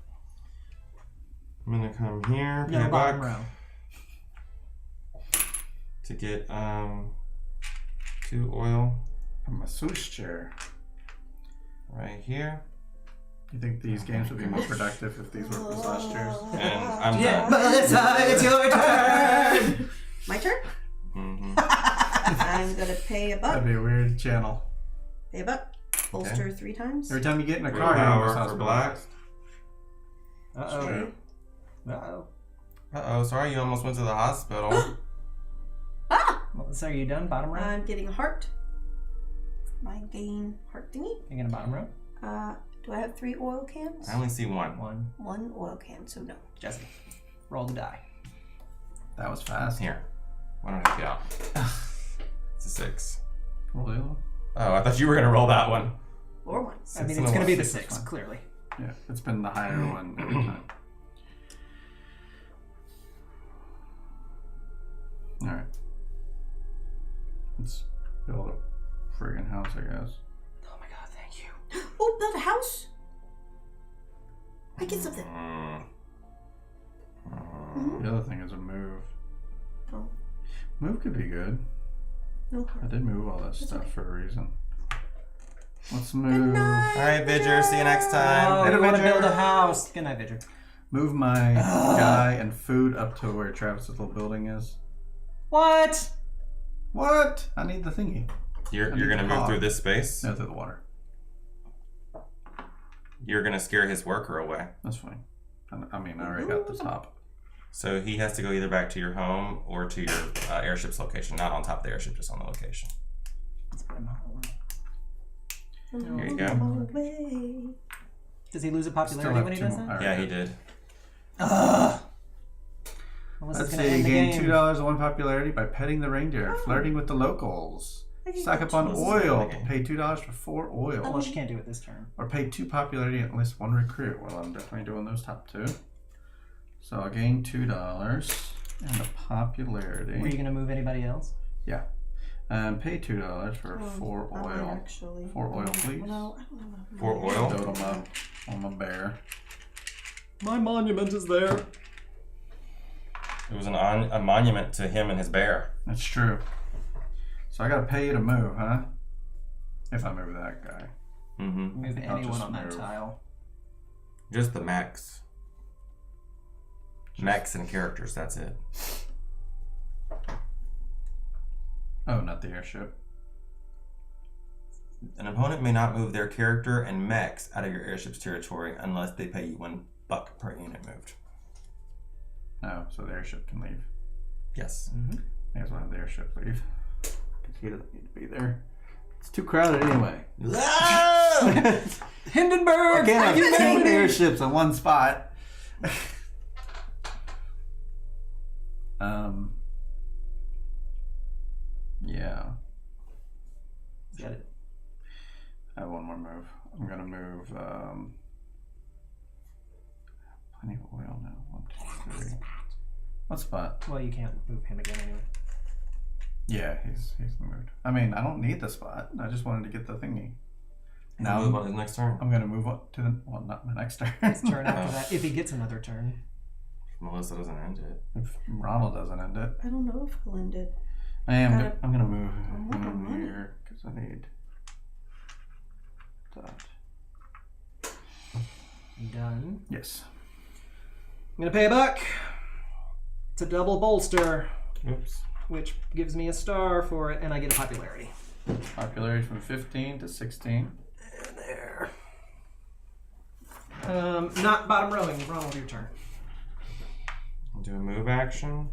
I'm gonna come here, pay No, a bottom buck row. to get 2 oil A masseuse chair. right here. You think these games would be more productive if these were massage chairs? And I'm Yeah, done. Melissa, it's your turn. My turn? Mm-hmm. I'm going to pay That'd $1. be a weird channel. Pay $1. Bolster 3 times. Every time you get in a car, you Power almost for black. Uh-oh. True. Uh-oh. Uh-oh, sorry you almost went to the hospital. Melissa, are you done? Bottom row? I'm getting a heart. My gain heart thingy. You gonna bottom row? Do I have 3 oil cans? I only see 1. 1. 1 oil can, so no. Jesse, roll the die. That was fast. Here. Why don't I help you out? It's a 6. Roll the other one. Oh, I thought you were gonna roll that one. Or 1. I mean, and it's a gonna be the 6 is 6, fine. clearly. Yeah, it's been the higher one every time. Alright. Let's build a friggin' house, I guess. Oh my god, thank you. Oh, build a house? I get something. The other thing is a move. Oh. Move could be good. No I heart. did move all that stuff for a reason. Let's move. Alright, Vidger, see you next time. Oh, Later, we want to Vidger. build a house. Good night, Vidger. Move my guy and food up to where Travis's little building is. What? What? I need the thingy. You're I need gonna the move pod. through this space? No, through the water. You're gonna scare his worker away. That's fine. I mean, I already got the top. So he has to go either back to your home or to your airship's location. Not on top of the airship, just on the location. Let's put him on the way. Here you go. Away. Does he lose a Still popularity have when he two does more. that? Alright, Yeah, he good. did. Melissa's Let's gonna see. end the Gain game. $2 and 1 popularity by petting the reindeer, flirting with the locals. I can Stock get up on Melissa's oil. winning. Pay $2 for 4 oil. Well, she can't do it this turn. Or pay 2 popularity and enlist 1 recruit. Well, I'm definitely doing those top 2. So I'll gain $2 and the popularity. Were you gonna move anybody else? Yeah. And pay $2 for 4 I might oil. actually. 4 oil, please. No, I don't know. 4 oil. Totem on my bear. My monument is there. It was a monument to him and his bear. That's true. So I gotta pay you to move, huh? If I move that guy. Mm-hmm. Move I'll anyone just on that move. tile. Just the max. Max and characters, that's it. Oh, not the airship. An opponent may not move their character and mechs out of your airship's territory unless they pay you $1 per unit moved. Oh, so the airship can leave. Yes. May as well have the airship leave. Because he doesn't need to be there. It's too crowded anyway. I Hindenburg! can't have 10 airships in one spot. Yeah. Got it. I have one more move. I'm gonna move plenty of oil now. 1, 2, 3. What spot? Well, you can't move him again anyway. Yeah, he's moved. I mean, I don't need the spot. I just wanted to get the thingy. Now move on to the next turn. I'm gonna move on to the not my next turn. His turn after that, if he gets another turn. Melissa doesn't end it. If Ronald doesn't end it, I don't know if he'll end it. I'm Gotta- gonna move I'm working on it. here because I need that. Done. Yes. I'm gonna pay $1. It's a double bolster, Oops. which gives me a star for it, and I get a popularity. Popularity from 15 to 16. There. Not bottom rowing. Ronald, your turn. I'll do a move action.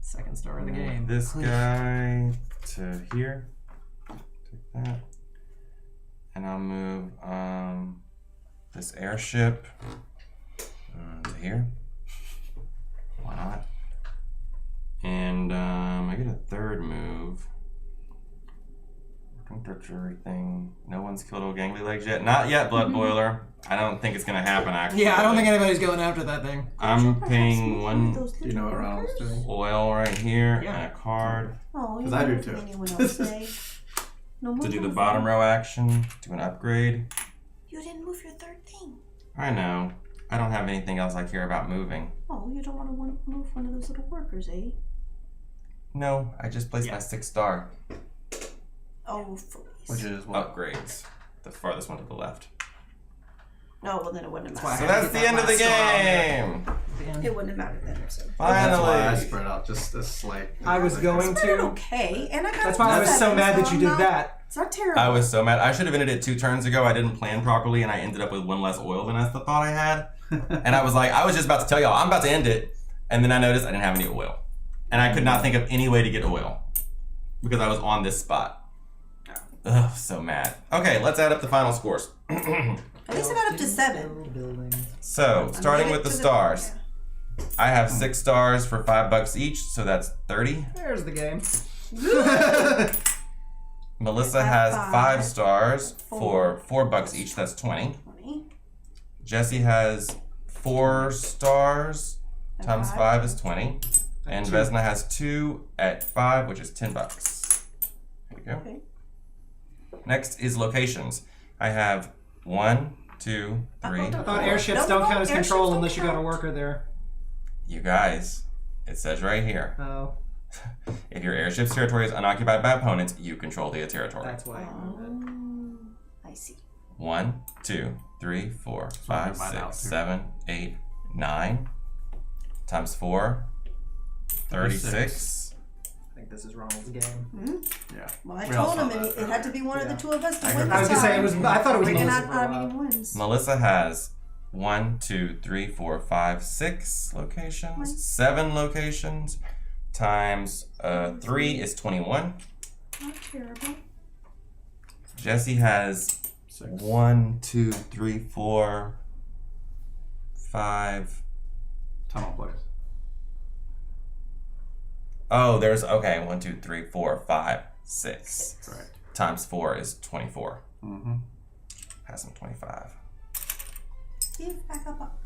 Second star of the Move game. This guy to here. Take that. And I'll move this airship to here. Why not? And I get a third move. Don't touch everything. No one's killed old gangly legs yet. Not yet, Blood Boiler. I don't think it's gonna happen actually. Yeah, I don't think anybody's going after that thing. I'm paying 1 Do you know what Ronald's doing? oil right here Yeah. and a card Oh, 'Cause you I do know too. anyone else say. No more to do the moving. bottom row action, do an upgrade. You didn't move your third thing. I know. I don't have anything else I care about moving. Oh, you don't want to move one of those little workers, eh? No, I just placed my 6 star. Oh, please. Which is what? Upgrades. The farthest one to the left. No, well then it wouldn't have That's So mattered. that's the end of the game! It wouldn't have mattered then. So. That's why I Finally! spread out just a slight. I was going It's not to. okay, and I got. That's why I was so mad that you did that. It's not terrible. I was so mad. I should have ended it 2 turns ago. I didn't plan properly and I ended up with 1 less oil than I thought I had. And I was like, I was just about to tell y'all, I'm about to end it. And then I noticed I didn't have any oil. And I could not think of any way to get oil. Because I was on this spot. Ugh, so mad. Okay, let's add up the final scores. At least I got up to 7. So, starting with the stars. I have 6 stars for $5 each, so that's 30. There's the game. Melissa I have has 5 5 stars for $4 each, that's 20. 20. Jesse has 4 stars times 5 is 20. And Vesna has 2 at 5, which is $10. There you go. Okay. Next is locations. I have 1, 2, 3. I thought airships don't count as control unless you got a worker there. You guys, it says right here. Oh, If your airship's territory is unoccupied by opponents, you control the territory. that's why. I see. 1, 2, 3, 4, 5, mine out 6, too. 7, 8, 9 times 4, 36. I think this is Ronald's game. Yeah. Well, I We all told saw him that it had to be one of the 2 of us to win. I was gonna say it was. I thought it was We're Melissa not for a having while. any wins. Melissa has 1, 2, 3, 4, 5, 6 locations. 7 locations times 3 is 21. Not terrible. Jesse has 6. 1, 2, 3, 4, 5. Tunnel place. Oh, there's, okay, 1, 2, 3, 4, 5, 6. Correct. Times 4 is 24. Mm-hmm. Has some 25. Give back up.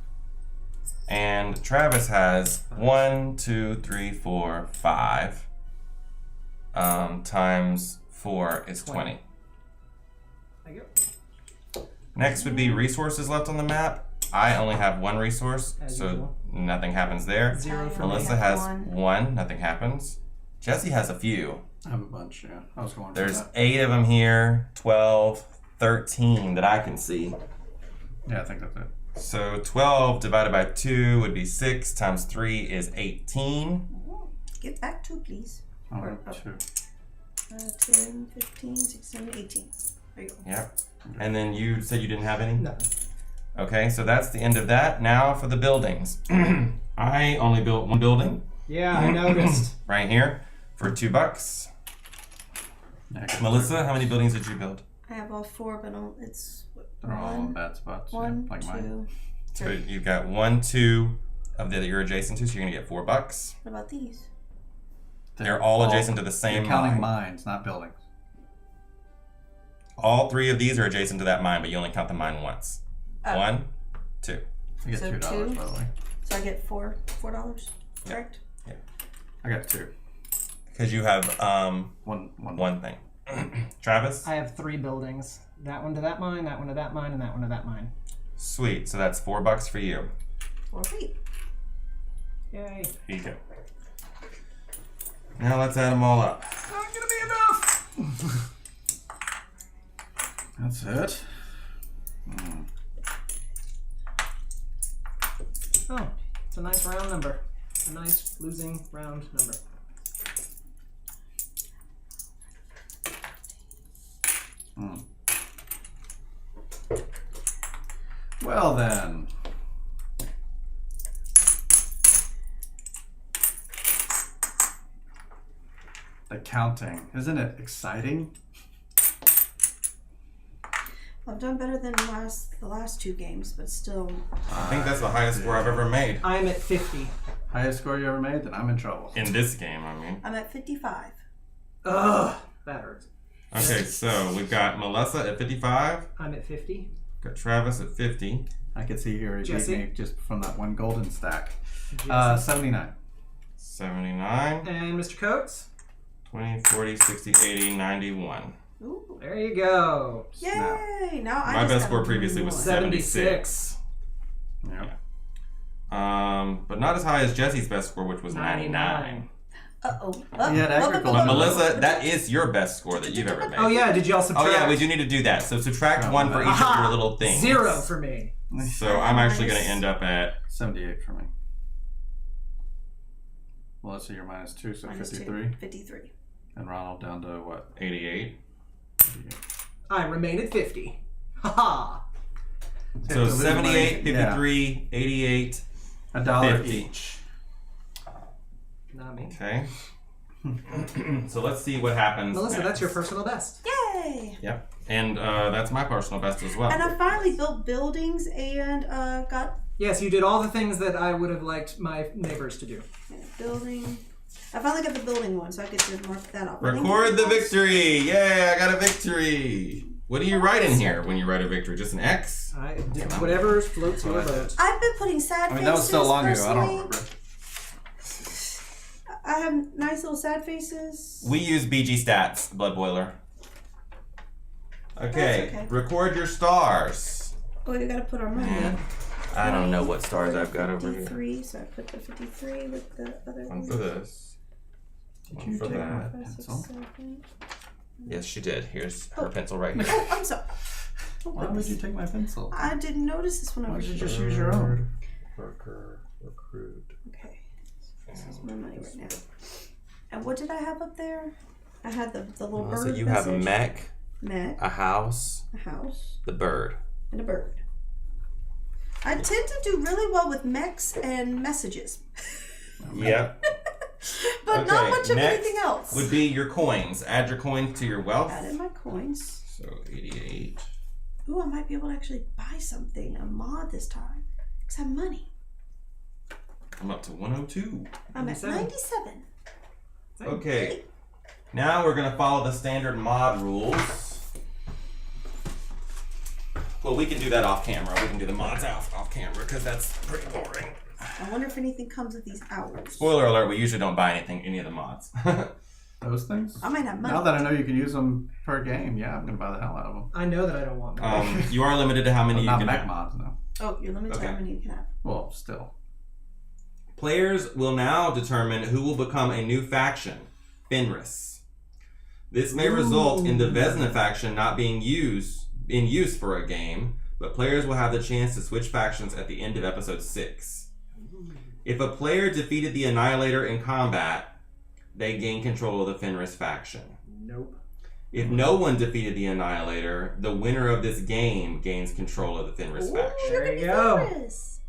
And Travis has 1, 2, 3, 4, 5. Times 4 is 20. There you go. Next would be resources left on the map. I only have 1 resource, As so usual. nothing happens there. 0 for Melissa me. has one. 1, nothing happens. Jesse has a few. I have a bunch, yeah. I was going There's for that. 8 of them here, 12, 13 that I can see. Yeah, I think that's it. So 12 divided by 2 would be 6, times 3 is 18. Get back 2, please. I have 2. 10, 15, 16, 18. There you go. Yep. And then you said you didn't have any? No. Okay, so that's the end of that. Now for the buildings. I only built 1 building Yeah, I noticed. right here for $2. Next. Melissa, how many buildings did you build? I have all 4, but it's They're all in bad spots. 1, yeah, like mine. 2, So 3. you've got 1, 2 of that you're adjacent to, so you're gonna get $4. What about these? They're all adjacent to the same You're counting mine. mines, not buildings. All 3 of these are adjacent to that mine, but you only count the mine once. Oh. 1, 2. I get So $2, 2? by the way. So I get $4, correct? I got 2. Because you have One thing. Travis? I have 3 buildings. That one to that mine, that one to that mine, and that one to that mine. Sweet. So that's $4 for you. 4 feet. Yay. Here you go. Now let's add them all up. Not gonna be enough! That's it. Oh, it's a nice round number. A nice losing round number. Well then. The counting. Isn't it exciting? I've done better than the last 2 games, but still. I think that's the highest score I've ever made. I'm at 50. Highest score you ever made? Then I'm in trouble. In this game, I mean. I'm at 55. Ugh, that hurts. Okay, so we've got Melissa at 55. I'm at 50. Got Travis at 50. I could see here he beat Jesse? me just from that one golden stack. Jesse. 79. 79. And Mr. Coates? 20, 40, 60, 80, 91. Ooh. There you go. Yay! Now I My just best gotta score do previously was one. 76. Yep. But not as high as Jesse's best score, which was 99. Uh-oh. He had agriculture. But Melissa, that is your best score that you've ever made. Oh yeah, did y'all subtract? Oh yeah, we do need to do that. So subtract 1 for each of your little things. 0 for me. So I'm actually going to end up at 78 for me. Melissa, you're minus 2, so Minus 53. 2, 53. And Ronald down to what? 88. 88. I remain at 50. Haha. So 78, Yeah. 53, 88, $1 50. each. Not me. Okay. So let's see what happens. Melissa, next. that's your personal best. Yay! Yep. And that's my personal best as well. And I finally built buildings and got Yes, you did all the things that I would have liked my neighbors to do. building. I finally got the building one, so I get to mark that off. Record the victory! Yay, I got a victory! What do you write in here when you write a victory? Just an X? I did whatever floats your boat. I've been putting sad faces. I mean, that was so long ago. I don't personally. remember. I have nice little sad faces. We use BG Stats, the Blood Boiler. Okay, That's okay. record your stars. Oh, you gotta put our money in. I don't know what stars I've got over here. 53, so I put the 53 with the other One one. for this. Did One you for take my that. 5, 6, pencil? 7. Yes, she did. Here's her pencil right here. Oh, I'm sorry. Oh, Why would goodness. you take my pencil? I didn't notice this one Why over would you here. just use your own? Worker, recruit. Okay. This is my money right now. And what did I have up there? I had the little bird. So you have a message. mech, Mech, a house, a house, the bird. and a bird. I tend to do really well with mechs and messages, Yep. but not Okay, much of next anything else. Would be your coins. Add your coins to your wealth. Add in my coins. So 88, Ooh, I might be able to actually buy something, a mod this time. Because I have money. I'm up to 102. I'm at 97. Okay. Now we're going to follow the standard mod rules. Well, we can do that off camera. We can do the mods off camera because that's pretty boring. I wonder if anything comes with these owls. Spoiler alert, we usually don't buy any of the mods. Those things? I might have money. Now that I know you can use them per game, yeah, I'm going to buy the hell out of them. I know that I don't want them. You are limited to how many you Not can mech have. mods, no. Oh, you're limited to Okay. how many you can have. Well, still. Players will now determine who will become a new faction, Fenris. This may result in the Vesna faction not being in use for a game, but players will have the chance to switch factions at the end of episode 6. If a player defeated the Annihilator in combat, they gain control of the Fenris faction. Nope. If no one defeated the Annihilator, the winner of this game gains control of the Fenris faction. There you go. Fenris.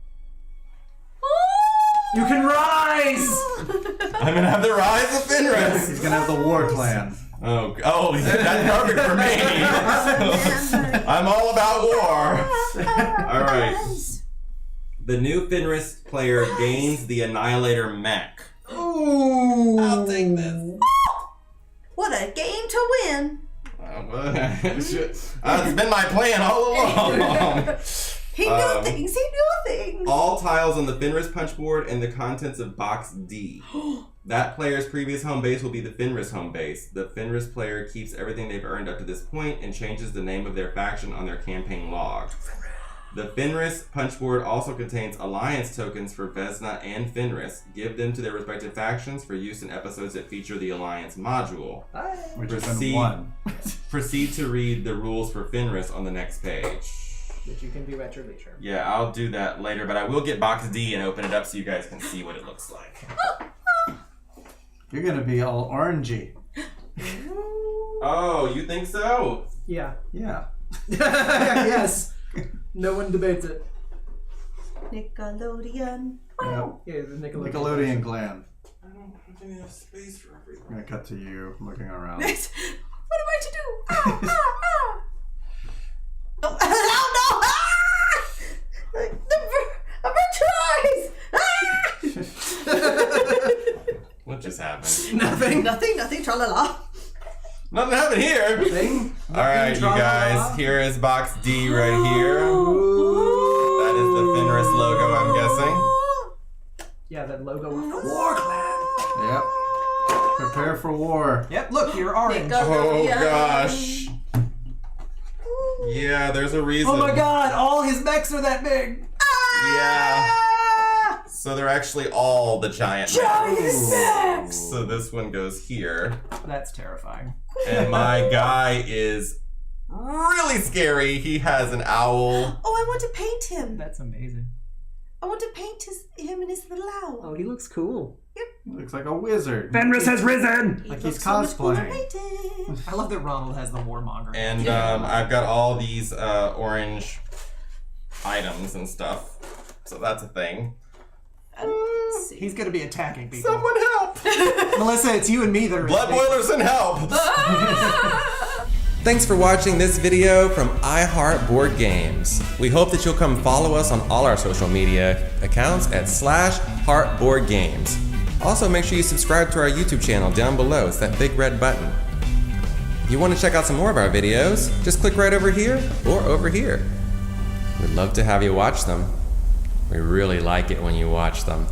You can rise! I'm gonna have the rise of Fenris! He's going to have the War Clan. Oh, that's perfect for me. I'm all about war. All right. The new Fenris player gains the Annihilator mech. Ooh! I'll take this. What a game to win. It's been my plan all along. He knew things. He knew things. All tiles on the Fenris punch board and the contents of box D. That player's previous home base will be the Fenris home base. The Fenris player keeps everything they've earned up to this point and changes the name of their faction on their campaign log. The Fenris punch board also contains alliance tokens for Vesna and Fenris. Give them to their respective factions for use in episodes that feature the alliance module. Which has been one. Proceed to read the rules for Fenris on the next page. Which you can do at your leisure. Yeah, I'll do that later, but I will get box D and open it up so you guys can see what it looks like. You're going to be all orangey. Oh, you think so? Yeah. Yeah. Yes. No one debates it. Nickelodeon. Yeah. Yeah, the Nickelodeon clan. I don't have enough space for everything. I'm going to cut to you looking around. What am I to do? Ah, ah, ah. Oh, no! The tries! What just happened? Nothing. Nothing, tra-la-la. Nothing happened here. Thing. Alright, you guys, here is box D right here. That is the Fenris logo, I'm guessing. Yeah, that logo with the War Clan. Yep. Prepare for war. Yep, look, you're orange. Oh gosh. Yeah, there's a reason. Oh my god, all his mechs are that big. Yeah. So they're actually all the giant mechs. So this one goes here. That's terrifying. And my guy is really scary. He has an owl. Oh, I want to paint him. That's amazing. I want to paint him and his little owl. Oh, he looks cool. Looks like a wizard. Fenris has risen! Like He he's looks so much cooler cosplaying. painted. I love that Ronald has the warmonger. And I've got all these orange items and stuff. So that's a thing. Let's see. He's gonna be attacking people. Someone help! Melissa, it's you and me that are Blood boilers and help! Thanks for watching this video from iHeart Board Games. We hope that you'll come follow us on all our social media accounts at /HeartBoardGames. Also, make sure you subscribe to our YouTube channel down below. It's that big red button. If you want to check out some more of our videos, just click right over here or over here. We'd love to have you watch them. We really like it when you watch them.